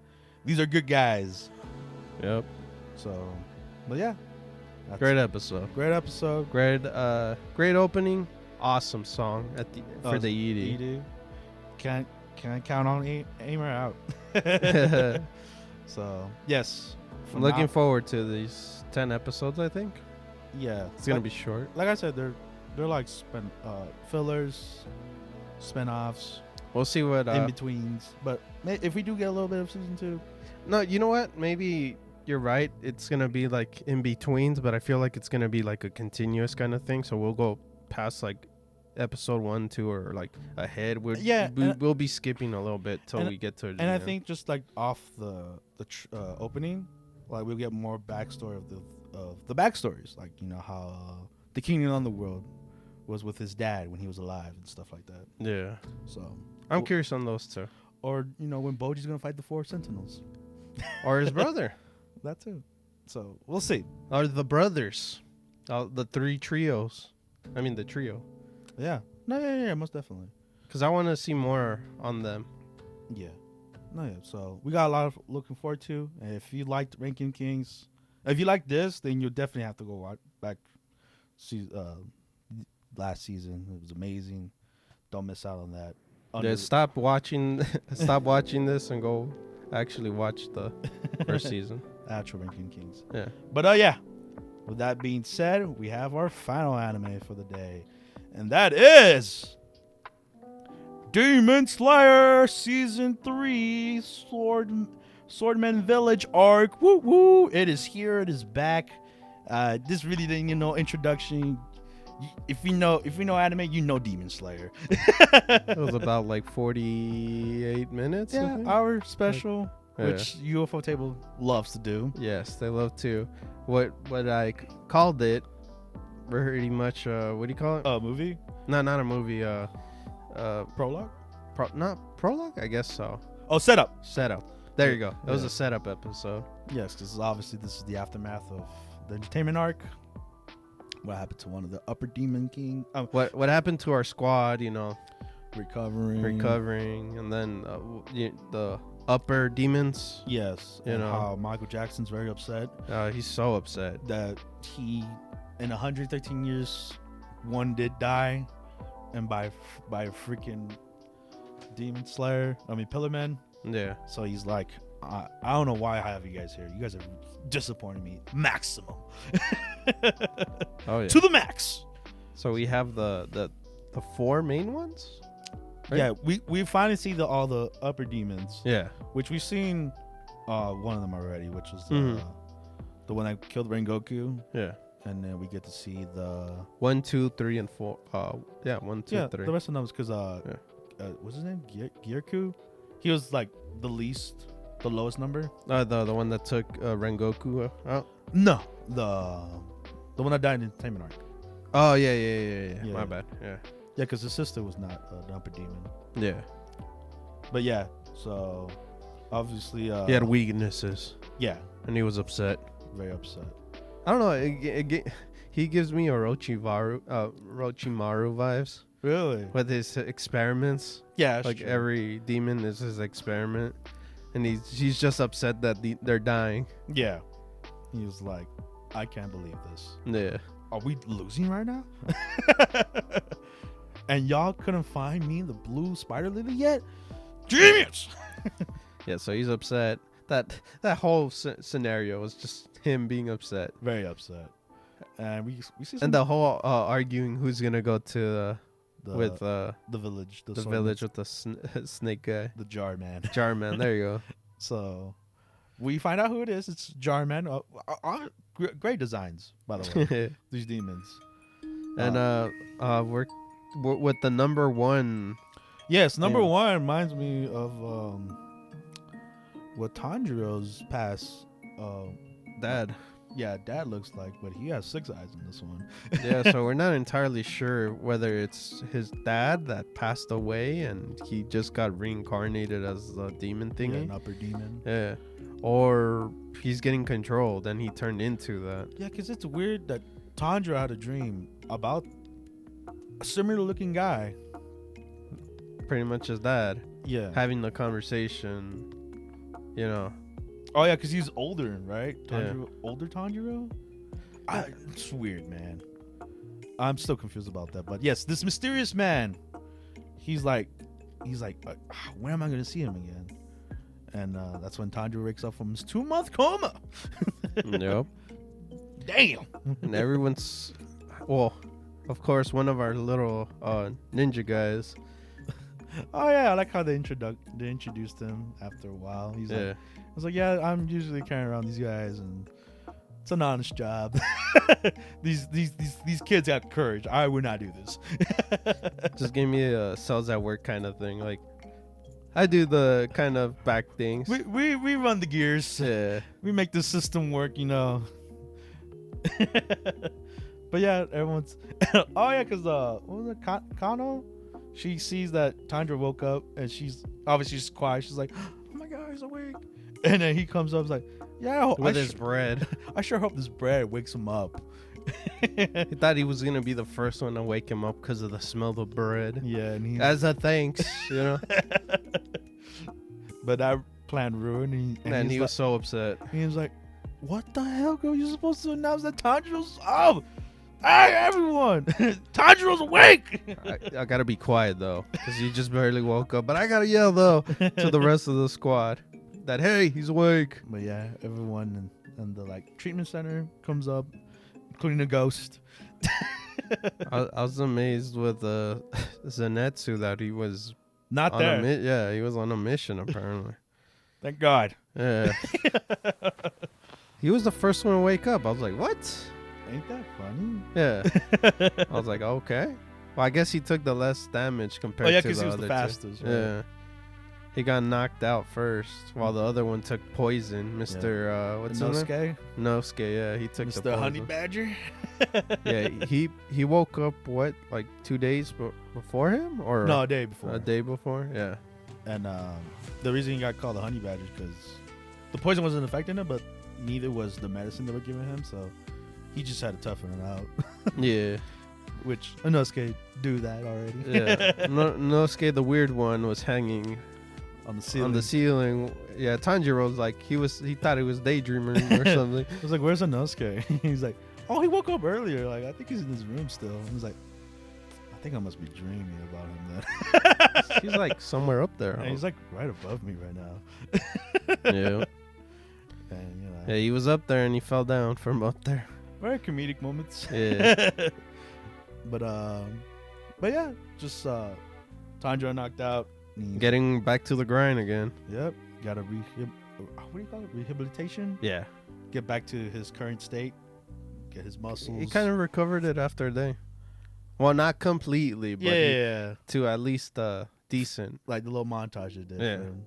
these are good guys. Yep. So, but yeah. Great episode. Great episode. Great opening. Awesome song for the ED. Can't count on Aimer out. So, yes. I'm looking forward to these 10 episodes, I think. Yeah. It's going to be short. Like I said, they're like fillers, spin-offs. We'll see what in-betweens. But if we do get a little bit of season 2. No, you know what? Maybe you're right. It's going to be like in-betweens, but I feel like it's going to be like a continuous kind of thing. So we'll go past like episode 1, 2, or like ahead. We'll be skipping a little bit till we get to it. And I think just like off the opening, like we'll get more backstory of the backstories, like, you know, how the king on the world was with his dad when he was alive and stuff like that. Yeah. So I'm curious on those two. Or, you know, when Bojij's gonna fight the 4 Sentinels, or his brother. That too. So we'll see. Or the brothers, the 3 trios. I mean the trio. Yeah. No, yeah, most definitely. Because I want to see more on them. Yeah. No, yeah. So we got a lot of looking forward to. And if you liked Ranking Kings, if you like this, then you'll definitely have to go watch back. Last season, it was amazing. Don't miss out on that. Yeah, stop watching this and go actually watch the first season. Actual Ranking Kings. Yeah. But yeah. With that being said, we have our final anime for the day. And that is Demon Slayer Season 3 Swordman Village arc. Woo woo! It is here. It is back. This really didn't, introduction. if you know anime, you know Demon Slayer. It was about like 48 minutes. I Yeah, think. our special, Yeah. which UFO Table loves to do. Yes, they love to. What I called it, pretty much. What do you call it? A movie No, not a movie. prologue. Not prologue. I guess so. Oh, setup. Setup. There you go. It was Yeah. a setup episode. Yes, because obviously this is the aftermath of the entertainment arc. What happened to one of the upper demon king? What happened to our squad? Recovering, and then the upper demons. Yes, You and know. how Michael Jackson's very upset He's so upset. that he, in 113 years, one did die, and by a freaking demon slayer. I mean, Pillar Man. Yeah. So he's like, I don't know why I have you guys here. You guys are disappointing me. Maximum. Oh yeah. To the max. So we have the 4 main ones. Right? Yeah, we finally see all the upper demons, Yeah. which we've seen one of them already, which was Mhm. the one that killed Rengoku, Yeah. and then we get to see the 1, 2, 3, and 4. Yeah. 1, 2, 3. the rest of them was because what's his name? Gyurku? He was like the lowest number. The one that took Rengoku out. No, the one that died in entertainment arc. Oh yeah. Yeah. My bad. Yeah. Yeah, because his sister was not an upper demon. Yeah. But yeah, so obviously He had weaknesses, yeah, and he was upset. very upset. I don't know. He gives me Orochimaru vibes Really? with his experiments. Yeah, that's Like true. every demon is his experiment, and he's just upset that they're dying. Yeah. He was like, I can't believe this. Yeah. Are we losing right now? And y'all couldn't find me the blue spider lily yet? Genius! Yeah. So he's upset. That whole scenario was just him being upset, Very upset. And we see some, and the whole arguing who's gonna go to with the village, the sword village man, with the snake guy, the jar man. Jar Man. There you go. So we find out who it is. It's Jar Man. Great designs, by the way. These demons. And we're with the number 1. Yes, number Yeah. 1 reminds me of what Tanjiro's past. Dad. Yeah, dad looks like, but he has 6 eyes in this one. Yeah, so we're not entirely sure whether it's his dad that passed away and he just got reincarnated as a demon Yeah, thingy. an upper demon. Yeah. Or he's getting controlled and he turned into that. Yeah, because it's weird that Tanjiro had a dream about a similar looking guy. Pretty much his dad Yeah. having the conversation, you know. Oh, yeah, because he's older, right? Yeah. Older Tanjiro? It's weird, man. I'm still confused about that. But yes, this mysterious man, he's like, when am I going to see him again? And that's when Tanjiro wakes up from his 2-month coma. Yep. Damn. And everyone's, well, of course, one of our little ninja guys. Oh, yeah, I like how they introduced him after a while. He's Yeah. like, I was like, yeah, I'm usually carrying around these guys, and it's an honest job. these kids have courage. I would not do this. Just give me a cells at work kind of thing. Like, I do the kind of back things. We run the gears. Yeah. We make the system work, you know. But yeah, everyone's. Oh yeah, because what was it, Kano? She sees that Tanjiro woke up, and she's obviously just quiet. She's like, "Oh my god, he's awake!" And then he comes up, and is like, "Yeah, With his bread. I sure hope this bread wakes him up." He thought he was gonna be the first one to wake him up because of the smell of bread. Yeah, and he. As a thanks, you know. But that plan ruined. And he was so upset. He was like, "What the hell, girl? You're supposed to announce that Tanjiro's up. Hey, everyone! Tanjiro's awake!" I gotta be quiet though, because he just barely woke up. But I gotta yell though to the rest of the squad that hey, he's awake. But yeah, everyone in the like treatment center comes up, including the ghost. I was amazed with Zenitsu that he was Not on there. he was on a mission apparently. Thank God. Yeah. He was the first one to wake up. I was like, what? Ain't that funny? Yeah. I was like, okay. Well, I guess he took the less damage compared to the other because he was the two. fastest. Right? Yeah. He got knocked out first, while the other one took poison. Mr. What's his name? Nosuke? Nosuke, yeah, he took the poison. Honey Badger? Yeah, he woke up, what, like 2 days before him? Or No, a day before. A day before, yeah. And the reason he got called the Honey Badger is because the poison wasn't affecting him, but neither was the medicine they were giving him, so he just had to toughen it out. Yeah. Which Inosuke do that already. Yeah. Nosuke, the weird one, was hanging on the ceiling. On the ceiling. Yeah, Tanjiro's like, he thought he was daydreaming or something. I was like, where's Inosuke? He's like, oh, he woke up earlier. Like, I think he's in his room still. I was like, I think I must be dreaming about him then. He's like somewhere up there. And he's like right above me right now. Yeah. And, you know. Yeah, he was up there and he fell down from up there. Very comedic moments. Yeah. But yeah, just Tanjiro knocked out. Getting back to the grind again. Yep. Got a what do you call it? Rehabilitation? Yeah. Get back to his current state. Get his muscles. He kind of recovered it after a day. Well, not completely, but to at least decent. Like the little montage it did. Yeah. For him.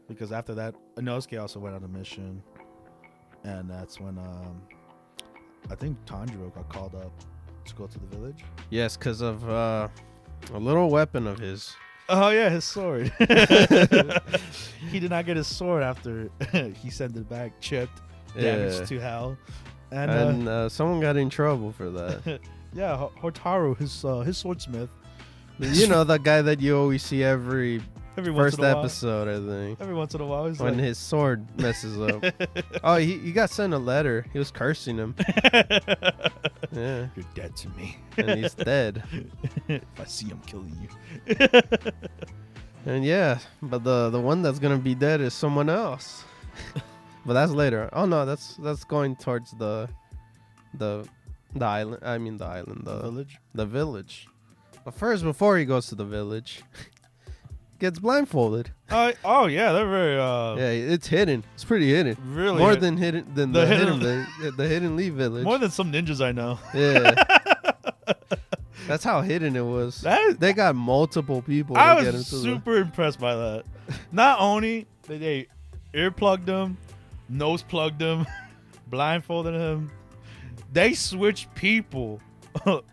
Because after that, Inosuke also went on a mission. And that's when I think Tanjiro got called up to go to the village. Yes, because of a little weapon of his. Oh, yeah, his sword. He did not get his sword after he sent it back chipped, damaged to hell. And someone got in trouble for that. Yeah, Hotaru, his swordsmith. You know, the guy that you always see every first episode, I think. Every once in a while. When his sword messes up. Oh, he got sent a letter. He was cursing him. Yeah. You're dead to me. And he's dead. If I see him killing you. And yeah, but the one that's going to be dead is someone else. But that's later. Oh, no, that's going towards the island. I mean the island. The village? The village. But first, before he goes to the village... gets blindfolded. Oh yeah, they're very yeah, it's hidden. It's pretty hidden. Really? More than hidden than the hidden leaf village. More than some ninjas I know. Yeah. That's how hidden it was. They got multiple people. I was super impressed by that. Not only did they earplugged him, nose plugged him, blindfolded him, they switched people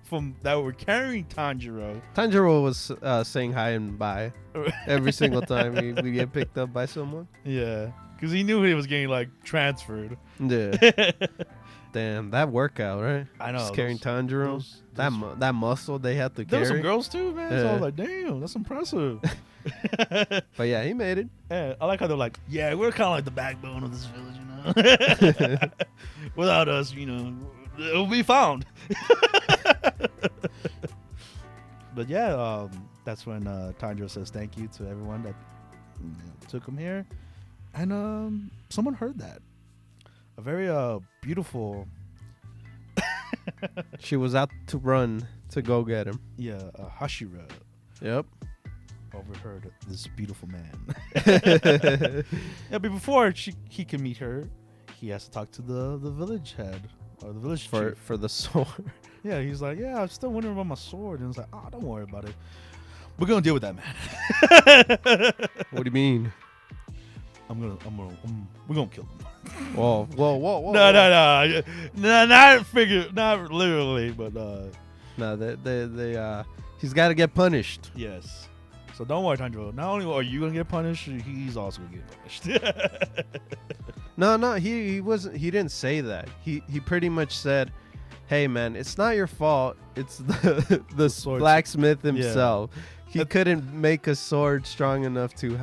from that were carrying Tanjiro. Tanjiro was saying hi and bye every single time we get picked up by someone. Yeah, because he knew he was getting like transferred. Yeah. Damn, that workout, right? I know. Just carrying Tanjiro. That muscle they had to carry. There were some girls too, man. Yeah. So I was like, damn, that's impressive. But yeah, he made it. Yeah, I like how they're like, yeah, we're kind of like the backbone of this village, you know. Without us, you know, it'll be found. But yeah, that's when Tanjiro says thank you to everyone that took him here, and someone heard that. A very beautiful. She was out to run to go get him. Yeah, Hashira. Yep. Overheard this beautiful man. Yeah, but before he can meet her, he has to talk to the village head or the village chief. For the sword. Yeah, he's like, yeah, I'm still wondering about my sword, and it's like, oh, don't worry about it. We're gonna deal with that, man. What do you mean? We're gonna kill him. Whoa. No, not literally, but no, they he's got to get punished. Yes. So don't worry, Tanjiro. Not only are you gonna get punished, he's also gonna get punished. No, he wasn't. He didn't say that. He pretty much said, "Hey, man, it's not your fault. It's the blacksmith himself. Yeah. He couldn't make a sword strong enough to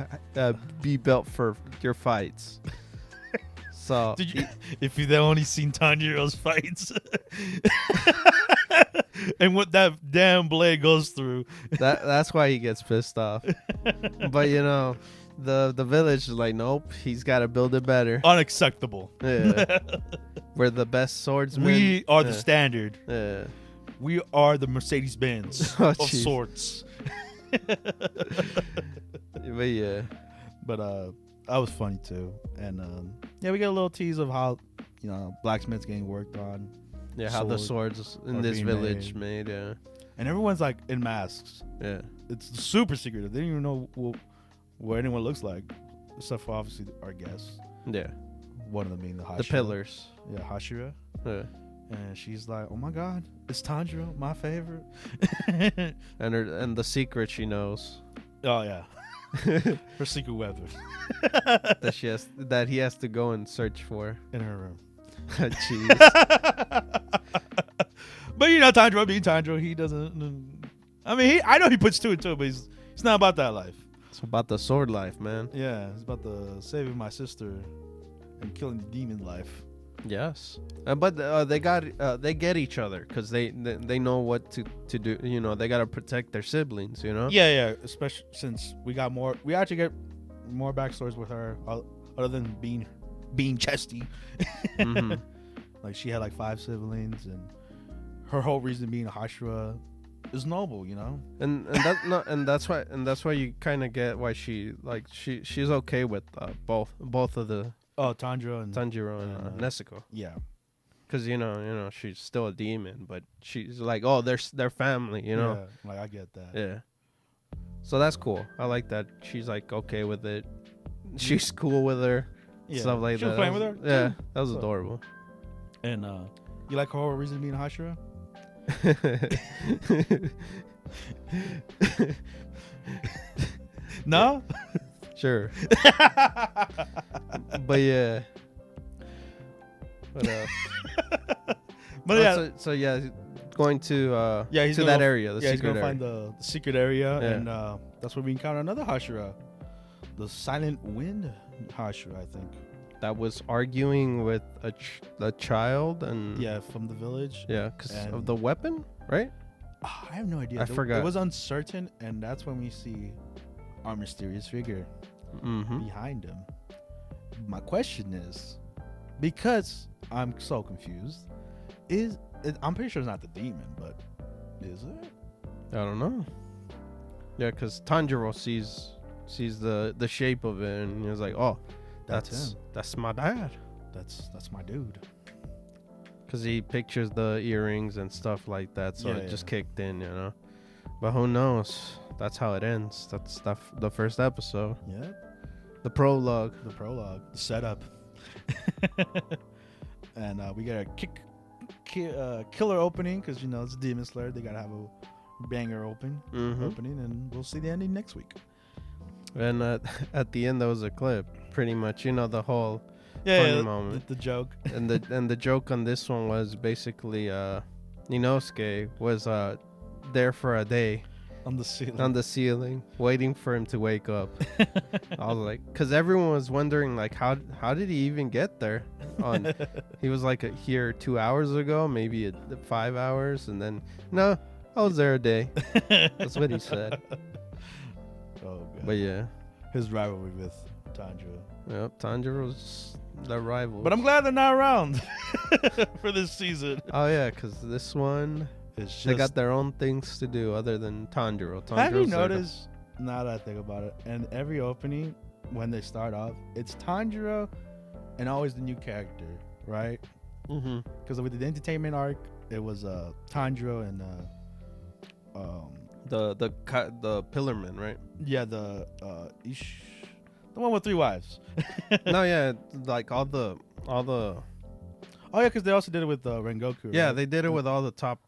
be built for your fights." So, if you'd only seen Tanjiro's fights, and what that damn blade goes through, that's why he gets pissed off. But you know, the village is like, nope, he's got to build it better. Unacceptable. Yeah. We're the best swordsmen. We are the standard. Yeah. We are the Mercedes-Benz of swords. But yeah. But that was funny too. And yeah, we get a little tease of how, you know, blacksmith's getting worked on. Yeah, how the swords in are this being village made. Yeah. And everyone's like in masks. Yeah. It's super secretive. They don't even know what anyone looks like, except for obviously our guests. Yeah. One of them being the Hashira. The pillars. Yeah, Hashira. Yeah. And she's like, "Oh my God, it's Tanjiro, my favorite." And the secret she knows Oh yeah, her secret weapon that he has to go and search for in her room. Jeez. But you know, Tanjiro being Tanjiro, he doesn't. I mean, I know he puts two and two, but he's not about that life. It's about the sword life, man. Yeah, it's about the saving my sister and killing the demon life. Yes, but they get each other because they know what to do. You know, they gotta protect their siblings. You know. Yeah. Especially since we actually get more backstories with her, other than being chesty. Mm-hmm. Like she had like 5 siblings, and her whole reason being a Hashira is noble. You know. And that's why you kind of get why she's okay with both of the. Oh, Tanjiro and Nezuko. Yeah, because you know she's still a demon, but she's like, oh, they're family, you know. Yeah, like I get that. Yeah. So that's cool. I like that she's like okay with it. She's cool with her. Yeah. Stuff like she that. was playing with her. Yeah, that was adorable. And you like her whole reason being a Hashira? No. Sure. But yeah. What else? But yeah. So yeah, going to he's to that area. He's gonna area. find the secret area, Yeah. and that's where we encounter another Hashira, the Silent Wind Hashira, I think. That was arguing with a child and from the village. Yeah, because of the weapon, right? I have no idea. I forgot. It was uncertain, and that's when we see our mysterious figure behind him. My question is, because I'm so confused, I'm pretty sure it's not the demon, but is it? I don't know. Yeah, because Tanjiro sees the shape of it, and he's like, "Oh, that's my dad. That's my dude." Because he pictures the earrings and stuff like that, so it just kicked in, you know. But who knows? That's how it ends. That's the first episode. Yeah. The prologue. The setup. And we get a killer opening because, you know, it's Demon Slayer. They got to have a banger opening, and we'll see the ending next week. And at the end, there was a clip. Pretty much, you know, the whole funny moment. The joke. and the joke on this one was basically Inosuke was there for a day. On the ceiling, waiting for him to wake up. I was like, because everyone was wondering, like, how did he even get there? He was like here 2 hours ago, maybe 5 hours, and then no, I was there a day. That's what he said. Oh God. But yeah, his rivalry with Tanjiro. Yep, Tanjiro's the rival. But I'm glad they're not around for this season. Oh yeah, because this one. They got their own things to do other than Tanjiro. Have you noticed, now that I think about it, and every opening, when they start off, it's Tanjiro and always the new character, right? Mm-hmm. Because with the entertainment arc, it was Tanjiro and the Pillarman, right? Yeah, the one with 3 wives. No, yeah, like all the. Oh yeah, because they also did it with Rengoku. Yeah, right? they did it with all the top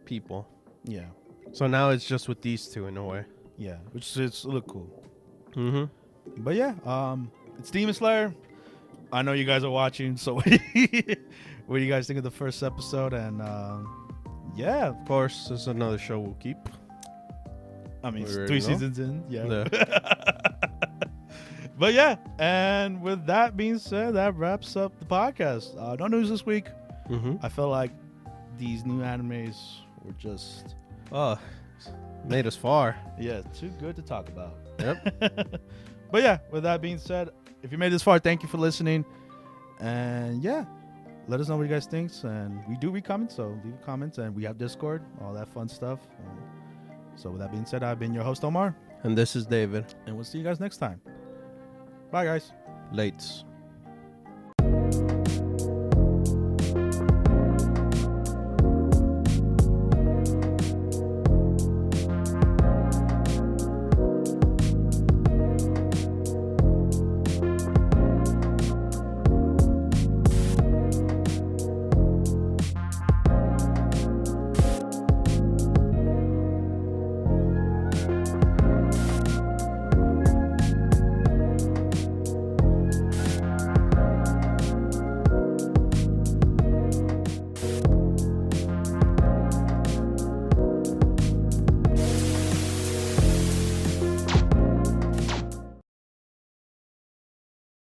people. Yeah. So now it's just with these two in a way. Yeah, which is look cool. Mm-hmm. But yeah, it's Demon Slayer. I know you guys are watching, so what do you guys think of the first episode? And yeah, of course, there's another show we'll keep. I mean, it's 3 seasons in. Yeah. But yeah, and with that being said, that wraps up the podcast. No news this week. Mm-hmm. I felt like these new animes were just made us far. Yeah, too good to talk about. Yep. But yeah, with that being said, if you made this far, thank you for listening. And yeah, let us know what you guys think. And we do read comments, so leave comments. And we have Discord, all that fun stuff. And so with that being said, I've been your host, Omar. And this is David. And we'll see you guys next time. Bye, guys. Lates.